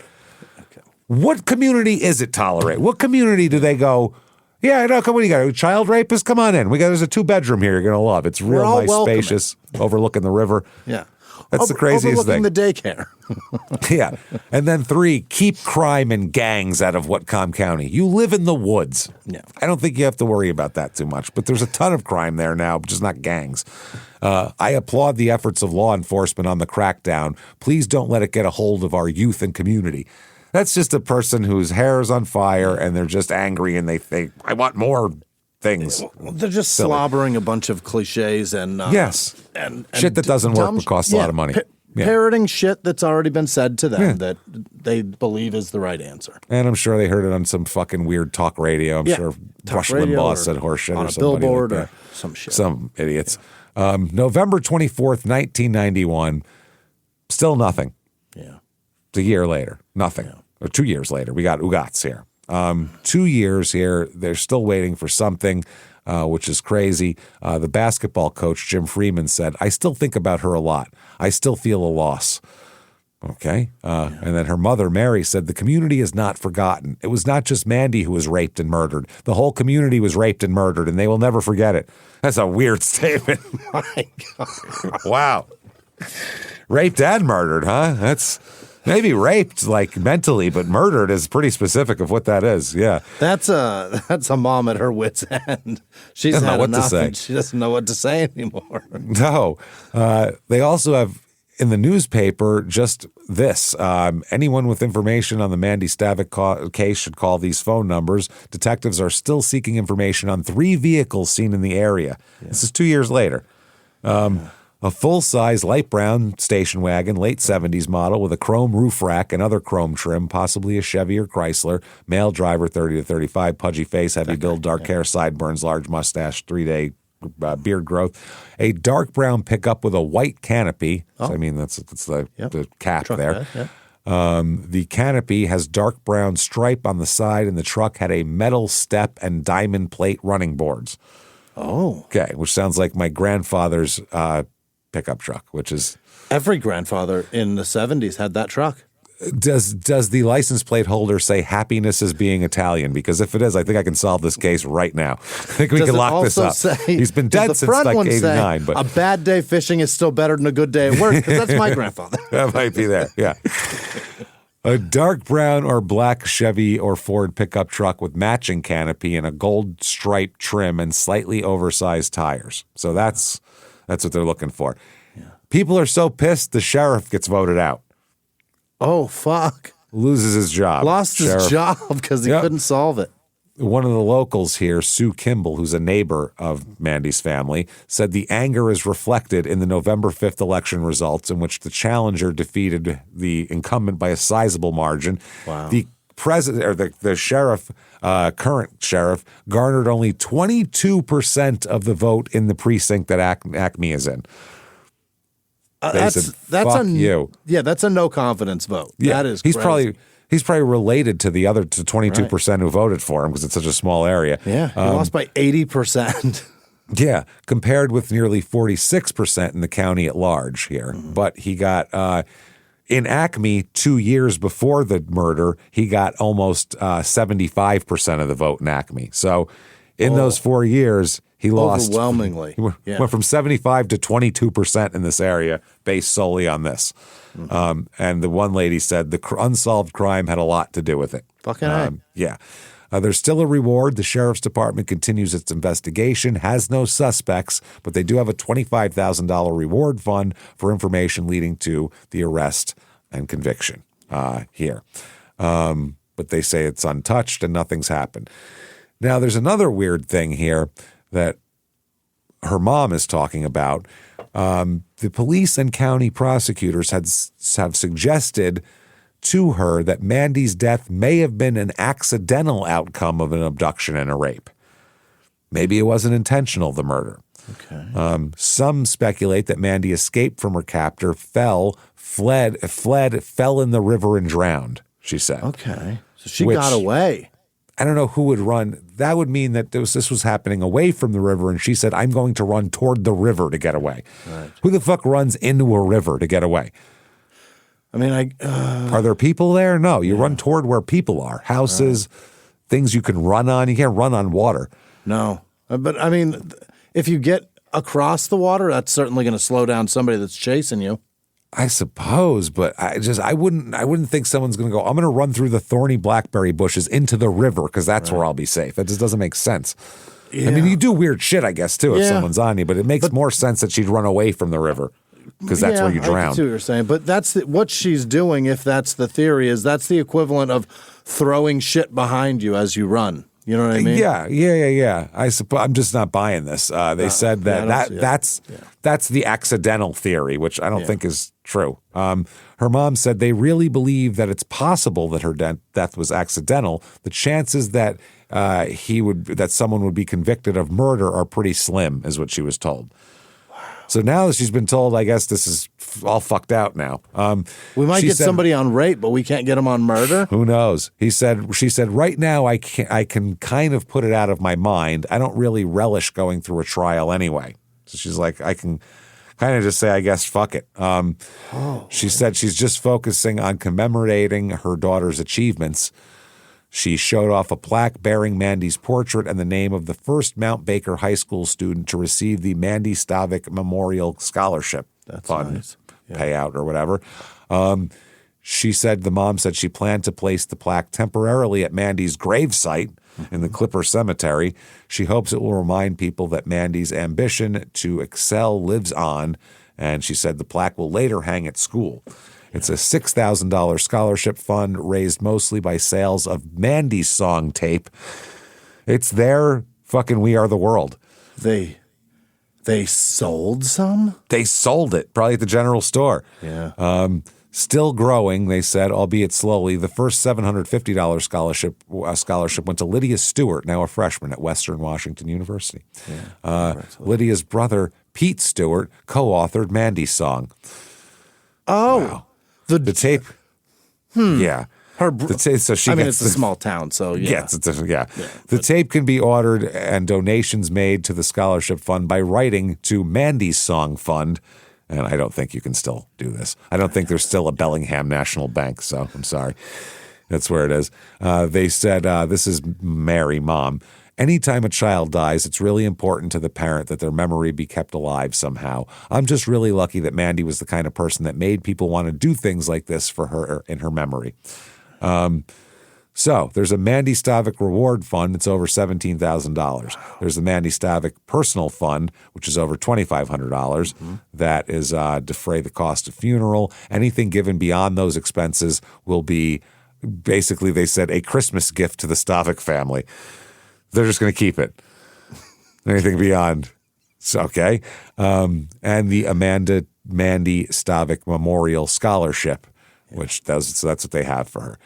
What community is it tolerate? What community do they go, yeah, no, come on, you got a child rapist? Come on in. There's a 2-bedroom here you're going to love. It's real nice, welcoming. Spacious, overlooking the river. Yeah. That's the craziest thing. Overlooking the daycare. Yeah. And then 3, keep crime and gangs out of Whatcom County. You live in the woods. Yeah. I don't think you have to worry about that too much, but there's a ton of crime there now, just not gangs. I applaud the efforts of law enforcement on the crackdown. Please don't let it get a hold of our youth and community. That's just a person whose hair is on fire and they're just angry and they think, I want more things. They're just slobbering a bunch of cliches and and shit that doesn't work but costs a lot of money. Parroting shit that's already been said to them that they believe is the right answer. And I'm sure they heard it on some fucking weird talk radio. I'm sure Rush Limbaugh said horseshit on or a somebody billboard like that. or some shit. Some idiots. November 24th, 1991, still nothing. Yeah. It's a year later, nothing. Yeah. Or 2 years later, we got Ugats here. 2 years here, they're still waiting for something, which is crazy. The basketball coach, Jim Freeman, said, I still think about her a lot. I still feel a loss. Okay. And then her mother, Mary, said, the community is not forgotten. It was not just Mandy who was raped and murdered. The whole community was raped and murdered, and they will never forget it. That's a weird statement. My God. Wow. Raped and murdered, huh? That's... Maybe raped, like mentally, but murdered is pretty specific of what that is. Yeah, that's a mom at her wit's end. She's doesn't know what to say. She doesn't know what to say anymore. No, they also have in the newspaper just this: anyone with information on the Mandy Stavik case should call these phone numbers. Detectives are still seeking information on 3 vehicles seen in the area. Yeah. This is 2 years later. A full-size light brown station wagon, late 70s model with a chrome roof rack and other chrome trim, possibly a Chevy or Chrysler. Male driver, 30 to 35, pudgy face, heavy build, dark hair, sideburns, large mustache, 3-day beard growth. A dark brown pickup with a white canopy. Oh. So, I mean, that's the cap truck there. The canopy has dark brown stripe on the side, and the truck had a metal step and diamond plate running boards. Oh. Okay, which sounds like my grandfather's pickup truck, which is... Every grandfather in the 70s had that truck. Does the license plate holder say happiness is being Italian? Because if it is, I think I can solve this case right now. I think we can lock this up. He's been dead since like 89. But a bad day fishing is still better than a good day at work, because that's my grandfather. That might be there, yeah. A dark brown or black Chevy or Ford pickup truck with matching canopy and a gold striped trim and slightly oversized tires. So that's what they're looking for. Yeah. People are so pissed, the sheriff gets voted out. Oh, fuck. Loses his job. Lost his job because he couldn't solve it. One of the locals here, Sue Kimball, who's a neighbor of Mandy's family, said the anger is reflected in the November 5th election results, in which the challenger defeated the incumbent by a sizable margin. Wow. The president, or the sheriff, current sheriff, garnered only 22% of the vote in the precinct that Acme is in. That's you. Yeah, that's a no confidence vote. Yeah, that is. He's crazy. probably related to the other 22% who voted for him because it's such a small area. Yeah, he lost by 80%. Yeah, compared with nearly 46% in the county at large here. Mm-hmm. But he got in Acme 2 years before the murder, he got almost 75% of the vote in Acme. So in those 4 years, he lost overwhelmingly. He went from 75 to 22% in this area based solely on this. Mm-hmm. And the one lady said the unsolved crime had a lot to do with it. Fucking yeah. There's still a reward. The sheriff's department continues its investigation, has no suspects, but they do have a $25,000 reward fund for information leading to the arrest and conviction here. But they say it's untouched and nothing's happened. Now, there's another weird thing here that her mom is talking about. The police and county prosecutors have suggested to her that Mandy's death may have been an accidental outcome of an abduction and a rape. Maybe it wasn't intentional, the murder. Okay. Some speculate that Mandy escaped from her captor, fled, fell in the river and drowned, she said. Okay. So she got away. I don't know who would run. That would mean that this was happening away from the river, and she said, I'm going to run toward the river to get away. Right. Who the fuck runs into a river to get away? I mean, are there people there? No, you run toward where people are. Houses, things you can run on. You can't run on water. No. But, I mean, if you get across the water, that's certainly going to slow down somebody that's chasing you. I suppose, but I wouldn't think someone's going to go, I'm going to run through the thorny blackberry bushes into the river because that's where I'll be safe. That just doesn't make sense. Yeah. I mean, you do weird shit, I guess, too, if someone's on you, but it makes more sense that she'd run away from the river because that's where you drown. I see what you're saying, but that's what she's doing, if that's the theory, is that's the equivalent of throwing shit behind you as you run. You know what I mean? Yeah. I suppose I'm just not buying this. They said that's the accidental theory, which I don't think is true. Her mom said they really believe that it's possible that her death was accidental. The chances that someone would be convicted of murder are pretty slim, is what she was told. So now that she's been told, I guess this is all fucked out now. We might get somebody on rape, but we can't get them on murder. Who knows? She said, right now I can kind of put it out of my mind. I don't really relish going through a trial anyway. So she's like, I can kind of just say, I guess, fuck it. She said she's just focusing on commemorating her daughter's achievements. She showed off a plaque bearing Mandy's portrait and the name of the first Mount Baker High School student to receive the Mandy Stavik Memorial Scholarship Fund payout or whatever. She said, the mom said she planned to place the plaque temporarily at Mandy's gravesite in the Clipper Cemetery. She hopes it will remind people that Mandy's ambition to excel lives on, and she said the plaque will later hang at school. It's a $6,000 scholarship fund raised mostly by sales of Mandy's song tape. It's their fucking We Are the World. They sold some? They sold it, probably at the general store. Yeah. Still growing, they said, albeit slowly. The first $750 scholarship went to Lydia Stewart, now a freshman at Western Washington University. Yeah, Lydia's brother, Pete Stewart, co-authored Mandy's song. Oh. Wow. The tape, yeah. So she it's a small town, so yeah. The tape can be ordered and donations made to the scholarship fund by writing to Mandy's Song Fund And I don't think you can still do this. I don't think there's still a Bellingham National Bank, so I'm sorry. That's where it is. They said, this is Mary, mom. Anytime a child dies, it's really important to the parent that their memory be kept alive somehow. I'm just really lucky that Mandy was the kind of person that made people want to do things like this for her in her memory. So there's a Mandy Stavik Reward Fund. It's over $17,000. There's the Mandy Stavik Personal Fund, which is over $2,500. That is defray the cost of funeral. Anything given beyond those expenses will be, basically, they said, a Christmas gift to the Stavik family. They're just going to keep it. Anything beyond, it's okay. And the Mandy Stavik Memorial Scholarship, which so that's what they have for her.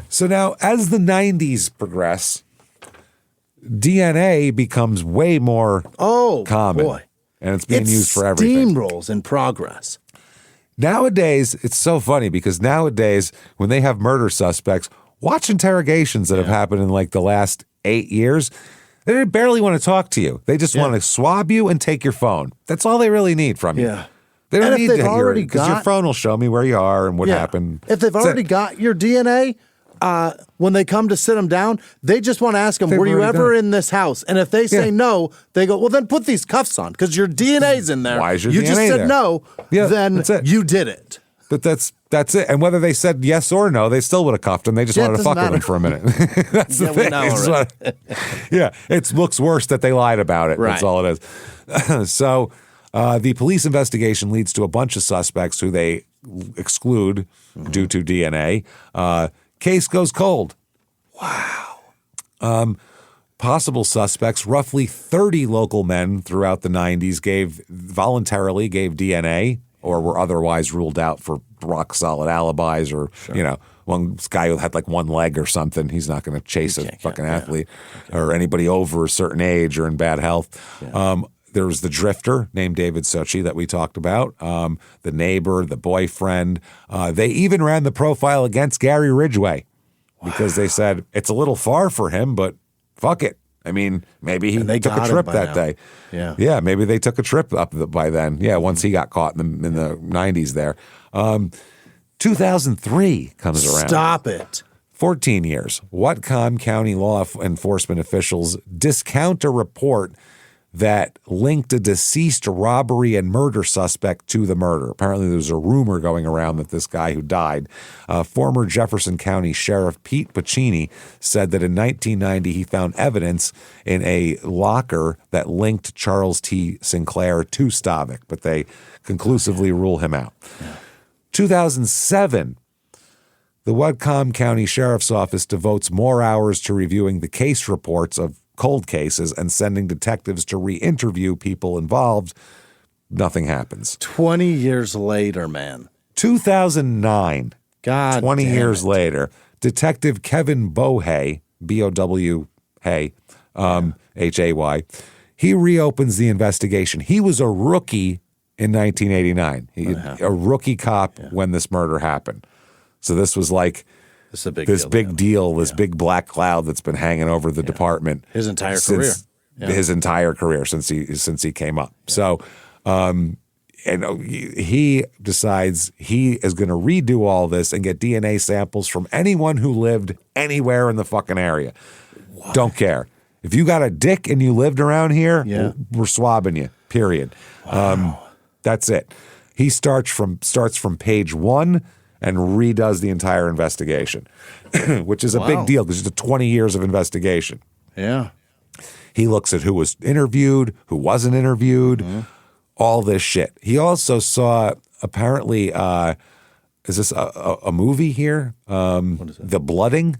So now, as the 90s progress, DNA becomes way more common. Boy. And it's being used for everything. Steamrolls in progress. Nowadays, it's so funny because nowadays, when they have murder suspects, watch interrogations that have happened in like the last 8 years, they barely want to talk to you. They just want to swab you and take your phone. That's all they really need from you. Yeah. They don't And need if to they've hear already it because your got- phone will show me where you are and what happened. If they've already got your DNA, when they come to sit them down, they just want to ask them, They've were you already ever done it. in this house? And if they say no, they go, well, then put these cuffs on because your DNA's in there. Why is your you DNA just said there? no, then that's it. you did it. But that's it. And whether they said yes or no, they still would have cuffed him. They just Yeah, it wanted to fuck doesn't with him for a minute. That's the we thing. know It's already. it looks worse that they lied about it. Right. That's all it is. So the police investigation leads to a bunch of suspects who they exclude due to DNA. Case goes cold. Wow. Possible suspects, roughly 30 local men throughout the 90s voluntarily gave DNA or were otherwise ruled out for rock solid alibis or, one guy who had like one leg or something. He's not going to chase a fucking athlete or anybody over a certain age or in bad health. Yeah. There was the drifter named David Sochi that we talked about, the neighbor, the boyfriend. They even ran the profile against Gary Ridgway because they said it's a little far for him, but fuck it. I mean, maybe he took a trip that day. Yeah, maybe they took a trip up by then. Yeah, once he got caught in the 90s there. 2003 comes around. Stop it. 14 years. Whatcom County law enforcement officials discount a report that linked a deceased robbery and murder suspect to the murder. Apparently, there was a rumor going around that this guy who died, former Jefferson County Sheriff Pete Pacini, said that in 1990 he found evidence in a locker that linked Charles T. Sinclair to Stavik, but they conclusively rule him out. 2007, the Whatcom County Sheriff's Office devotes more hours to reviewing the case reports of cold cases and sending detectives to re-interview people involved. Nothing happens. 20 years later, man. 2009, God 20 damn years it. later, Detective Kevin Bohay, B-O-W, Hay, H-A-Y, he reopens the investigation. He was a rookie in 1989. A rookie cop when this murder happened. So this was like This is a big this deal. big deal, this big black cloud that's been hanging over the department His entire since career. his entire career since he came up. So, and he decides he is going to redo all this and get DNA samples from anyone who lived anywhere in the fucking area. What? Don't care if you got a dick and you lived around here. We're swabbing you. Period. Wow. That's it. He starts from page 1 and redoes the entire investigation, which is a big deal because it's 20 years of investigation. Yeah. He looks at who was interviewed, who wasn't interviewed, all this shit. He also saw, apparently, is this a movie here? What is it? The Blooding.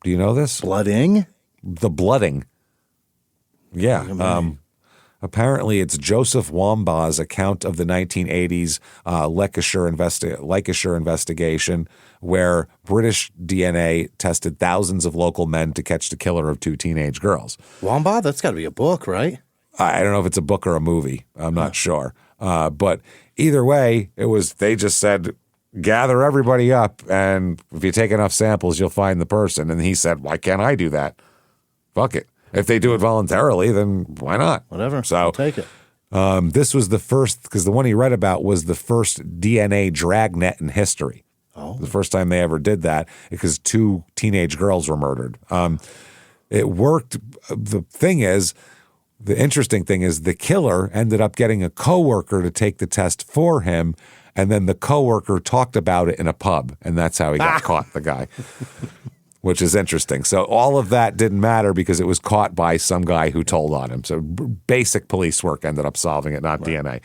Do you know this? Blooding? The Blooding. Yeah. Apparently, it's Joseph Wambaugh's account of the 1980s Lancashire investigation, where British DNA tested thousands of local men to catch the killer of 2 teenage girls. Wambaugh? That's got to be a book, right? I don't know if it's a book or a movie. I'm not sure. But either way, they just said, gather everybody up, and if you take enough samples, you'll find the person. And he said, why can't I do that? Fuck it. If they do it voluntarily, then why not? Whatever. So I'll take it. This was the first, because the one he read about was the first DNA dragnet in history. Oh. The first time they ever did that, because 2 teenage girls were murdered. It worked. The interesting thing is the killer ended up getting a coworker to take the test for him, and then the coworker talked about it in a pub, and that's how he got caught, the guy, which is interesting. So all of that didn't matter because it was caught by some guy who told on him. So basic police work ended up solving it, not DNA.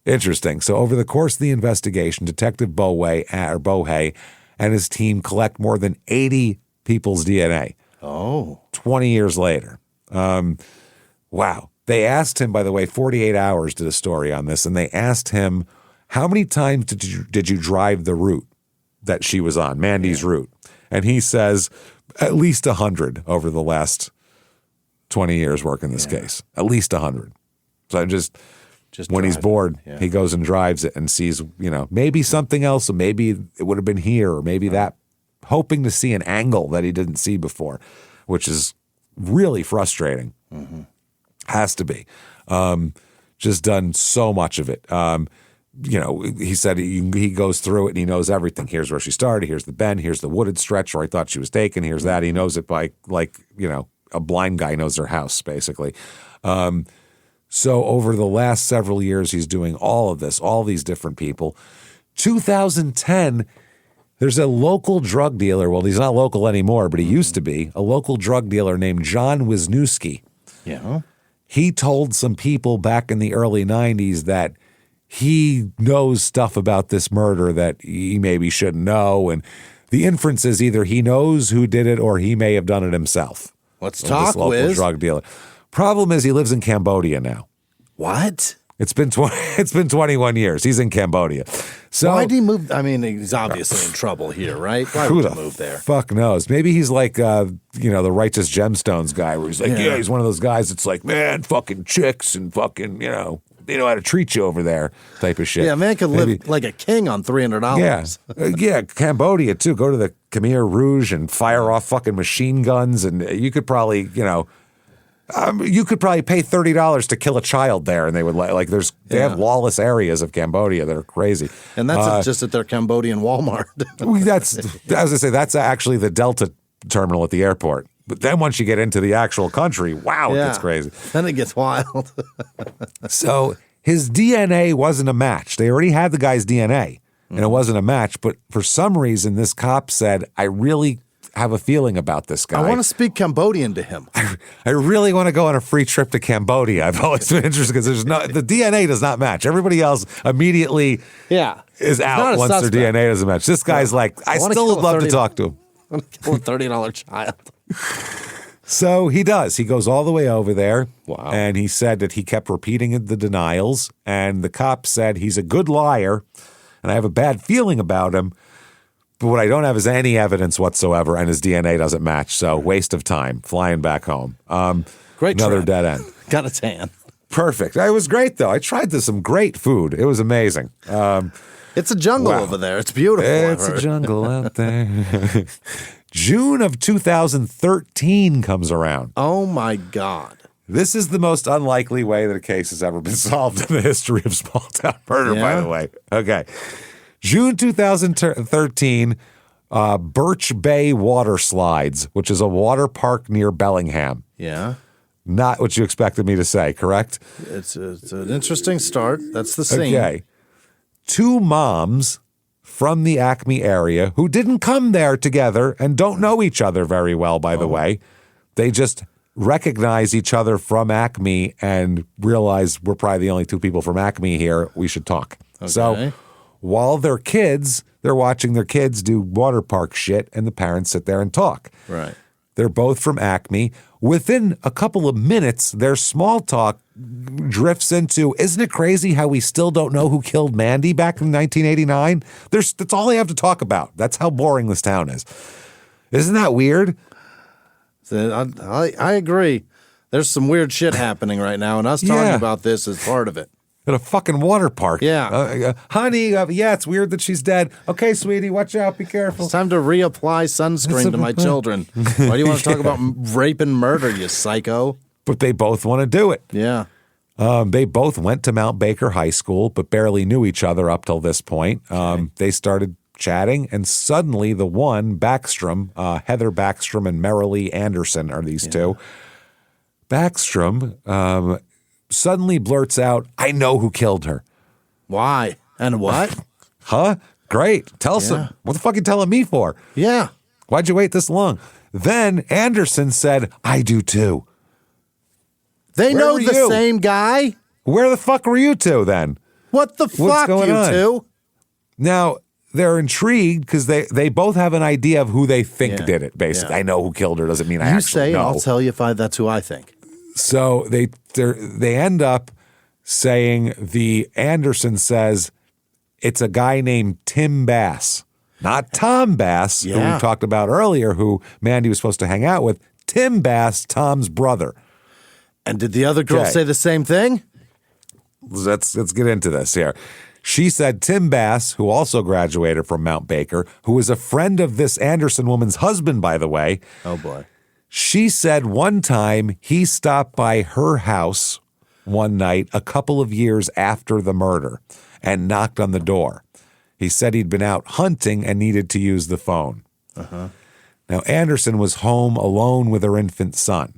Interesting. So over the course of the investigation, Detective Bohey and his team collect more than 80 people's DNA. Oh. 20 years later. Wow. They asked him, by the way, 48 Hours did a story on this, and they asked him, how many times did you drive the route that she was on, Mandy's route? And he says, at least 100 over the last 20 years working this case. At least 100. So just when he's bored, he goes and drives it and sees, maybe something else, or maybe it would have been here, or maybe that, hoping to see an angle that he didn't see before, which is really frustrating. Mm-hmm. Has to be. Just done so much of it. He said he goes through it and he knows everything. Here's where she started. Here's the bend. Here's the wooded stretch where I thought she was taken. Here's that. He knows it by a blind guy knows their house, basically. So over the last several years, he's doing all of this, all these different people. 2010, there's a local drug dealer. Well, he's not local anymore, but he used to be a local drug dealer named John Wisniewski. Yeah. He told some people back in the early 90s that he knows stuff about this murder that he maybe shouldn't know. And the inference is either he knows who did it or he may have done it himself. Let's talk, this local drug dealer. Problem is he lives in Cambodia now. What? It's been 21 years. He's in Cambodia. So why did he move? I mean, he's obviously in trouble here, right? Why would he move there? Fuck knows. Maybe he's like, the Righteous Gemstones guy, where he's like, he's one of those guys that's like, man, fucking chicks and fucking, they know how to treat you over there, type of shit. Yeah, man can live like a king on $300. Yeah, Cambodia too. Go to the Khmer Rouge and fire off fucking machine guns, and you could probably, you could probably pay $30 to kill a child there, and they would they have lawless areas of Cambodia that are crazy. And that's just at their Cambodian Walmart. That's actually the Delta terminal at the airport. But then once you get into the actual country, wow, it gets crazy. Then it gets wild. So his DNA wasn't a match. They already had the guy's DNA, and it wasn't a match. But for some reason, this cop said, I really have a feeling about this guy. I want to speak Cambodian to him. I really want to go on a free trip to Cambodia. I've always been interested because the DNA does not match. Everybody else immediately is out once their DNA doesn't match. This guy's like, I still would love to talk to him. I want to kill a $30 child. So he does. He goes all the way over there. Wow. And he said that he kept repeating the denials. And the cop said he's a good liar, and I have a bad feeling about him. But what I don't have is any evidence whatsoever, and his DNA doesn't match. So waste of time flying back home. Great another trip. Dead end. Got a tan. Perfect. It was great, though. I tried some great food. It was amazing. It's a jungle over there. It's beautiful. It's a jungle out there. June of 2013 comes around. Oh, my God. This is the most unlikely way that a case has ever been solved in the history of small-town murder, by the way. Okay. June 2013, Birch Bay Water Slides, which is a water park near Bellingham. Yeah. Not what you expected me to say, correct? It's an interesting start. That's the scene. Okay. 2 moms from the Acme area who didn't come there together and don't know each other very well, by the way. They just recognize each other from Acme and realize we're probably the only 2 people from Acme here. We should talk. Okay. So while they're watching their kids do water park shit, and the parents sit there and talk. Right. They're both from Acme. Within a couple of minutes, their small talk drifts into, isn't it crazy how we still don't know who killed Mandy back in 1989? That's all they have to talk about. That's how boring this town is. Isn't that weird? I agree. There's some weird shit happening right now, and us talking about this is part of it. At a fucking water park. Yeah. Honey, it's weird that she's dead. Okay, sweetie, watch out. Be careful. It's time to reapply sunscreen to my children. Why do you want to talk about rape and murder, you psycho? But they both want to do it. Yeah. They both went to Mount Baker High School, but barely knew each other up till this point. They started chatting, and suddenly the one, Backstrom, Heather Backstrom and Marilee Anderson are these two. Backstrom suddenly blurts out, "I know who killed her." Why? And what? Huh? Great. Tell us. What the fuck are you telling me for? Yeah. Why'd you wait this long? Then Anderson said, "I do too." They know the same guy? Where the fuck were you two then? What the fuck, you two? Now, they're intrigued because they both have an idea of who they think did it, basically. I know who killed her doesn't mean I actually know. I'll tell you if that's who I think. So they end up saying Anderson says it's a guy named Tim Bass, not Tom Bass, who we talked about earlier, who Mandy was supposed to hang out with. Tim Bass, Tom's brother. And did the other girl say the same thing? Let's get into this here. She said Tim Bass, who also graduated from Mount Baker, who is a friend of this Anderson woman's husband, by the way. Oh, boy. She said one time he stopped by her house one night a couple of years after the murder and knocked on the door. He said he'd been out hunting and needed to use the phone. Now, Anderson was home alone with her infant son.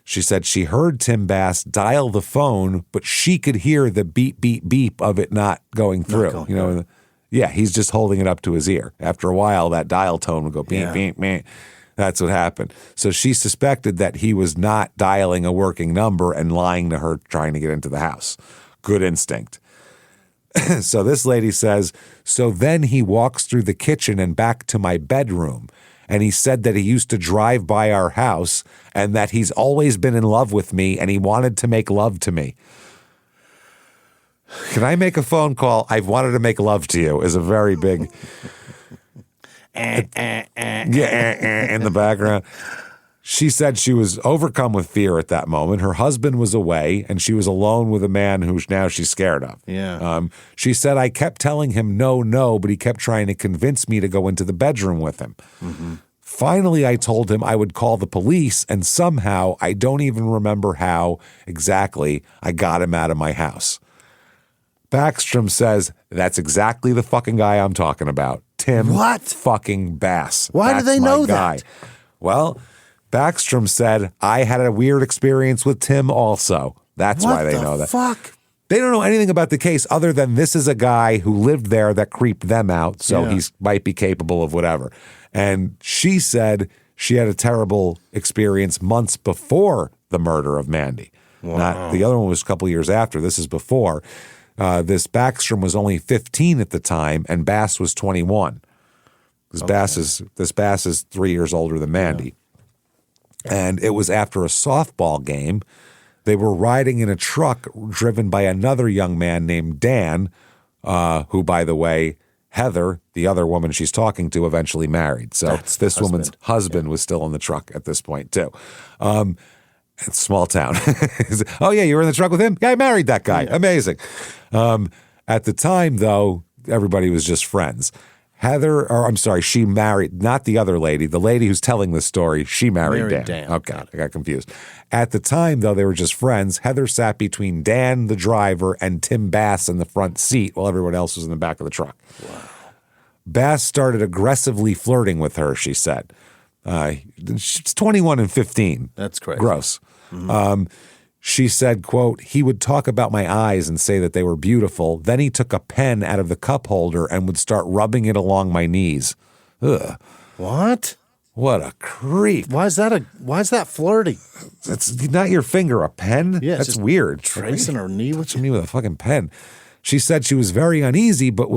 She said she heard Tim Bass dial the phone, but she could hear the beep, beep, beep of it not going through. He's just holding it up to his ear. After a while, that dial tone would go beep, beep, beep. That's what happened. So she suspected that he was not dialing a working number and lying to her trying to get into the house. Good instinct. So this lady says, so then he walks through the kitchen and back to my bedroom. And he said that he used to drive by our house and that he's always been in love with me and he wanted to make love to me. Can I make a phone call? I've wanted to make love to you is a very big... in the background. She said she was overcome with fear at that moment. Her husband was away, and she was alone with a man who now she's scared of. She said, I kept telling him no, but he kept trying to convince me to go into the bedroom with him. Finally, I told him I would call the police, and somehow, I don't even remember how exactly, I got him out of my house. Backstrom says, that's exactly the fucking guy I'm talking about. Tim fucking Bass. Why do they know that? Well, Backstrom said, I had a weird experience with Tim also. That's why they know that. Fuck? They don't know anything about the case other than this is a guy who lived there that creeped them out, so he might be capable of whatever. And she said she had a terrible experience months before the murder of Mandy. Not the other one was a couple years after. This is before. This Backstrom was only 15 at the time, and Bass was 21. This Bass is 3 years older than Mandy. And it was after a softball game. They were riding in a truck driven by another young man named Dan, who, by the way, Heather, the other woman she's talking to, eventually married. So this woman's husband was still in the truck at this point, too. It's a small town. Oh, yeah, you were in the truck with him? Yeah, I married that guy. Yeah. Amazing. At the time, though, everybody was just friends. She married, not the other lady, the lady who's telling this story, she married Dan. Okay, I got confused. At the time, though, they were just friends. Heather sat between Dan, the driver, and Tim Bass in the front seat while everyone else was in the back of the truck. Wow. Bass started aggressively flirting with her, she said. She's 21 and 15. That's crazy. Gross. Mm-hmm. She said, quote, he would talk about my eyes and say that they were beautiful. Then he took a pen out of the cup holder and would start rubbing it along my knees. Ugh. What? What a creep. Why is that flirty? It's not your finger, a pen? Yeah, that's weird. Tracing her knee with a fucking pen. She said she was very uneasy, but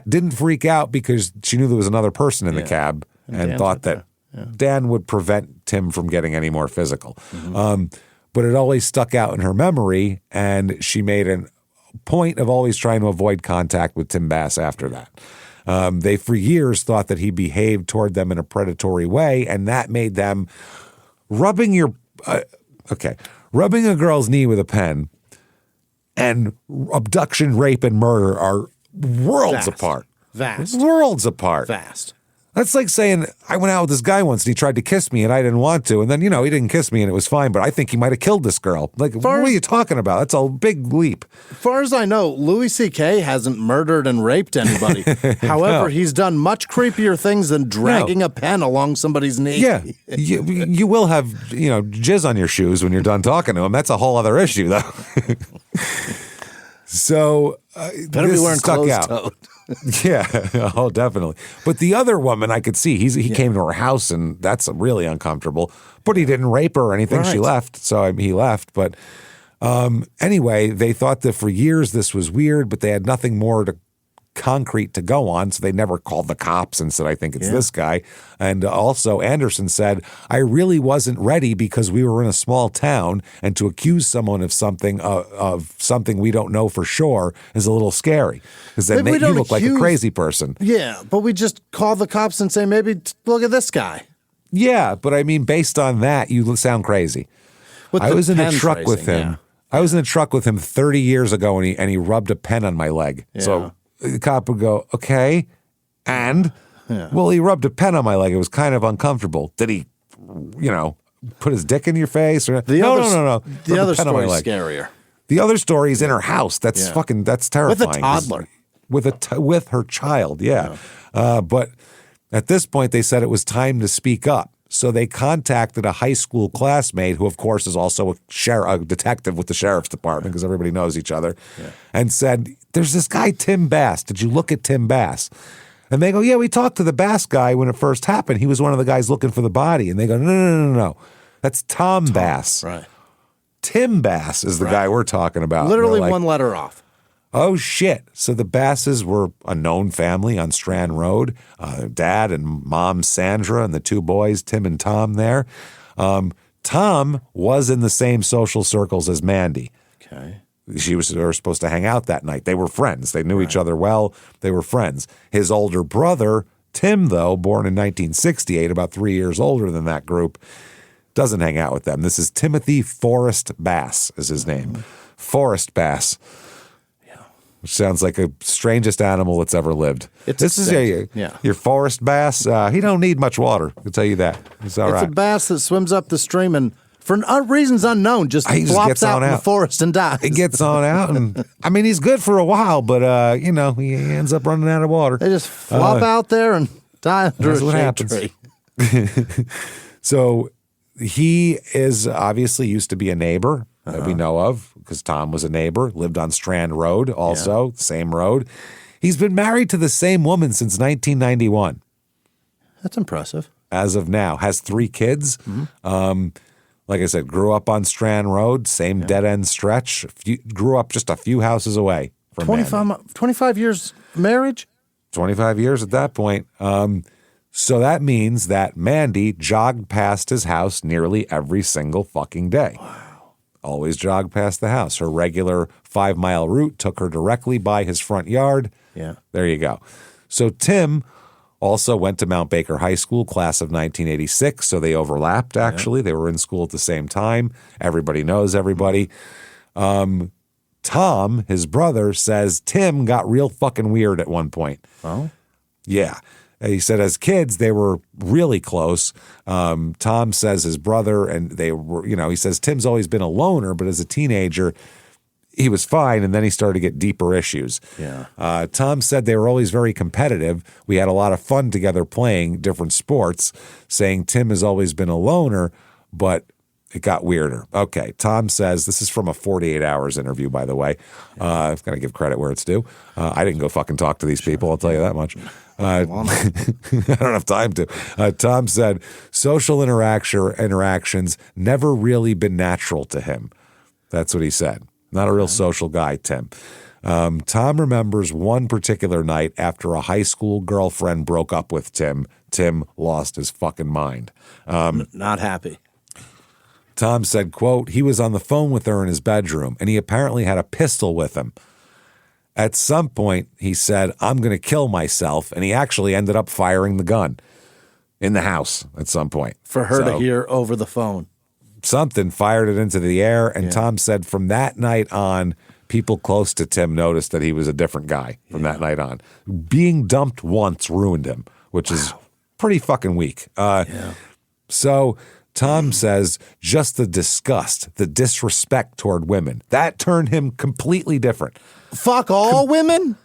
didn't freak out because she knew there was another person in the cab and thought that Dan would prevent Tim from getting any more physical. Mm-hmm. But it always stuck out in her memory, and she made a point of always trying to avoid contact with Tim Bass after that. They, for years, thought that he behaved toward them in a predatory way, and that made them rubbing a girl's knee with a pen and abduction, rape, and murder are worlds apart. Vast. Worlds apart. Vast. That's like saying, I went out with this guy once and he tried to kiss me and I didn't want to. And then, he didn't kiss me and it was fine, but I think he might have killed this girl. Like, what are you talking about? That's a big leap. As far as I know, Louis C.K. hasn't murdered and raped anybody. However, he's done much creepier things than dragging a pen along somebody's knee. Yeah. You will have, jizz on your shoes when you're done talking to him. That's a whole other issue, though. So, better be wearing closed-toed. Yeah, oh, definitely. But the other woman, I could see, he came to her house, and that's really uncomfortable. But he didn't rape her or anything. Right. She left, so he left. But anyway, they thought that for years this was weird, but they had nothing more concrete to go on, so they never called the cops and said, I think it's this guy. And also Anderson said, I really wasn't ready because we were in a small town, and to accuse someone of something we don't know for sure is a little scary, because then you look like a crazy person. Yeah, but we just call the cops and say, maybe look at this guy. Yeah, but I mean, based on that, you sound crazy. I was in a truck with him. I was in a truck with him 30 years ago, and he rubbed a pen on my leg. Yeah. So the cop would go, okay, and? Yeah. Well, he rubbed a pen on my leg. It was kind of uncomfortable. Did he, put his dick in your face? Or no. The other story's scarier. The other story is in her house. That's that's terrifying. With a toddler. With her child, yeah. But at this point, they said it was time to speak up. So they contacted a high school classmate who, of course, is also a detective with the sheriff's department, because everybody knows each other, and said, there's this guy, Tim Bass. Did you look at Tim Bass? And they go, yeah, we talked to the Bass guy when it first happened. He was one of the guys looking for the body. And they go, no. That's Tom Bass. Right. Tim Bass is the guy we're talking about. Literally one letter off. Oh, shit. So the Basses were a known family on Strand Road. Dad and mom, Sandra, and the two boys, Tim and Tom there. Tom was in the same social circles as Mandy. Okay. They were supposed to hang out that night. They were friends. They knew each other well. They were friends. His older brother, Tim, though, born in 1968, about 3 years older than that group, doesn't hang out with them. This is Timothy Forrest Bass is his name. Forrest Bass. Which sounds like the strangest animal that's ever lived. This is your forest bass. He don't need much water. I'll tell you that. It's all right. It's a bass that swims up the stream and, for reasons unknown, just flops out in the forest and dies. He gets on out, and I mean, he's good for a while, but he ends up running out of water. They just flop out there and die under a shade tree. So he is obviously used to be a neighbor that we know of, because Tom was a neighbor, lived on Strand Road also, same road. He's been married to the same woman since 1991. That's impressive. As of now. Has 3 kids. Mm-hmm. Like I said, grew up on Strand Road, same dead-end stretch. Grew up just a few houses away from 25 years marriage? 25 years at that point. So that means that Mandy jogged past his house nearly every single fucking day. Wow. Always jogged past the house. Her regular 5-mile route took her directly by his front yard. Yeah. There you go. So Tim also went to Mount Baker High School, class of 1986, so they overlapped, actually. Yeah. They were in school at the same time. Everybody knows everybody. Tom, his brother, says Tim got real fucking weird at one point. Oh? Yeah. He said as kids, they were really close. Tom says his brother, and they were, he says Tim's always been a loner, but as a teenager, he was fine, and then he started to get deeper issues. Yeah. Tom said they were always very competitive. We had a lot of fun together playing different sports, saying Tim has always been a loner, but it got weirder. Okay, Tom says, this is from a 48 Hours interview, by the way. I've got to give credit where it's due. I didn't go fucking talk to these people, I'll tell you that much. I don't have time to. Tom said, social interactions never really been natural to him. That's what he said. Not a real social guy, Tim. Tom remembers one particular night after a high school girlfriend broke up with Tim. Tim lost his fucking mind. Not happy. Tom said, quote, he was on the phone with her in his bedroom, and he apparently had a pistol with him. At some point, he said, I'm going to kill myself, and he actually ended up firing the gun in the house at some point. For her to hear over the phone. Something fired it into the air, and Tom said from that night on, people close to Tim noticed that he was a different guy from that night on. Being dumped once ruined him, which is pretty fucking weak. So Tom says just the disgust, the disrespect toward women, that turned him completely different. Fuck all women?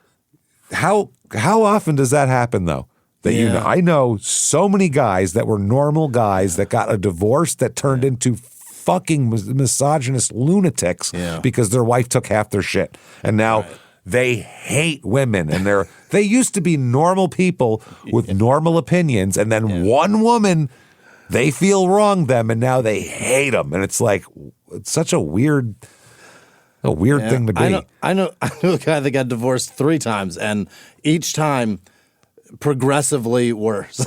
How often does that happen, though? That you know, I know so many guys that were normal guys that got a divorce that turned into fucking misogynist lunatics because their wife took half their shit, and now they hate women, and they used to be normal people with normal opinions, and then one woman, they feel wronged them, and now they hate them, and it's like it's such a weird thing to be. I know a guy that got divorced 3 times, and each time progressively worse.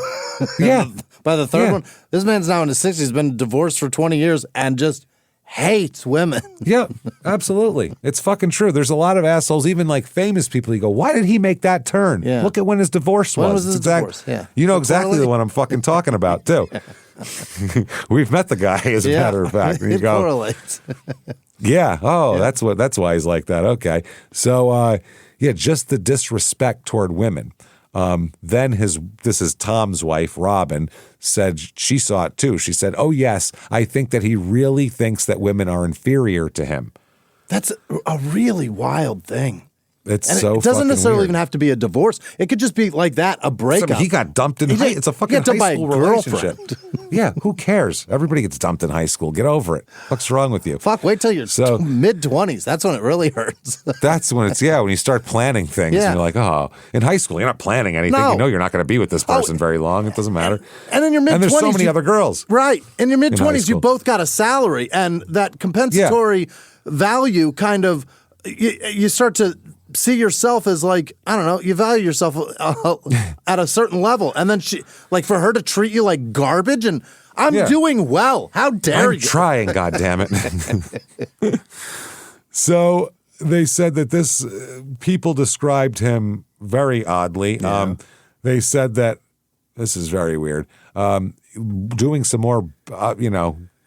By the third one, this man's now in his 60s, been divorced for 20 years, and just hates women. Yeah, absolutely. It's fucking true. There's a lot of assholes, even like famous people. You go, why did he make that turn? Yeah. Look at when his divorce was. When was his divorce? Yeah. You know exactly the one I'm fucking talking about, too. We've met the guy, as a matter of fact. And you go, correlates. That's why he's like that. Okay. So, just the disrespect toward women. Then this is Tom's wife, Robin, said she saw it too. She said, "Oh yes, I think that he really thinks that women are inferior to him." That's a really wild thing. It doesn't necessarily even have to be a divorce. It could just be like that, a breakup. He got dumped in high. It's a fucking high school relationship. Yeah, who cares? Everybody gets dumped in high school. Get over it. What's wrong with you? Fuck, wait till you're mid-20s. That's when it really hurts. That's when when you start planning things. And you're like, oh, in high school, you're not planning anything. No. You know you're not going to be with this person very long. It doesn't matter. And in your mid-20s. And there's so many other girls. Right. In your mid-20s, you both got a salary, and that compensatory value kind of, you start to see yourself as like, I don't know, you value yourself at a certain level. And then for her to treat you like garbage, and I'm doing well. How dare you? I'm trying, goddammit. So they said that this, people described him very oddly. Yeah. They said that, this is very weird, doing some more,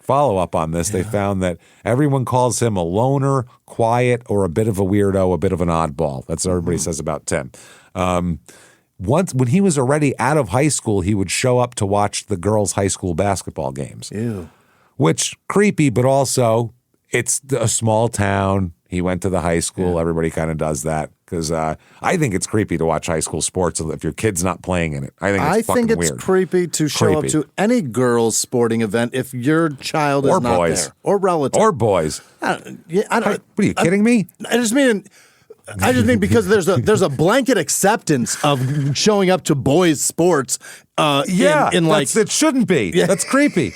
follow-up on this, they found that everyone calls him a loner, quiet, or a bit of a weirdo, a bit of an oddball. That's what everybody says about Tim. Once, when he was already out of high school, he would show up to watch the girls' high school basketball games. Ew. Which, creepy, but also, it's a small town. He went to the high school. Yeah. Everybody kind of does that. Because I think it's creepy to watch high school sports if your kid's not playing in it. I think it's weird. Creepy to show up to any girls' sporting event if your child is not there. Or relative. Or boys. I don't, what are you kidding me? I just mean because there's a blanket acceptance of showing up to boys' sports. It shouldn't be. Yeah. That's creepy.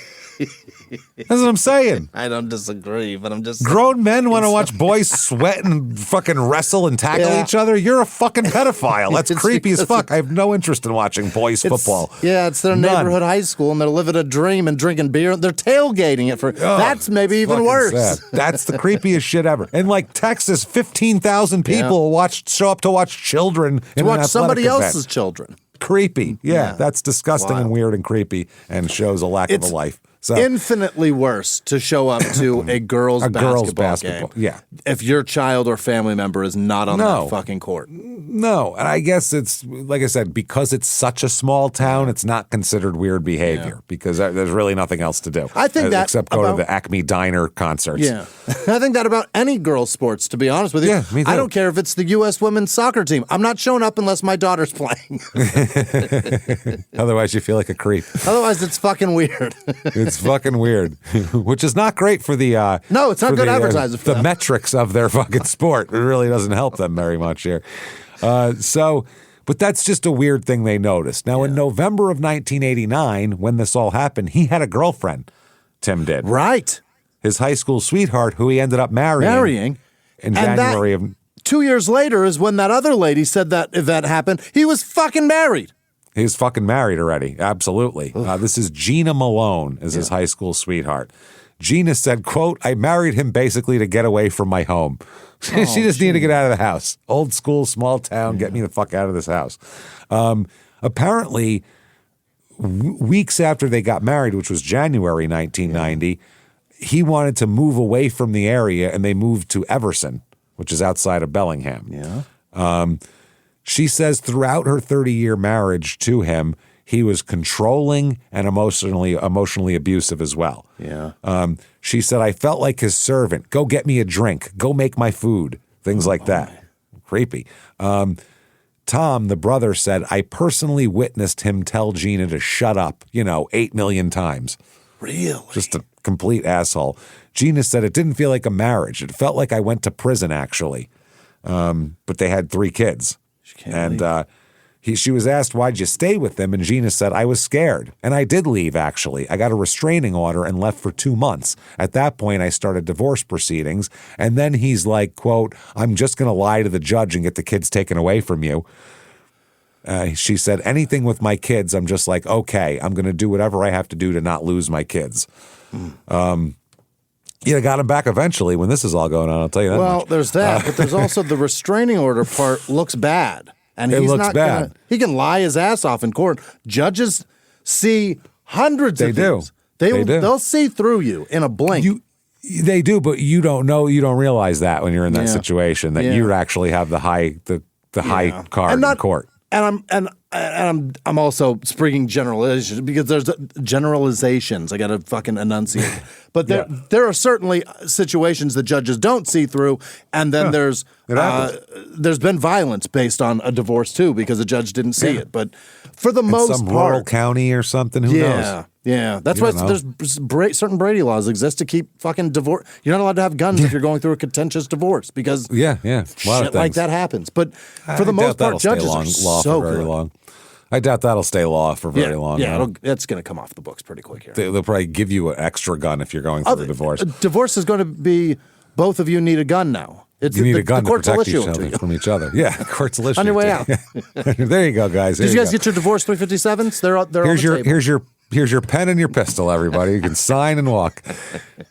That's what I'm saying. I don't disagree, but I'm just grown men want to watch boys sweat and fucking wrestle and tackle each other. You're a fucking pedophile. That's creepy as fuck. I have no interest in watching boys football. Yeah, it's their neighborhood high school, and they're living a dream and drinking beer. They're tailgating it that's maybe even worse. Sad. That's the creepiest shit ever. In like Texas, 15,000 people show up to watch children to watch somebody else's children. Creepy. Yeah, that's disgusting and weird and creepy, and shows a lack of a life. So, infinitely worse to show up to a girls' basketball game. Yeah. If your child or family member is not on that fucking court. No. And I guess it's, like I said, because it's such a small town, it's not considered weird behavior because there's really nothing else to do. I think except go to the Acme Diner concerts. Yeah. I think that about any girls' sports, to be honest with you. Yeah, me too. I don't care if it's the U.S. women's soccer team. I'm not showing up unless my daughter's playing. Otherwise, you feel like a creep. Otherwise, it's fucking weird. It's fucking weird, which is not great for the no, it's not good advertising for the metrics of their fucking sport. It really doesn't help them very much here. But that's just a weird thing they noticed. Now, in November of 1989, when this all happened, he had a girlfriend. Tim did. Right. His high school sweetheart, who he ended up marrying in January of. 2 years later is when that other lady said that event happened. He was fucking married. He was fucking married already. Absolutely. This is Gina Malone is his high school sweetheart. Gina said, quote, I married him basically to get away from my home. She just needed to get out of the house. Old school, small town, get me the fuck out of this house. Apparently, weeks after they got married, which was January 1990, he wanted to move away from the area, and they moved to Everson, which is outside of Bellingham. Yeah. She says throughout her 30-year marriage to him, he was controlling and emotionally abusive as well. Yeah. She said, I felt like his servant. Go get me a drink. Go make my food. Things like that. Creepy. Tom, the brother, said, I personally witnessed him tell Gina to shut up, 8 million times. Really? Just a complete asshole. Gina said it didn't feel like a marriage. It felt like I went to prison, actually. But they had 3 kids. She was asked, why'd you stay with them? And Gina said, I was scared. And I did leave, actually. I got a restraining order and left for 2 months. At that point, I started divorce proceedings. And then he's like, quote, I'm just going to lie to the judge and get the kids taken away from you. She said, anything with my kids, I'm just like, okay, I'm going to do whatever I have to do to not lose my kids. Got him back eventually when this is all going on, I'll tell you that much. There's that, but there's also the restraining order part looks bad. And it he's looks not bad. He can lie his ass off in court. Judges see hundreds of things. They'll see through you in a blink. They do, but you don't know. You don't realize that when you're in that situation that you actually have the high card in court. And I'm also speaking generalizations because there's generalizations. I got to fucking enunciate. But there are certainly situations that judges don't see through, and then there's been violence based on a divorce too because the judge didn't see it. But for the most part, some rural county or something, who knows? Yeah, that's why there's certain Brady laws exist to keep fucking divorce. You're not allowed to have guns if you're going through a contentious divorce because a lot of shit like that happens. But for the most part, judges are so good. Long. I doubt that'll stay law for very long. Yeah, it's going to come off the books pretty quick here. They'll probably give you an extra gun if you're going through a divorce. Divorce is going to be both of you need a gun now. You need a gun to protect each other from each other. Yeah, courts will issue on your way out. There you go, guys. Did you guys get your divorce 357s? They're on the table. Here's your pen and your pistol, everybody. You can sign and walk.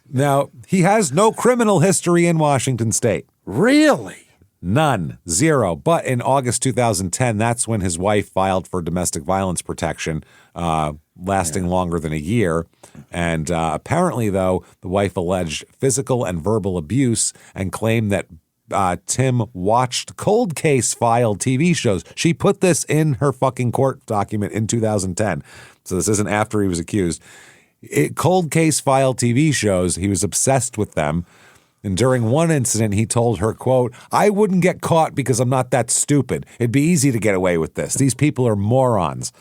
Now, he has no criminal history in Washington State. Really? None. 0. But in August 2010, that's when his wife filed for domestic violence protection, lasting longer than a year. And apparently, though, the wife alleged physical and verbal abuse and claimed that Tim watched cold case file TV shows. She put this in her fucking court document in 2010. So this isn't after he was accused. Cold case file TV shows, he was obsessed with them. And during one incident, he told her, quote, I wouldn't get caught because I'm not that stupid. It'd be easy to get away with this. These people are morons.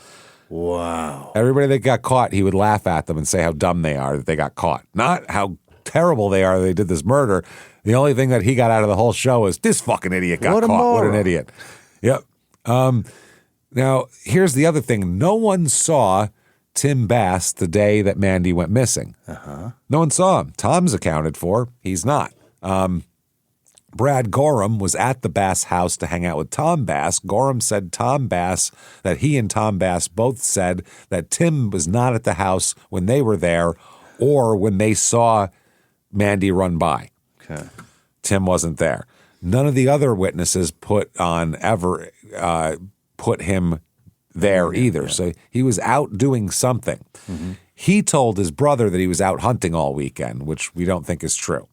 Wow. Everybody that got caught, he would laugh at them and say how dumb they are that they got caught. Not how terrible they are that they did this murder. The only thing that he got out of the whole show is this fucking idiot got caught. What an idiot. Yep. Now, here's the other thing. No one saw Tim Bass the day that Mandy went missing. No one saw him. Tom's accounted for. He's not. Brad Gorham was at the Bass house to hang out with Tom Bass. Gorham said that he and Tom Bass both said that Tim was not at the house when they were there or when they saw Mandy run by. Okay. Tim wasn't there. None of the other witnesses put him there either. Yeah. So he was out doing something. Mm-hmm. He told his brother that he was out hunting all weekend, which we don't think is true.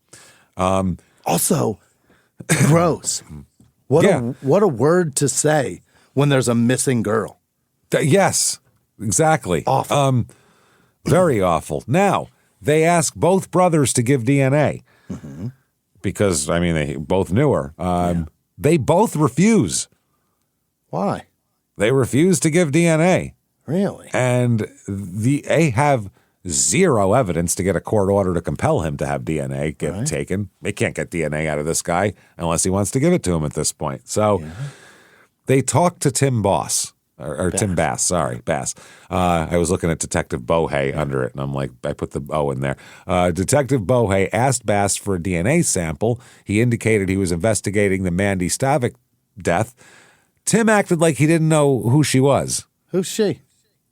Also, gross. What a word to say when there's a missing girl. Yes, exactly. Awful. Very awful. Now, they asked both brothers to give DNA because, they both knew her. They both refuse. Why? They refuse to give DNA. Really? And they have zero evidence to get a court order to compel him to have DNA taken. They can't get DNA out of this guy unless he wants to give it to him at this point. So they talked to Tim Bass. Tim Bass, sorry, Bass. I was looking at Detective Bohe under it, and I'm like, I put the O in there. Detective Bohe asked Bass for a DNA sample. He indicated he was investigating the Mandy Stavik death. Tim acted like he didn't know who she was. Who's she?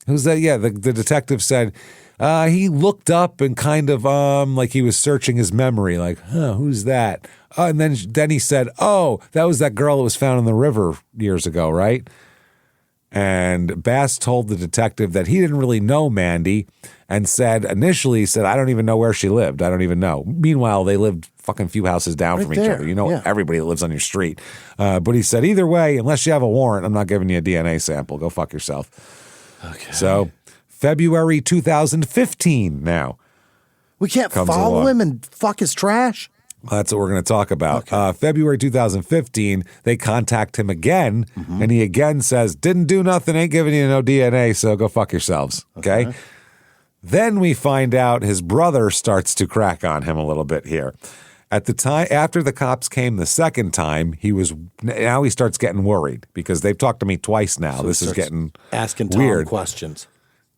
Who's that? Yeah, the detective said he looked up and kind of like he was searching his memory, like, who's that? And then he said, oh, that was that girl that was found in the river years ago, right? And Bass told the detective that he didn't really know Mandy and initially said, I don't even know where she lived. I don't even know. Meanwhile, they lived fucking few houses down from each other. You know, everybody that lives on your street. But he said, either way, unless you have a warrant, I'm not giving you a DNA sample. Go fuck yourself. Okay. So February 2015 now. We can't follow him and fuck his trash? Well, that's what we're going to talk about. February 2015, they contact him again, and he again says, didn't do nothing, ain't giving you no DNA, so go fuck yourselves. Okay? Then we find out his brother starts to crack on him a little bit here. At the time, after the cops came the second time, now he starts getting worried because they've talked to me twice now. So this is getting asking Tom weird questions.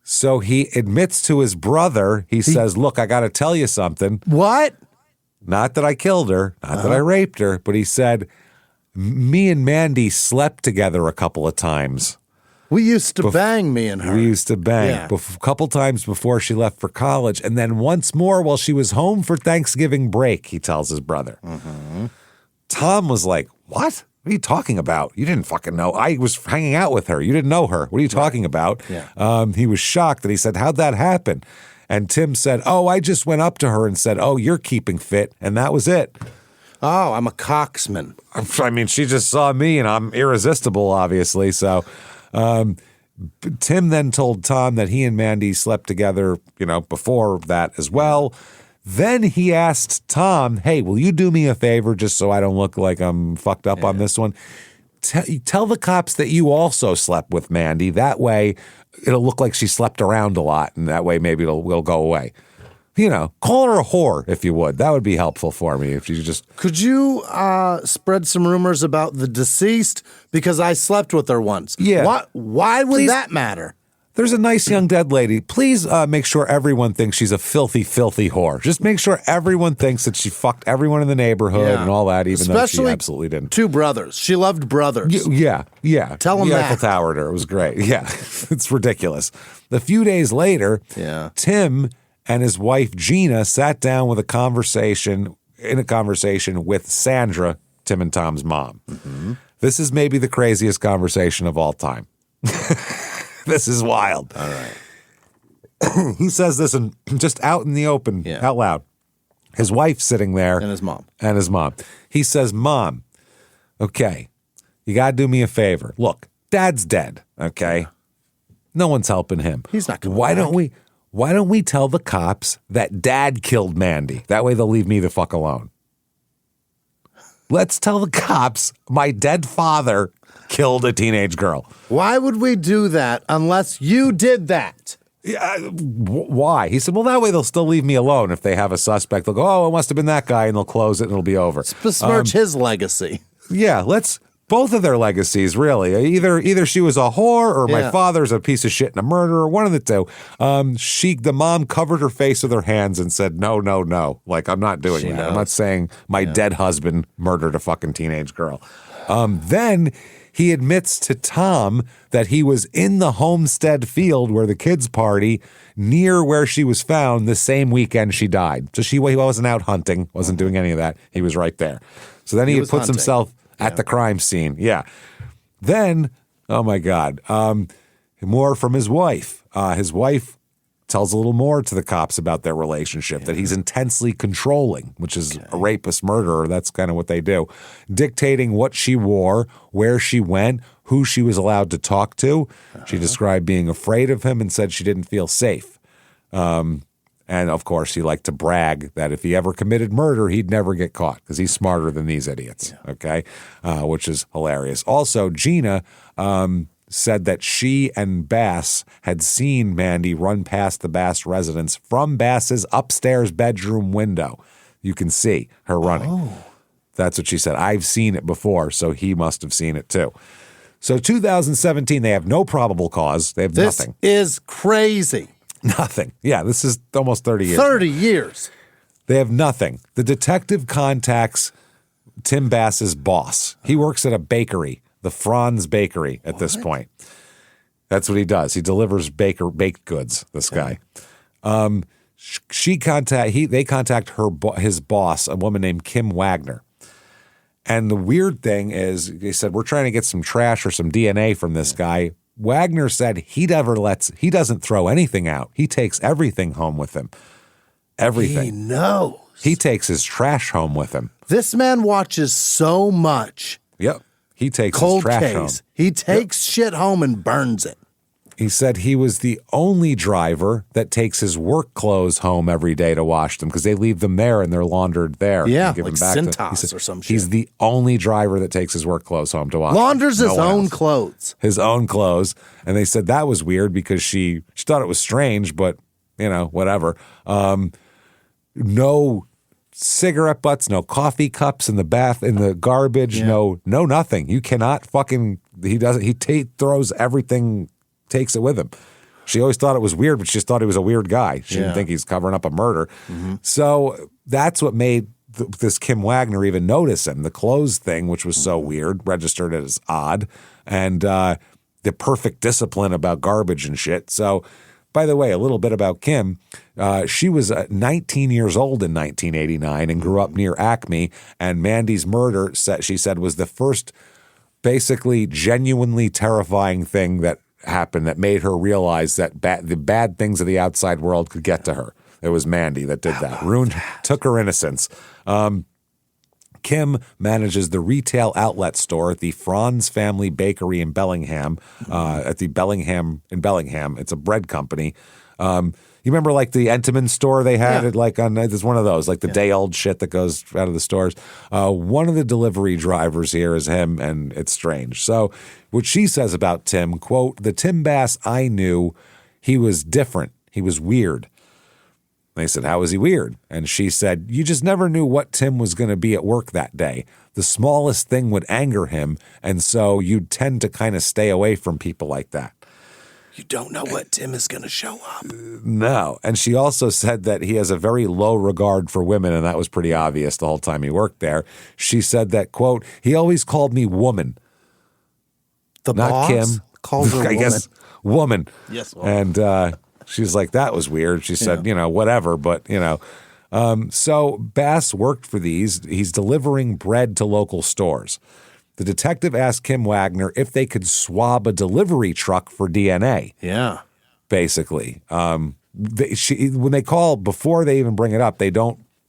So he admits to his brother. He says, look, I got to tell you something. What? Not that I killed her, not that I raped her, but he said, me and Mandy slept together a couple of times. We used to bang, me and her. We used to bang a couple times before she left for college. And then once more while she was home for Thanksgiving break, he tells his brother. Tom was like, what? What are you talking about? You didn't fucking know. I was hanging out with her. You didn't know her. What are you talking about? Yeah. He was shocked, and he said, how'd that happen? And Tim said, oh, I just went up to her and said, oh, you're keeping fit. And that was it. Oh, I'm a coxman. I mean, she just saw me, and I'm irresistible, obviously. So Tim then told Tom that he and Mandy slept together, before that as well. Then he asked Tom, hey, will you do me a favor just so I don't look like I'm fucked up on this one? Tell the cops that you also slept with Mandy. That way it'll look like she slept around a lot, and that way maybe it'll go away. Call her a whore if you would. That would be helpful for me if you just... Could you spread some rumors about the deceased? Because I slept with her once. Yeah. Why would that matter? There's a nice young dead lady. Please make sure everyone thinks she's a filthy, filthy whore. Just make sure everyone thinks that she fucked everyone in the neighborhood and all that, even though she absolutely didn't. Two brothers. She loved brothers. Yeah. Tell them the that. Eiffel Towered her. It was great. Yeah. It's ridiculous. A few days later, Tim and his wife Gina sat down with a conversation with Sandra, Tim and Tom's mom. This is maybe the craziest conversation of all time. This is wild. All right. He says this just out in the open, out loud. His wife's sitting there. And his mom. He says, Mom, okay, you got to do me a favor. Look, Dad's dead, okay? No one's helping him. He's not coming back. Why don't we tell the cops that Dad killed Mandy? That way they'll leave me the fuck alone. Let's tell the cops my dead father killed a teenage girl. Why would we do that unless you did that? Why? He said, well, that way they'll still leave me alone. If they have a suspect, they'll go, oh, it must have been that guy, and they'll close it and it'll be over. Let's besmirch his legacy. Yeah, both of their legacies, really. Either she was a whore or my father's a piece of shit and a murderer, one of the two. The mom covered her face with her hands and said, no. Like, I'm not doing that. I'm not saying my dead husband murdered a fucking teenage girl. Then he admits to Tom that he was in the Homestead field where the kids party near where she was found the same weekend she died. So he wasn't out hunting, wasn't doing any of that. He was right there. So then he puts himself at the crime scene. Yeah. Then, oh my God, more from his wife. His wife tells a little more to the cops about their relationship, that he's intensely controlling, which is a rapist murderer. That's kind of what they do. Dictating what she wore, where she went, who she was allowed to talk to. She described being afraid of him and said she didn't feel safe. And of course, he liked to brag that if he ever committed murder, he'd never get caught because he's smarter than these idiots. Okay. Which is hilarious. Also, Gina, said that she and Bass had seen Mandy run past the Bass residence from Bass's upstairs bedroom window. You can see her running. Oh. That's what she said. I've seen it before, so he must have seen it too. So 2017, they have no probable cause. They have nothing. This is crazy. Nothing. Yeah, this is almost 30 years. 30 years. They have nothing. The detective contacts Tim Bass's boss. He works at a bakery, the Franz Bakery at this point. That's what he does. He delivers baked goods, this guy. They contact his boss, a woman named Kim Wagner. And the weird thing is, they said, we're trying to get some trash or some DNA from this guy. Wagner said he doesn't throw anything out. He takes everything home with him. Everything. He knows. He takes his trash home with him. This man watches so much. Yep. He takes his trash home. He takes shit home and burns it. He said he was the only driver that takes his work clothes home every day to wash them because they leave them there and they're laundered there. Yeah, give like them back Cintas or some shit. He's the only driver that takes his work clothes home to wash. Launders his own clothes. His own clothes. And they said that was weird because she thought it was strange, but, whatever. No cigarette butts, no coffee cups in the garbage, no nothing. You cannot he throws everything, takes it with him. She always thought it was weird, but she just thought he was a weird guy. She didn't think he's covering up a murder. Mm-hmm. So that's what made this Kim Wagner even notice him. The clothes thing, which was so weird, registered as odd, and the perfect discipline about garbage and shit. So, by the way, a little bit about Kim. She was 19 years old in 1989 and grew up near Acme. And Mandy's murder, she said, was the first basically genuinely terrifying thing that happened that made her realize that the bad things of the outside world could get to her. It was Mandy that did that. Took her innocence. Kim manages the retail outlet store at the Franz Family Bakery in Bellingham, in Bellingham. It's a bread company. You remember like the Entenmann store they had? There's one of those, like the day-old shit that goes out of the stores. One of the delivery drivers here is him, and it's strange. So what she says about Tim, quote, "The Tim Bass I knew, he was different. He was weird." They said, "How was he weird?" And she said, "You just never knew what Tim was going to be at work that day. The smallest thing would anger him, and so you'd tend to kind of stay away from people like that." You don't know what Tim is going to show up. No. And she also said that he has a very low regard for women, and that was pretty obvious the whole time he worked there. She said that, quote, "He always called me woman." The Not boss Kim. calls her I woman. guess woman. Yes, woman. And she's like, that was weird. She said, whatever, but, So Bass worked for these. He's delivering bread to local stores. The detective asked Kim Wagner if they could swab a delivery truck for DNA. Yeah. Basically. When they call, before they even bring it up,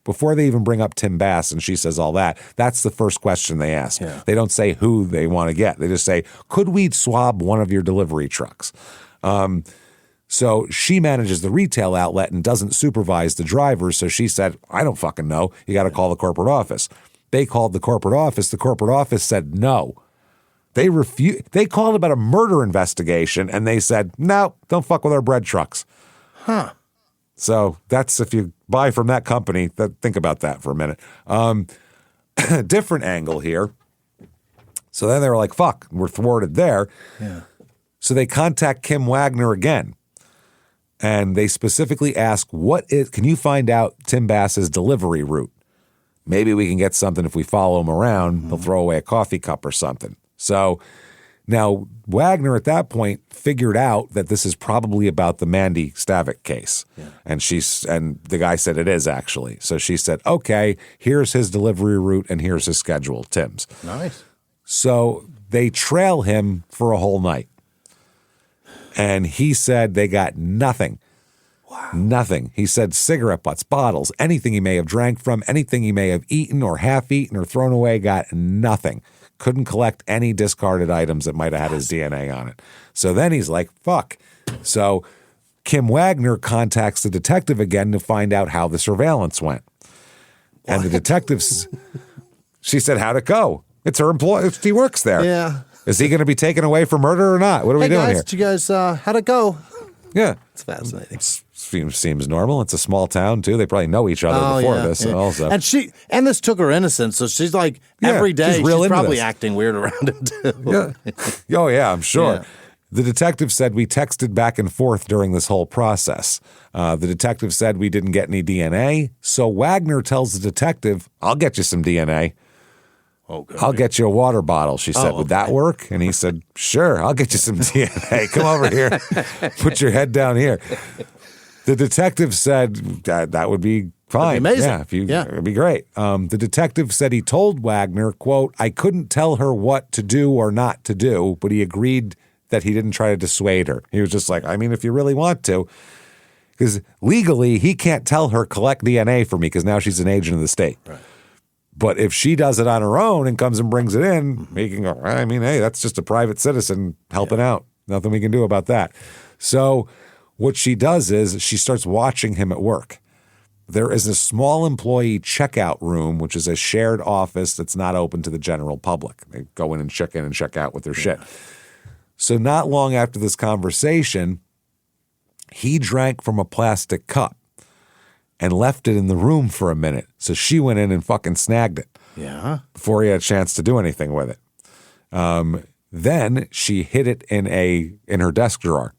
before they even bring up Tim Bass and she says all that, that's the first question they ask. Yeah. They don't say who they want to get. They just say, could we swab one of your delivery trucks? So she manages the retail outlet and doesn't supervise the drivers. So she said, I don't fucking know. You got to call the corporate office. They called the corporate office. The corporate office said no. They refused. They called about a murder investigation and they said, no, don't fuck with our bread trucks. Huh. So that's, if you buy from that company, think about that for a minute. Different angle here. So then they were like, fuck, we're thwarted there. Yeah. So they contact Kim Wagner again. And they specifically ask, can you find out Tim Bass's delivery route? Maybe we can get something if we follow him around. Mm-hmm. He'll throw away a coffee cup or something. So now Wagner at that point figured out that this is probably about the Mandy Stavik case. Yeah. And the guy said it is actually. So she said, okay, here's his delivery route and here's his schedule, Tim's. Nice. So they trail him for a whole night. And he said they got nothing. Wow. Nothing. He said cigarette butts, bottles, anything he may have drank from, anything he may have eaten or half-eaten or thrown away, got nothing. Couldn't collect any discarded items that might have had his DNA on it. So then he's like, fuck. So Kim Wagner contacts the detective again to find out how the surveillance went. What? And the detectives, she said, how'd it go? It's her employee. He works there. Yeah. Is he going to be taken away for murder or not? What are we doing here? Did you guys, how'd it go? Yeah. It's fascinating. Seems normal. It's a small town, too. They probably know each other before this also. And this took her innocence, so she's like, every day she's probably acting weird around him, too. Yeah. Oh, yeah, I'm sure. Yeah. The detective said we texted back and forth during this whole process. The detective said we didn't get any DNA, so Wagner tells the detective, I'll get you some DNA. Okay. I'll get you a water bottle, she said. Would that work? And he said, sure, I'll get you some DNA. Come over here. Put your head down here. The detective said that would be fine. That'd be amazing. It'd be great. The detective said he told Wagner, quote, I couldn't tell her what to do or not to do, but he agreed that he didn't try to dissuade her. He was just like, I mean, if you really want to. Because legally, he can't tell her collect DNA for me because now she's an agent of the state. Right. But if she does it on her own and comes and brings it in, he can go, I mean, hey, that's just a private citizen helping out. Nothing we can do about that. So what she does is she starts watching him at work. There is a small employee checkout room, which is a shared office that's not open to the general public. They go in and check out with their shit. So not long after this conversation, he drank from a plastic cup and left it in the room for a minute. So she went in and fucking snagged it. Yeah. Before he had a chance to do anything with it. Then she hid it in her desk drawer.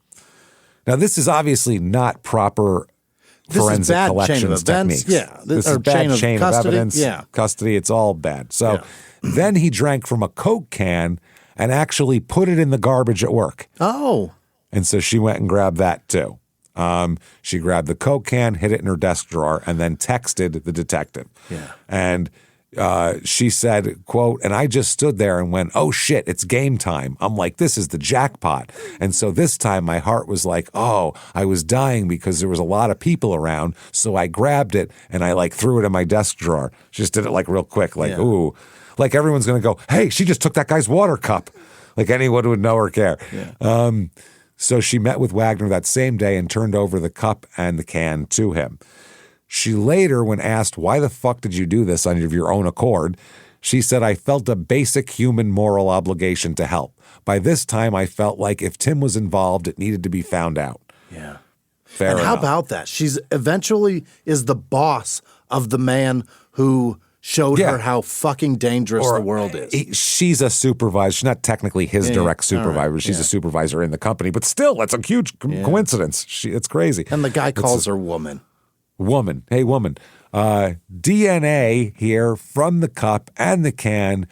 Now, this is obviously not proper forensic collections techniques. Yeah. This is bad chain of evidence. Yeah. Custody, it's all bad. So then he drank from a Coke can and actually put it in the garbage at work. Oh. And so she went and grabbed that too. She grabbed the Coke can, hid it in her desk drawer, and then texted the detective. Yeah. And she said, quote, and I just stood there and went, oh shit, it's game time. I'm like, this is the jackpot. And so this time my heart was like, oh, I was dying because there was a lot of people around. So I grabbed it and I like threw it in my desk drawer. She just did it like real quick, like, ooh, like everyone's going to go, hey, she just took that guy's water cup. Like anyone would know or care. Yeah. So she met with Wagner that same day and turned over the cup and the can to him. She later, when asked, why the fuck did you do this on your own accord? She said, I felt a basic human moral obligation to help. By this time, I felt like if Tim was involved, it needed to be found out. Yeah. Fair enough. How about that? She's eventually is the boss of the man who showed her how fucking dangerous the world is. She's a supervisor. She's not technically his direct supervisor. Right. She's a supervisor in the company. But still, that's a huge coincidence. It's crazy. And the guy calls her woman. Woman. Hey, woman. DNA here from the cup and the can,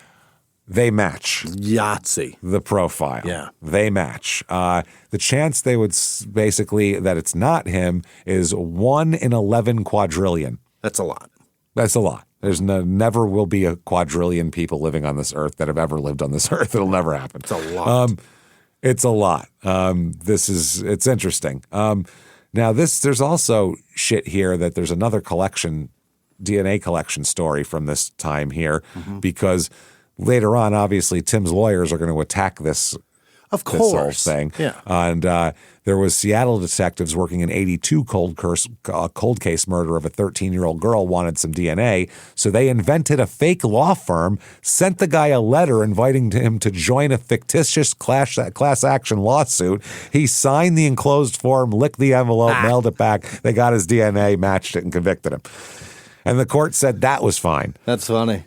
they match. Yahtzee. The profile. Yeah. They match. The chance they would basically that it's not him is 1 in 11 quadrillion. That's a lot. That's a lot. There's never will be a quadrillion people living on this earth that have ever lived on this earth. It'll never happen. It's a lot. It's a lot. It's interesting. Now there's also shit here that there's another DNA collection story from this time here because later on, obviously, Tim's lawyers are going to attack this. Of course. This whole thing. Yeah. And there was Seattle detectives working an 82 cold case murder of a 13-year-old girl wanted some DNA. So they invented a fake law firm, sent the guy a letter inviting him to join a fictitious class action lawsuit. He signed the enclosed form, licked the envelope, mailed it back. They got his DNA, matched it, and convicted him. And the court said that was fine. That's funny.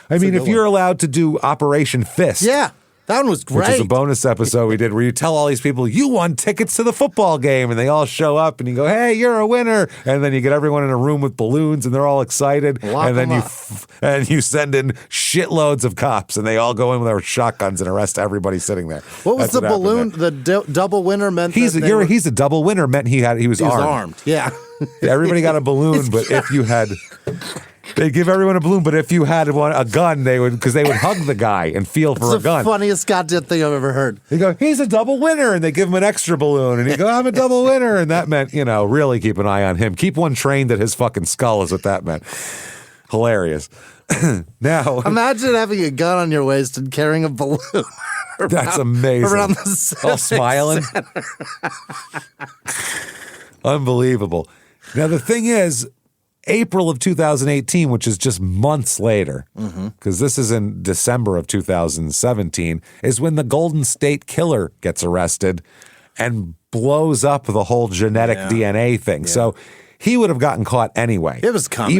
I mean, if you're allowed to do Operation Fist. Yeah. That one was great. Which is a bonus episode we did where you tell all these people, you won tickets to the football game, and they all show up, and you go, hey, you're a winner. And then you get everyone in a room with balloons, and they're all excited. And then you send in shitloads of cops, and they all go in with their shotguns and arrest everybody sitting there. What was the balloon? The double winner meant he's a double winner meant he was armed. Yeah. Everybody got a balloon, but if you had... They'd give everyone a balloon, but if you had a gun, they would hug the guy and feel for a gun. It's the funniest goddamn thing I've ever heard. They go, he's a double winner, and they give him an extra balloon, and he go, I'm a double winner, and that meant, really keep an eye on him. Keep one trained at his fucking skull is what that meant. Hilarious. Now, imagine having a gun on your waist and carrying a balloon. That's amazing. Around the all smiling. Unbelievable. Now the thing is, April of 2018, which is just months later, because this is in December of 2017, is when the Golden State Killer gets arrested and blows up the whole genetic DNA thing. Yeah. So he would have gotten caught anyway. It was coming,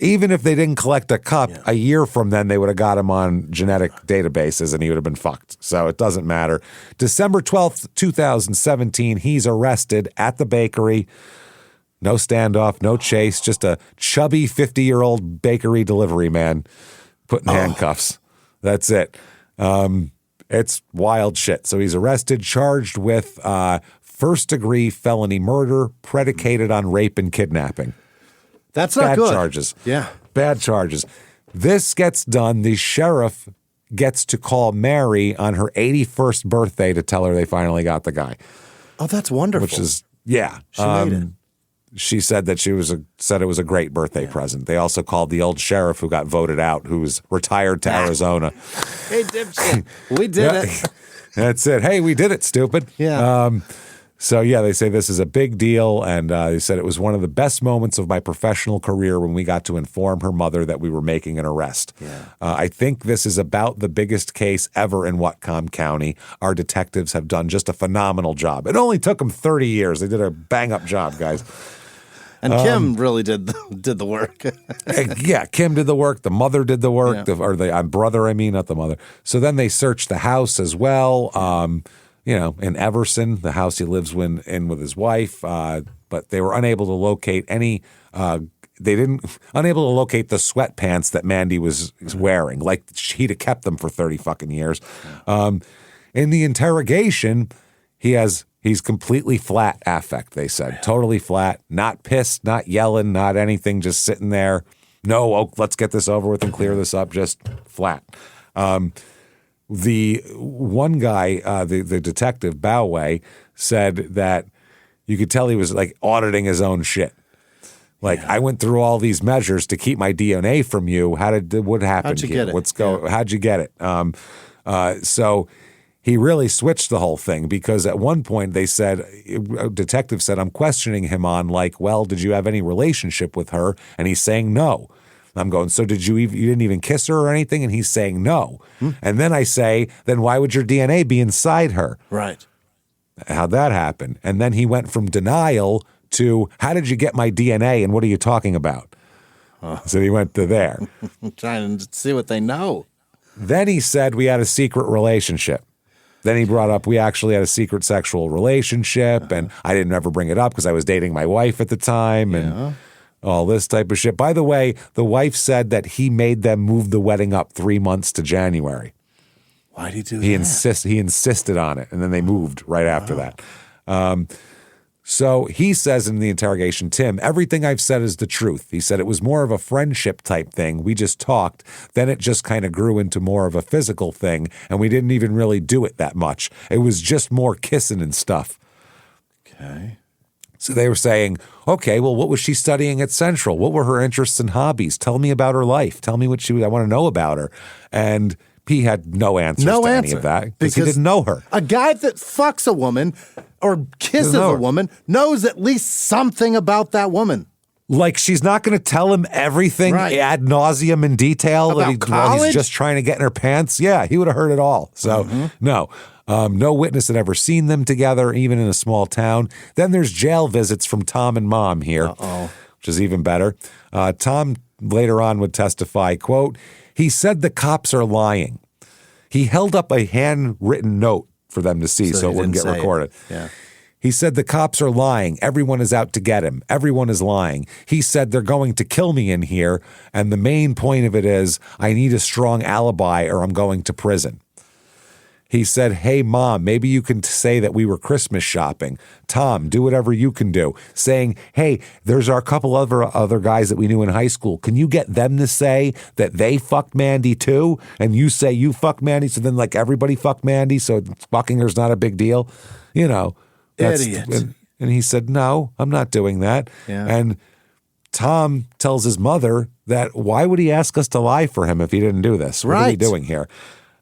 Even if they didn't collect a cup, a year from then they would have got him on genetic databases and he would have been fucked. So it doesn't matter. December 12th, 2017, he's arrested at the bakery. No standoff, no chase, just a chubby 50-year-old bakery delivery man put in handcuffs. That's it. It's wild shit. So he's arrested, charged with first-degree felony murder predicated on rape and kidnapping. That's not good. Bad charges. Yeah. Bad charges. This gets done. The sheriff gets to call Mary on her 81st birthday to tell her they finally got the guy. Oh, that's wonderful. Which is, yeah. She made it. She said that said it was a great birthday present. They also called the old sheriff who got voted out, who's retired to Arizona. Hey, dipshit. We did it. That's it. Hey, we did it, stupid. Yeah. So, yeah, they say this is a big deal, and they said it was one of the best moments of my professional career when we got to inform her mother that we were making an arrest. Yeah. I think this is about the biggest case ever in Whatcom County. Our detectives have done just a phenomenal job. It only took them 30 years. They did a bang-up job, guys. And Kim really did the work. Yeah, Kim did the work. The mother did the work, Yeah. brother, I mean, not the mother. So then they searched the house as well. In Everson, the house he lives in with his wife, but they were unable to locate any. Unable to locate the sweatpants that Mandy was wearing. Like he'd have kept them for 30 fucking years. In the interrogation, he's completely flat affect. They said totally flat, not pissed, not yelling, not anything, just sitting there. No, let's get this over with and clear this up. Just flat. The one guy, the detective, Bowway, said that you could tell he was like auditing his own shit. Like, I went through all these measures to keep my DNA from you. What happened How'd you here? get it? How'd you get it? So he really switched the whole thing because at one point they said, a detective said, I'm questioning him on like, well, did you have any relationship with her? And he's saying no. I'm going, so you didn't even kiss her or anything? And he's saying no. And then I say, then why would your DNA be inside her? Right. How'd that happen? And then he went from denial to, how did you get my DNA and what are you talking about? So he went to there. I'm trying to see what they know. Then he said we had a secret relationship. Then he brought up we actually had a secret sexual relationship, and I didn't ever bring it up because I was dating my wife at the time, and all this type of shit. By the way, the wife said that he made them move the wedding up 3 months to January. Why'd he do He that? He insisted on it, and then they moved right after that. So he says in the interrogation, Tim, everything I've said is the truth. He said it was more of a friendship type thing. We just talked. Then it just kind of grew into more of a physical thing, and we didn't even really do it that much. It was just more kissing and stuff. Okay. So they were saying, okay, well, what was she studying at Central? What were her interests and hobbies? Tell me about her life. Tell me I want to know about her. And he had no answers to any of that because he didn't know her. A guy that fucks a woman or kisses a woman knows at least something about that woman. Like she's not going to tell him everything ad nauseum in detail while he's just trying to get in her pants. Yeah, he would have heard it all. So no. No witness had ever seen them together, even in a small town. Then there's jail visits from Tom and Mom here, which is even better. Tom later on would testify, quote, he said the cops are lying. He held up a handwritten note for them to see so it wouldn't get recorded. Yeah. He said the cops are lying. Everyone is out to get him. Everyone is lying. He said they're going to kill me in here, and the main point of it is I need a strong alibi or I'm going to prison. He said, hey, Mom, maybe you can say that we were Christmas shopping. Tom, do whatever you can do. Saying, hey, there's our couple other guys that we knew in high school. Can you get them to say that they fucked Mandy too? And you say you fucked Mandy, so then like everybody fucked Mandy, so fucking her's not a big deal? You know. Idiot. And he said, no, I'm not doing that. Yeah. And Tom tells his mother that why would he ask us to lie for him if he didn't do this? What are we doing here?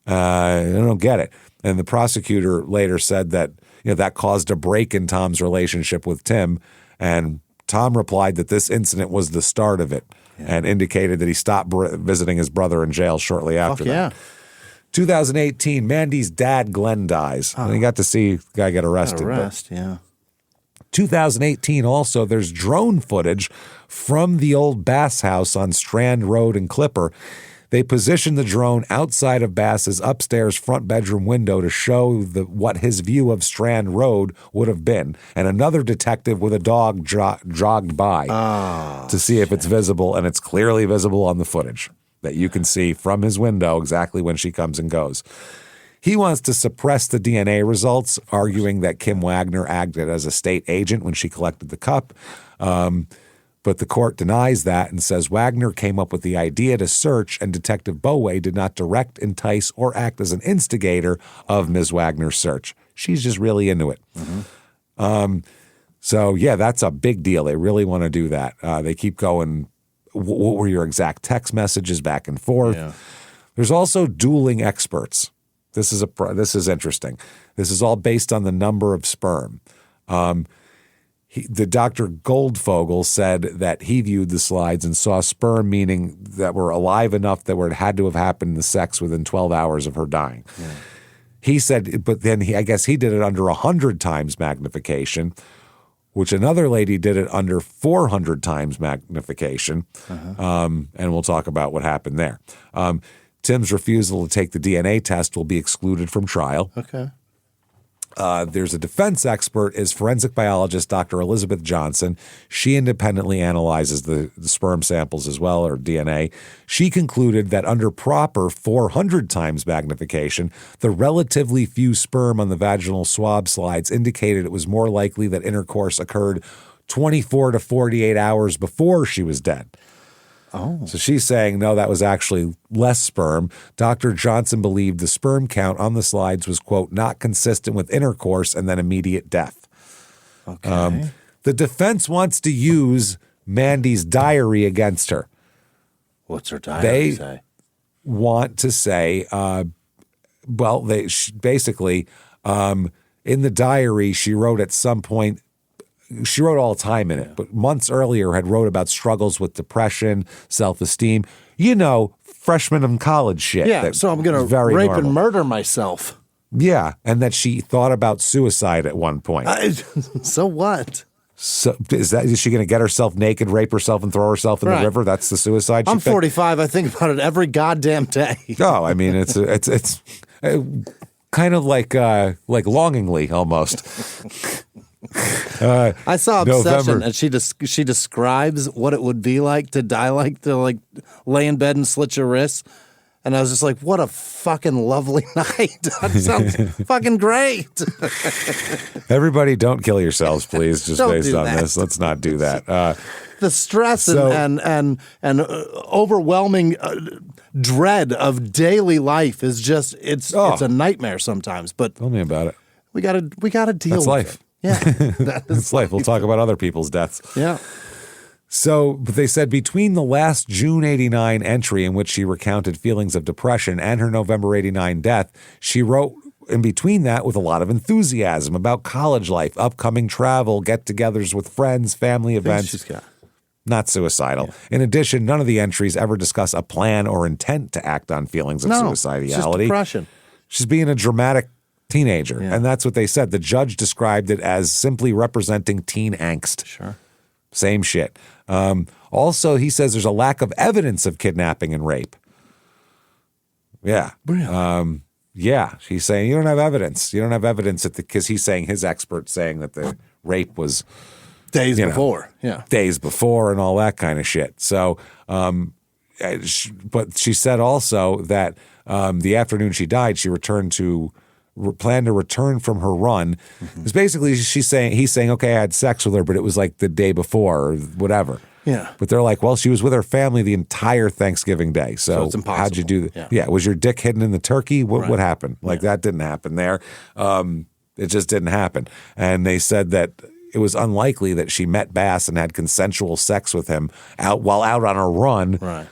I don't get it. And the prosecutor later said that that caused a break in Tom's relationship with Tim. And Tom replied that this incident was the start of it and indicated that he stopped visiting his brother in jail shortly after that. 2018, Mandy's dad, Glenn, dies. And he got to see the guy get arrested. 2018 also, there's drone footage from the old Bass house on Strand Road in Clipper. They positioned the drone outside of Bass's upstairs front bedroom window to show what his view of Strand Road would have been. And another detective with a dog jogged by to see if it's visible, and it's clearly visible on the footage that you can see from his window exactly when she comes and goes. He wants to suppress the DNA results, arguing that Kim Wagner acted as a state agent when she collected the cup. But the court denies that and says Wagner came up with the idea to search, and Detective Boway did not direct, entice, or act as an instigator of Ms. Wagner's search. She's just really into it. So, yeah, that's a big deal. They really want to do that. They keep going, what were your exact text messages back and forth? Yeah. There's also dueling experts This is interesting. This is all based on the number of sperm. The Dr. Goldfogel said that he viewed the slides and saw sperm, meaning that were alive enough that it had to have happened in the sex within 12 hours of her dying. Yeah. He said, but then I guess he did it under 100 times magnification, which another lady did it under 400 times magnification. And we'll talk about what happened there. Tim's refusal to take the DNA test will be excluded from trial. Okay. There's a defense expert, is forensic biologist Dr. Elizabeth Johnson. She independently analyzes the sperm samples as well, or DNA. She concluded that under proper 400 times magnification, the relatively few sperm on the vaginal swab slides indicated it was more likely that intercourse occurred 24 to 48 hours before she was dead. Oh. So she's saying, no, that was actually less sperm. Dr. Johnson believed the sperm count on the slides was, quote, not consistent with intercourse and then immediate death. Okay. The defense wants to use Mandy's diary against her. What's her diary say? Want to say, basically, in the diary, she wrote at some point, she wrote all the time in it, but months earlier had wrote about struggles with depression, self-esteem, freshman in college shit. Yeah, so I'm going to rape and murder myself. Yeah, and that she thought about suicide at one point. So what? So is she going to get herself naked, rape herself, and throw herself in the river? That's the suicide she I'm 45. I think about it every goddamn day. Oh, I mean, it's kind of like longingly almost. I saw Obsession, and she describes what it would be like to die, like to lay in bed and slit your wrists, and I was just like, "What a fucking lovely night! That sounds fucking great." Everybody, don't kill yourselves, please. Just based on this, let's not do that. The stress and overwhelming dread of daily life is just it's a nightmare sometimes. But tell me about it. We gotta deal with life. it. Yeah, that's life. We'll talk about other people's deaths. Yeah. So, but they said between the last June 89 entry in which she recounted feelings of depression and her November 89 death, she wrote in between that with a lot of enthusiasm about college life, upcoming travel, get-togethers with friends, family events. Not suicidal. Yeah. In addition, none of the entries ever discuss a plan or intent to act on feelings of suicidality. It's just depression. She's being a dramatic teenager. Yeah. And that's what they said. The judge described it as simply representing teen angst. Sure. Same shit. Also, he says there's a lack of evidence of kidnapping and rape. Yeah. Really? Yeah. He's saying you don't have evidence. You don't have evidence because he's saying his expert saying that the rape was days before. Yeah. Days before and all that kind of shit. So, but she said also that the afternoon she died, she planned to return from her run. Because basically he's saying, okay, I had sex with her, but it was like the day before or whatever. Yeah. But they're like, well, she was with her family the entire Thanksgiving day. So it's impossible. How'd you do that? Yeah. Was your dick hidden in the turkey? What happened? That didn't happen there. It just didn't happen. And they said that it was unlikely that she met Bass and had consensual sex with him while out on a run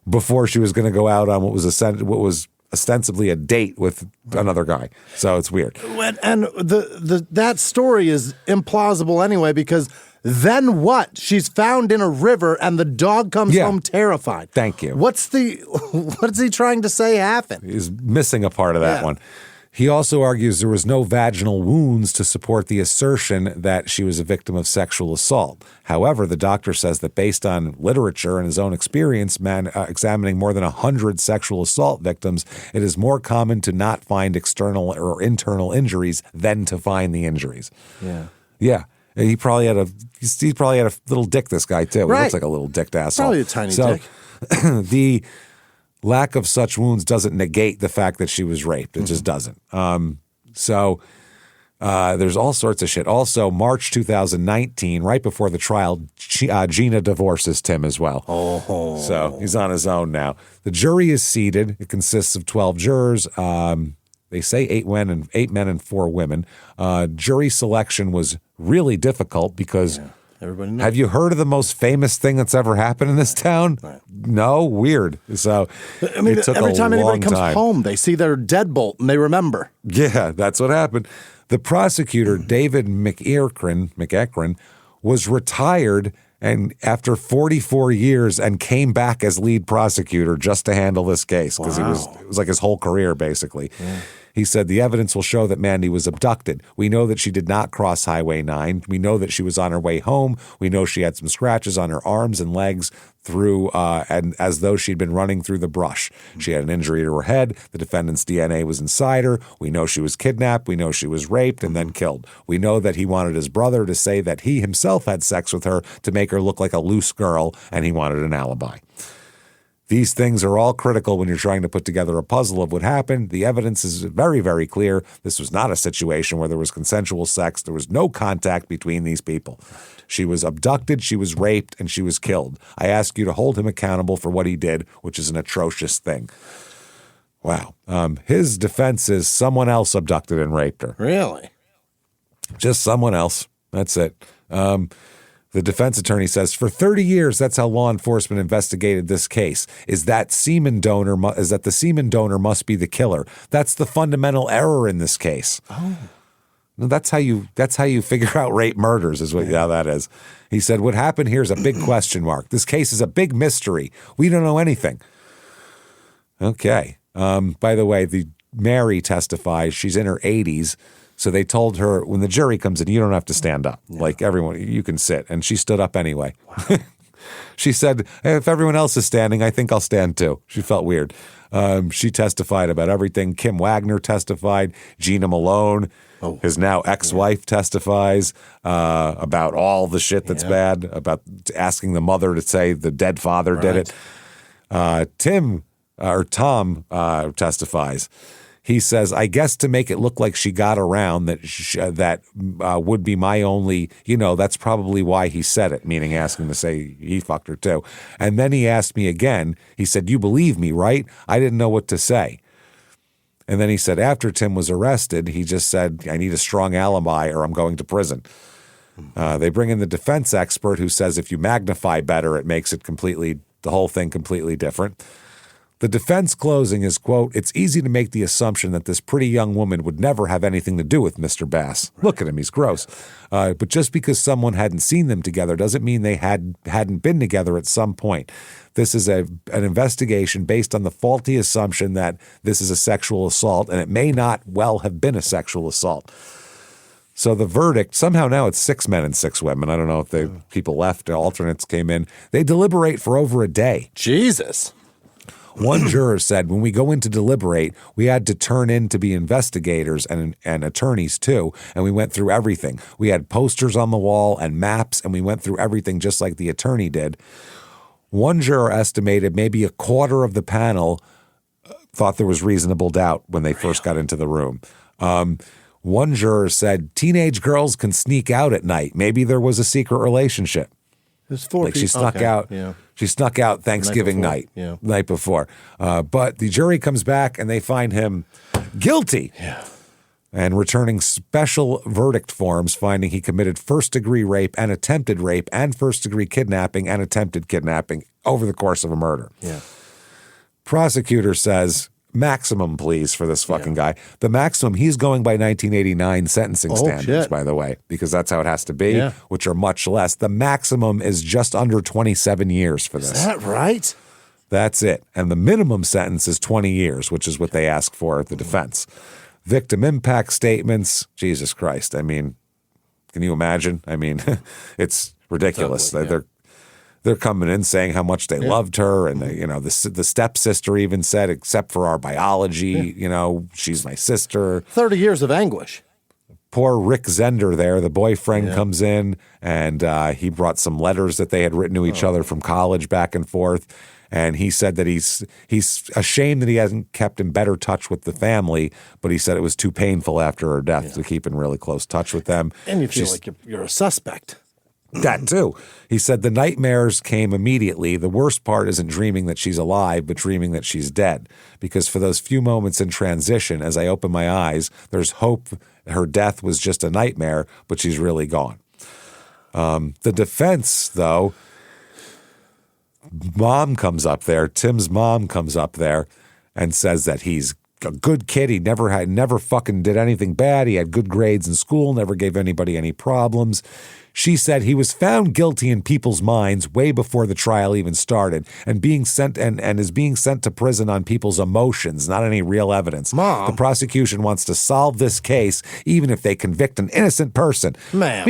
before she was going to go out on what was ostensibly a date with another guy. So it's weird. And that story is implausible anyway, because then what? She's found in a river and the dog comes home terrified. Thank you. What is he trying to say happened? He's missing a part of that one. He also argues there was no vaginal wounds to support the assertion that she was a victim of sexual assault. However, the doctor says that based on literature and his own experience, examining more than 100 sexual assault victims, it is more common to not find external or internal injuries than to find the injuries. Yeah. Yeah. He probably had a little dick, this guy, too. He looks like a little dicked asshole. Probably a tiny dick. The lack of such wounds doesn't negate the fact that she was raped. It just doesn't. There's all sorts of shit. Also, March 2019, right before the trial, Gina divorces Tim as well. Oh. So he's on his own now. The jury is seated. It consists of 12 jurors. They say 8 men and 4 women. Jury selection was really difficult because Everybody knows. Have you heard of the most famous thing that's ever happened in this town? Right. No? Weird. So I mean, it took every time anybody comes time. home, they see their deadbolt and they remember. Yeah, that's what happened. The prosecutor, David McEachran, was retired and after 44 years and came back as lead prosecutor just to handle this case because it was like his whole career, basically. Yeah. He said, the evidence will show that Mandy was abducted. We know that she did not cross Highway 9. We know that she was on her way home. We know she had some scratches on her arms and legs and as though she'd been running through the brush. She had an injury to her head. The defendant's DNA was inside her. We know she was kidnapped. We know she was raped and then killed. We know that he wanted his brother to say that he himself had sex with her to make her look like a loose girl, and he wanted an alibi. These things are all critical when you're trying to put together a puzzle of what happened. The evidence is very, very clear. This was not a situation where there was consensual sex. There was no contact between these people. She was abducted, she was raped, and she was killed. I ask you to hold him accountable for what he did, which is an atrocious thing. Wow. His defense is someone else abducted and raped her. Really? Just someone else. That's it. The defense attorney says, for 30 years, that's how law enforcement investigated this case, is that the semen donor must be the killer. That's the fundamental error in this case. Oh. That's how you figure out rape murders is how that is. He said, what happened here is a big question mark. This case is a big mystery. We don't know anything. Okay. By the way, Mary testifies. She's in her 80s. So they told her, when the jury comes in, you don't have to stand up. Yeah. Like everyone, you can sit. And she stood up anyway. Wow. She said, hey, if everyone else is standing, I think I'll stand too. She felt weird. She testified about everything. Kim Wagner testified. Gina Malone, his now ex-wife, testifies about all the shit that's bad, about asking the mother to say the dead father did it. Tom testifies. He says, I guess to make it look like she got around, that would be my only, that's probably why he said it, meaning asking to say he fucked her too. And then he asked me again, he said, you believe me, right? I didn't know what to say. And then he said, after Tim was arrested, he just said, I need a strong alibi or I'm going to prison. They bring in the defense expert who says if you magnify better, it makes it the whole thing completely different. The defense closing is, quote, it's easy to make the assumption that this pretty young woman would never have anything to do with Mr. Bass. Right. Look at him, he's gross. But just because someone hadn't seen them together doesn't mean they hadn't been together at some point. This is an investigation based on the faulty assumption that this is a sexual assault, and it may not well have been a sexual assault. So the verdict, somehow now it's 6 men and 6 women. I don't know if people left, alternates came in. They deliberate for over a day. Jesus. One juror said, when we go in to deliberate, we had to turn in to be investigators and attorneys too, and we went through everything. We had posters on the wall and maps, and we went through everything just like the attorney did. One juror estimated maybe a quarter of the panel thought there was reasonable doubt when they first got into the room. One juror said, teenage girls can sneak out at night. Maybe there was a secret relationship. There's 4 people. She snuck out. Yeah. She snuck out Thanksgiving night before. But the jury comes back and they find him guilty. Yeah. And returning special verdict forms, finding he committed first-degree rape and attempted rape and first-degree kidnapping and attempted kidnapping over the course of a murder. Yeah. Prosecutor says, maximum, please, for this fucking guy. The maximum, he's going by 1989 sentencing standards, by the way, because that's how it has to be, which are much less. The maximum is just under 27 years for this. Is that right? That's it. And the minimum sentence is 20 years, which is what they ask for at the defense. Victim impact statements, Jesus Christ. I mean, can you imagine? I mean, it's ridiculous. Totally, They're coming in saying how much they loved her, and the stepsister even said, except for our biology, she's my sister. 30 years of anguish. Poor Rick Zender there, the boyfriend comes in, and he brought some letters that they had written to each other from college back and forth, and he said that he's ashamed that he hasn't kept in better touch with the family, but he said it was too painful after her death to keep in really close touch with them. And you feel like you're a suspect. That too. He said the nightmares came immediately. The worst part isn't dreaming that she's alive, but dreaming that she's dead. Because for those few moments in transition, as I open my eyes, there's hope her death was just a nightmare, but she's really gone. The defense, though, Tim's mom comes up there and says that he's a good kid. He never fucking did anything bad. He had good grades in school, never gave anybody any problems. She said he was found guilty in people's minds way before the trial even started and is being sent to prison on people's emotions, not any real evidence. Mom. The prosecution wants to solve this case even if they convict an innocent person. Ma'am.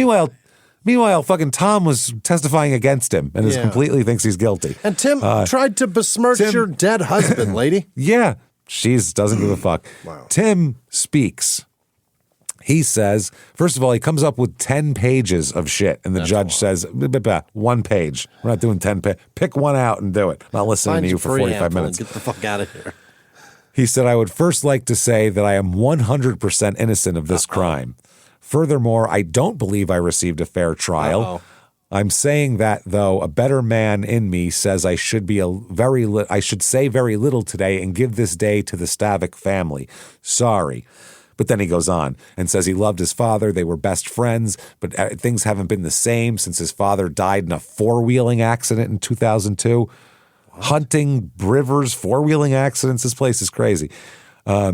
Meanwhile, fucking Tom was testifying against him and completely thinks he's guilty. And Tim tried to besmirch your dead husband, lady. Yeah. She doesn't give a fuck. Wow. Tim speaks. He says, first of all, he comes up with 10 pages of shit, and the judge says, 1 page. We're not doing 10 pages. Pick one out and do it. I'm not listening to you for 45 minutes. Get the fuck out of here. He said, I would first like to say that I am 100% innocent of this crime. Furthermore, I don't believe I received a fair trial. I'm saying that, though, a better man in me says I should say very little today and give this day to the Stavik family. Sorry. But then he goes on and says he loved his father. They were best friends, but things haven't been the same since his father died in a four-wheeling accident in 2002. What? Hunting, rivers, four-wheeling accidents. This place is crazy.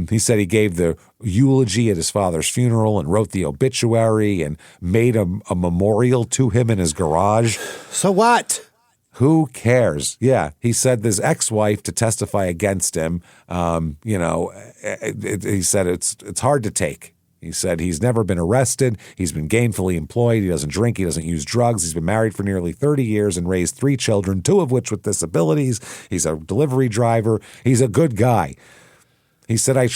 He said he gave the eulogy at his father's funeral and wrote the obituary and made a memorial to him in his garage. So what? Who cares? Yeah, he said his ex-wife to testify against him. He said it's hard to take. He said he's never been arrested. He's been gainfully employed. He doesn't drink. He doesn't use drugs. He's been married for nearly 30 years and raised 3 children, 2 of which with disabilities. He's a delivery driver. He's a good guy. He said, he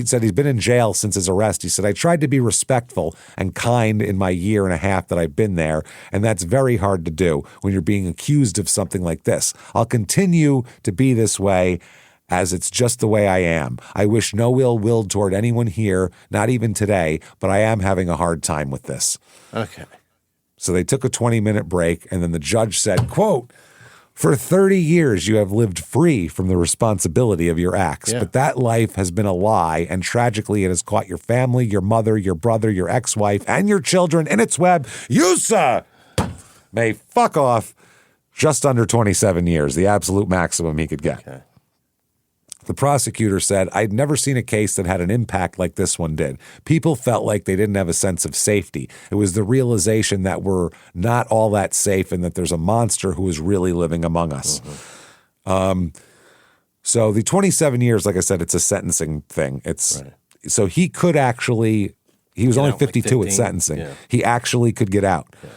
said he's been in jail since his arrest. He said, I tried to be respectful and kind in my year and a half that I've been there, and that's very hard to do when you're being accused of something like this. I'll continue to be this way as it's just the way I am. I wish no ill will toward anyone here, not even today, but I am having a hard time with this. Okay. So they took a 20-minute break, and then the judge said, quote, for 30 years, you have lived free from the responsibility of your acts, but that life has been a lie, and tragically it has caught your family, your mother, your brother, your ex-wife, and your children in its web. You, sir, may fuck off just under 27 years, the absolute maximum he could get. Okay. The prosecutor said, I'd never seen a case that had an impact like this one did. People felt like they didn't have a sense of safety. It was the realization that we're not all that safe and that there's a monster who is really living among us. Mm-hmm. So the 27 years, like I said, it's a sentencing thing. So he could actually, he was only 52 at sentencing. Yeah. He actually could get out. Yeah.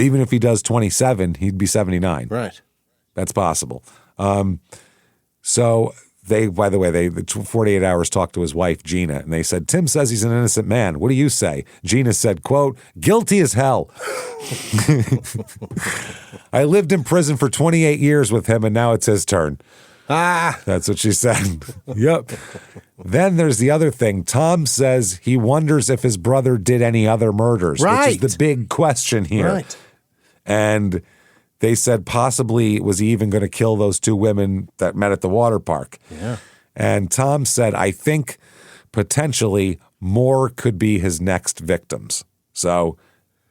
Even if he does 27, he'd be 79. Right. That's possible. So they, by the way, the 48 Hours talked to his wife, Gina, and they said, Tim says he's an innocent man. What do you say? Gina said, quote, guilty as hell. I lived in prison for 28 years with him, and now it's his turn. That's what she said. Yep. Then there's the other thing. Tom says he wonders if his brother did any other murders, which is the big question here. Right. And they said possibly was he even going to kill those 2 women that met at the water park. Yeah. And Tom said, I think potentially more could be his next victims. So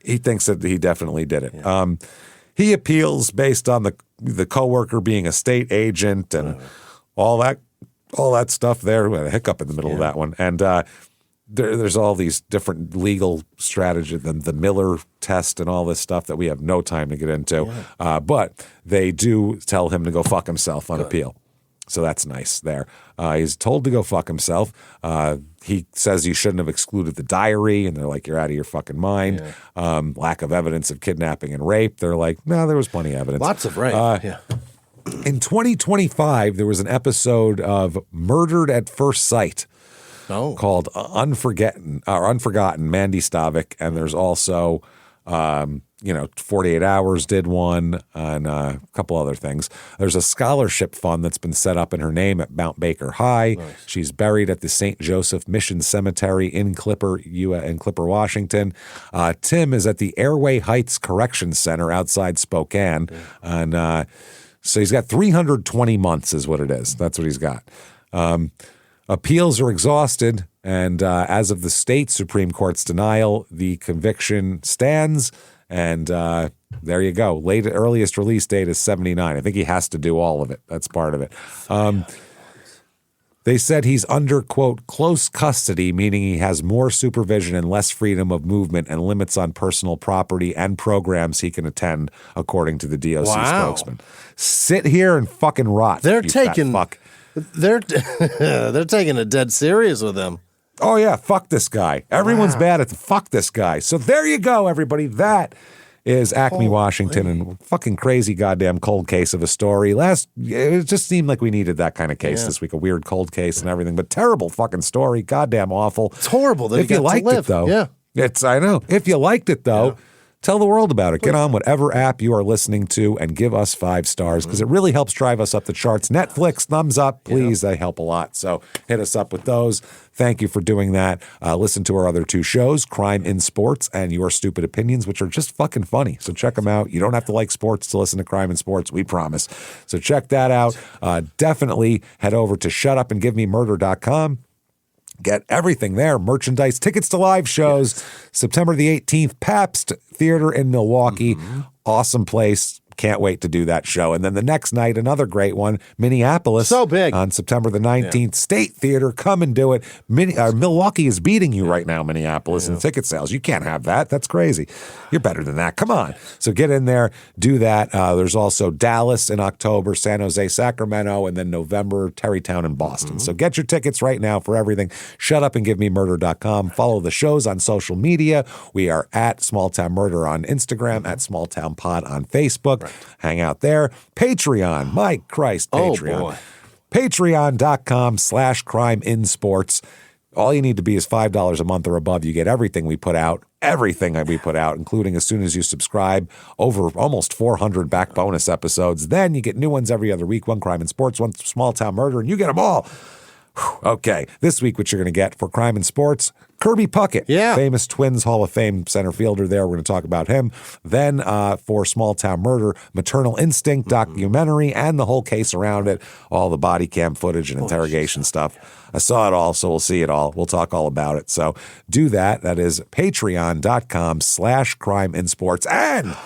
he thinks that he definitely did it. Yeah. He appeals based on the coworker being a state agent and all that stuff there. We had a hiccup in the middle of that one. And there's all these different legal strategies, the Miller test and all this stuff that we have no time to get into. Yeah. But they do tell him to go fuck himself on appeal. So that's nice there. He's told to go fuck himself. He says he shouldn't have excluded the diary, and they're like, you're out of your fucking mind. Yeah. Lack of evidence of kidnapping and rape. They're like, no, there was plenty of evidence. Lots of rape, In 2025, there was an episode of Murdered at First Sight. Called Unforgotten, Mandy Stavik, and there's also, 48 Hours did one, and a couple other things. There's a scholarship fund that's been set up in her name at Mount Baker High. Nice. She's buried at the St. Joseph Mission Cemetery in Clipper, Washington. Tim is at the Airway Heights Correction Center outside Spokane, and so he's got 320 months is what it is. That's what he's got. Appeals are exhausted, and as of the state Supreme Court's denial, the conviction stands, And there you go. Earliest release date is 79. I think he has to do all of it. That's part of it. They said he's under, quote, close custody, meaning he has more supervision and less freedom of movement and limits on personal property and programs he can attend, according to the DOC spokesman. Sit here and fucking rot. They're taking they're taking it dead serious with him. Oh, yeah, fuck this guy. Everyone's bad at the fuck this guy. So there you go, everybody. That is Acme, Washington, and fucking crazy goddamn cold case of a story. It just seemed like we needed that kind of case this week, a weird cold case and everything, but terrible fucking story, goddamn awful. It's horrible that if you liked it, though. Yeah. I know. If you liked it, though, tell the world about it. Get on whatever app you are listening to and give us 5 stars because it really helps drive us up the charts. Netflix, thumbs up, please. They help a lot. So hit us up with those. Thank you for doing that. Listen to our other 2 shows, Crime in Sports and Your Stupid Opinions, which are just fucking funny. So check them out. You don't have to like sports to listen to Crime in Sports. We promise. So check that out. Definitely head over to shutupandgivememurder.com. Get everything there. Merchandise, tickets to live shows. September the 18th, Pabst Theater in Milwaukee. Awesome place. Can't wait to do that show. And then the next night, another great one, Minneapolis. So big. On September the 19th, State Theater. Come and do it. Milwaukee is beating you right now, Minneapolis, in ticket sales. You can't have that. That's crazy. You're better than that. Come on. So get in there. Do that. There's also Dallas in October, San Jose, Sacramento, and then November, Terrytown and Boston. So get your tickets right now for everything. Shutupandgivememurder.com. Follow the shows on social media. We are at Small Town Murder on Instagram, at Small Town Pod on Facebook. Hang out there. Patreon. My Christ, Patreon. Oh, boy. Patreon.com/CrimeInSports. All you need to be is $5 a month or above. You get everything we put out, including as soon as you subscribe, over almost 400 back bonus episodes. Then you get new ones every other week, 1 Crime in Sports, 1 Small Town Murder, and you get them all. Okay, this week what you're going to get for Crime in Sports, Kirby Puckett, famous Twins Hall of Fame center fielder there. We're going to talk about him. Then for Small Town Murder, Maternal Instinct documentary and the whole case around it, all the body cam footage and interrogation stuff. I saw it all, so we'll see it all. We'll talk all about it. So do that. That is patreon.com/CrimeInSports. And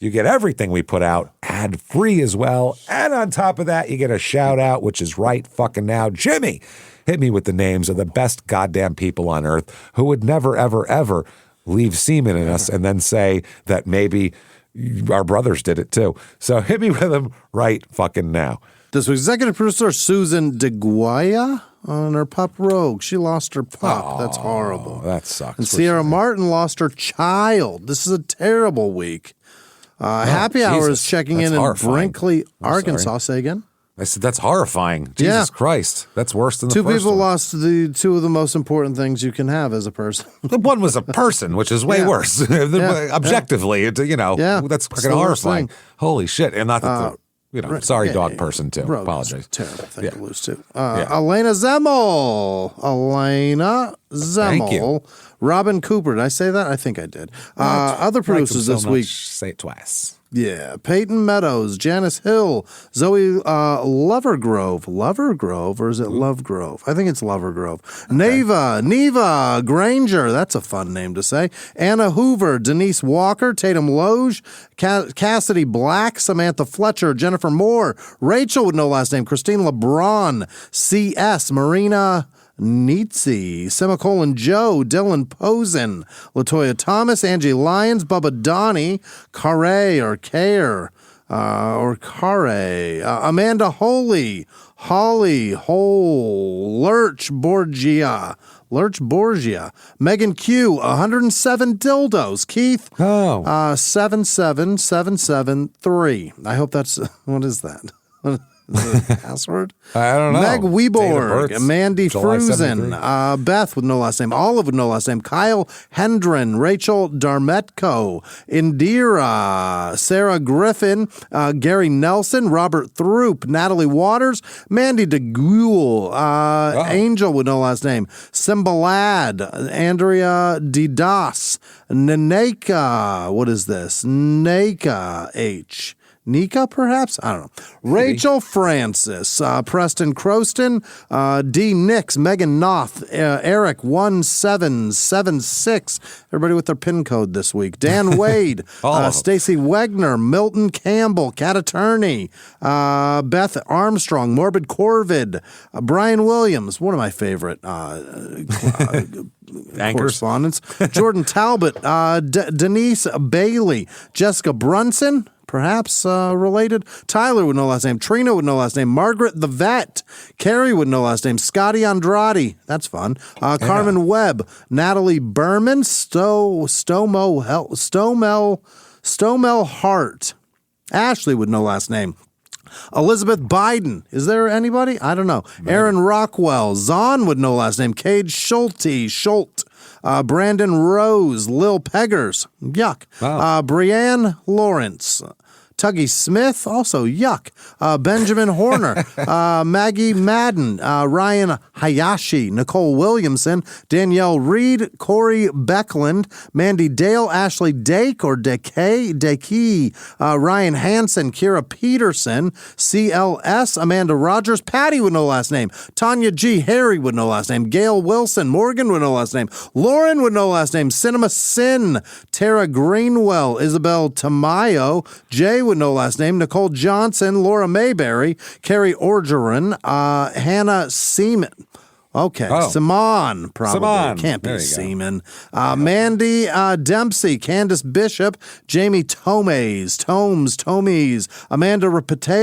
you get everything we put out ad-free as well. And on top of that, you get a shout-out, which is right fucking now. Jimmy, hit me with the names of the best goddamn people on earth who would never, ever, ever leave semen in us and then say that maybe our brothers did it too. So hit me with them right fucking now. This week's executive producer, Susan DeGuaya, on her pup Rogue. She lost her pup. That's horrible. That sucks. And Sierra Martin lost her child. This is a terrible week. Happy Hour is checking in Brinkley, Arkansas. Say again? I said, that's horrifying. Jesus Christ. That's worse than the first one. 2 people lost the 2 of the most important things you can have as a person. The one was a person, which is way worse. Objectively, that's fucking horrifying. Holy shit. And not that sorry, dog person, too. Apologize. Terrible thing to lose, too. Elena Zemmel. Thank you. Robin Cooper. Did I say that? I think I did. Other producers this week. Say it twice. Yeah. Peyton Meadows, Janice Hill, Zoe Lovergrove. Lovergrove, or is it Lovegrove? I think it's Lovergrove. Okay. Neva Granger. That's a fun name to say. Anna Hoover, Denise Walker, Tatum Loge, Cassidy Black, Samantha Fletcher, Jennifer Moore, Rachel with no last name, Christine LeBron, C.S., Marina Nietzsche, Semicolon Joe, Dylan Posen, Latoya Thomas, Angie Lyons, Bubba Donnie, Carre, Amanda Holy, Holly Hole, Lurch Borgia, Megan Q, 107 dildos, Keith, 77773. I hope that's, what is that? Is it a password? I don't know. Meg Weborg, Mandy Fruzen, Beth with no last name, Olive with no last name, Kyle Hendren, Rachel Darmetko, Indira, Sarah Griffin, Gary Nelson, Robert Throop, Natalie Waters, Mandy DeGule, Angel with no last name, Simbalad, Andrea Didas, Naneka, what is this? Naka H. Nika, perhaps? I don't know. Rachel Francis, Preston Croston, D. Nix, Megan Noth, Eric 1776. Everybody with their PIN code this week. Dan Wade, Stacy Wegner, Milton Campbell, Cat Attorney, Beth Armstrong, Morbid Corvid, Brian Williams, one of my favorite correspondents. Jordan Talbot, Denise Bailey, Jessica Brunson, perhaps related. Tyler with no last name. Trina with no last name. Margaret the Vet. Carrie with no last name. Scotty Andrade. That's fun. Carmen Webb. Natalie Berman. Stomel Hart. Ashley with no last name. Elizabeth Biden. Is there anybody? I don't know. Maybe. Aaron Rockwell. Zahn with no last name. Cade Schult. Brandon Rose. Lil Peggers. Yuck. Wow. Brianne Lawrence. Tuggy Smith, also yuck. Benjamin Horner, Maggie Madden, Ryan Hayashi, Nicole Williamson, Danielle Reed, Corey Beckland, Mandy Dale, Ashley Dake or Dekey, Ryan Hansen, Kira Peterson, CLS, Amanda Rogers, Patty with no last name, Tanya G, Harry with no last name, Gail Wilson, Morgan with no last name, Lauren with no last name, Cinema Sin, Tara Greenwell, Isabel Tamayo, Jay with no last name, Nicole Johnson, Laura Mayberry, Carrie Orgeron, Hannah Seaman. Okay, Simon, probably. Simon. Can't be Seaman. Mandy Dempsey, Candace Bishop, Jamie Tomes, Amanda Ripeto,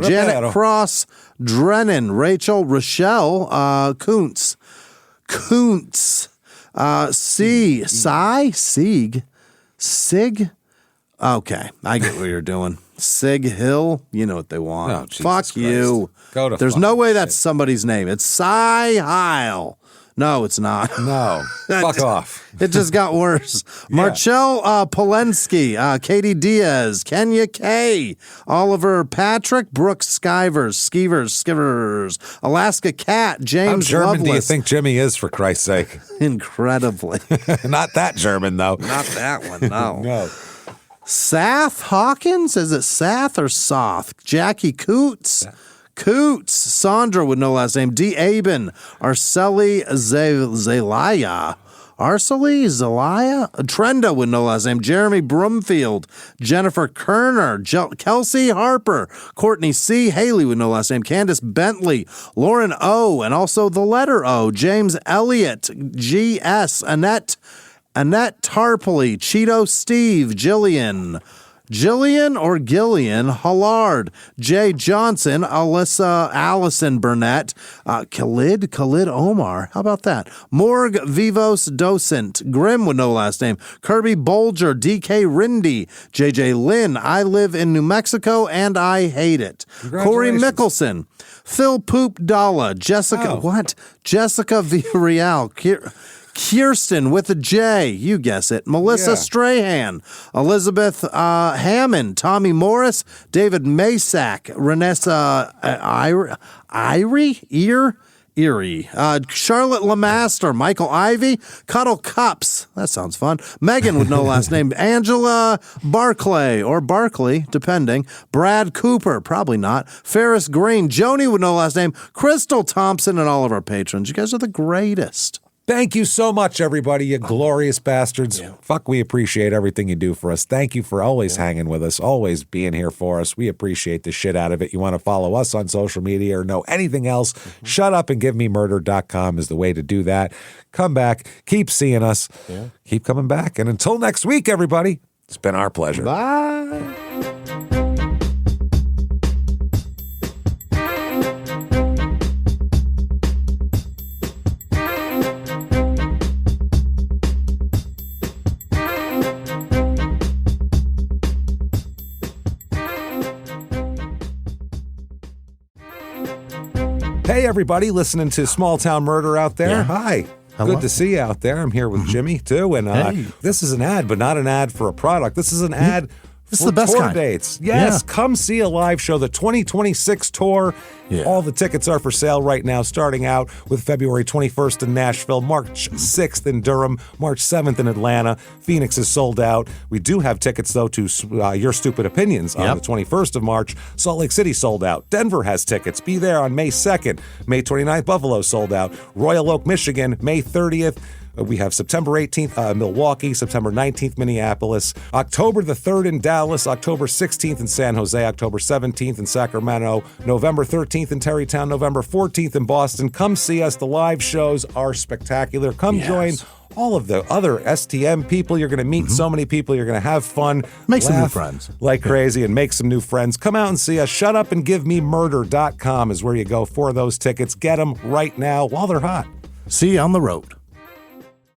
Janet Cross, Drennan, Rachel, Rochelle, Kuntz, Sig? Okay, I get what you're doing. Sig Hill, you know what they want. Oh, fuck you. Go to There's no way that's somebody's name. It's Cy Heil. No, it's not. No, fuck off. It just got worse. Yeah. Marcel Polensky, Katie Diaz, Kenya K, Oliver Patrick, Brooks Skivers, Alaska Cat, James How German Loveless. do you think Jimmy is, for Christ's sake? Incredibly. Not that German, though. Not that one, no. No. Sath Hawkins? Is it Sath or Soth? Jackie Coots. Sandra with no last name. D. Aben. Arceli Zelaya. Trenda with no last name. Jeremy Brumfield. Jennifer Kerner. Kelsey Harper. Courtney C. Haley with no last name. Candace Bentley. Lauren O. And also the letter O. James Elliott. G.S. Annette Tarpley. Cheeto Steve. Jillian or Gillian Hollard, Jay Johnson, Allison Burnett, Khalid Omar. How about that? Morg Vivos Docent, Grim with no last name, Kirby Bolger, DK Rindy, JJ Lynn, I live in New Mexico and I hate it. Corey Mickelson, Phil Poop Dalla, Jessica Villarreal, Kirsten with a J, you guess it. Melissa Strahan, Elizabeth Hammond, Tommy Morris, David Masak, Renessa Erie, Charlotte Lamaster, Michael Ivy, Cuddle Cups, that sounds fun. Megan with no last name, Angela Barclay or Barkley, depending. Brad Cooper, probably not. Ferris Green, Joni with no last name, Crystal Thompson, and all of our patrons. You guys are the greatest. Thank you so much, everybody, you glorious bastards. Yeah. Fuck, we appreciate everything you do for us. Thank you for always hanging with us, always being here for us. We appreciate the shit out of it. You want to follow us on social media or know anything else, shutupandgivememurder.com is the way to do that. Come back. Keep seeing us. Yeah. Keep coming back. And until next week, everybody, it's been our pleasure. Bye. Hey, everybody, listening to Small Town Murder out there. Yeah. Hi. Hello. Good to see you out there. I'm here with Jimmy, too. And this is an ad, but not an ad for a product. This is an ad This is the best tour kind. dates. Yes, Yeah. come see a live show. The 2026 tour. Yeah. All the tickets are for sale right now, starting out with February 21st in Nashville, March 6th in Durham, March 7th in Atlanta. Phoenix is sold out. We do have tickets, though, to Your Stupid Opinions on the 21st of March. Salt Lake City sold out. Denver has tickets. Be there on May 2nd. May 29th, Buffalo sold out. Royal Oak, Michigan, May 30th. We have September 18th, Milwaukee, September 19th, Minneapolis, October the 3rd in Dallas, October 16th in San Jose, October 17th in Sacramento, November 13th in Terrytown, November 14th in Boston. Come see us. The live shows are spectacular. Come join all of the other STM people. You're going to meet so many people. You're going to have fun. Make some new friends. Like crazy and make some new friends. Come out and see us. ShutUpAndGiveMeMurder.com is where you go for those tickets. Get them right now while they're hot. See you on the road.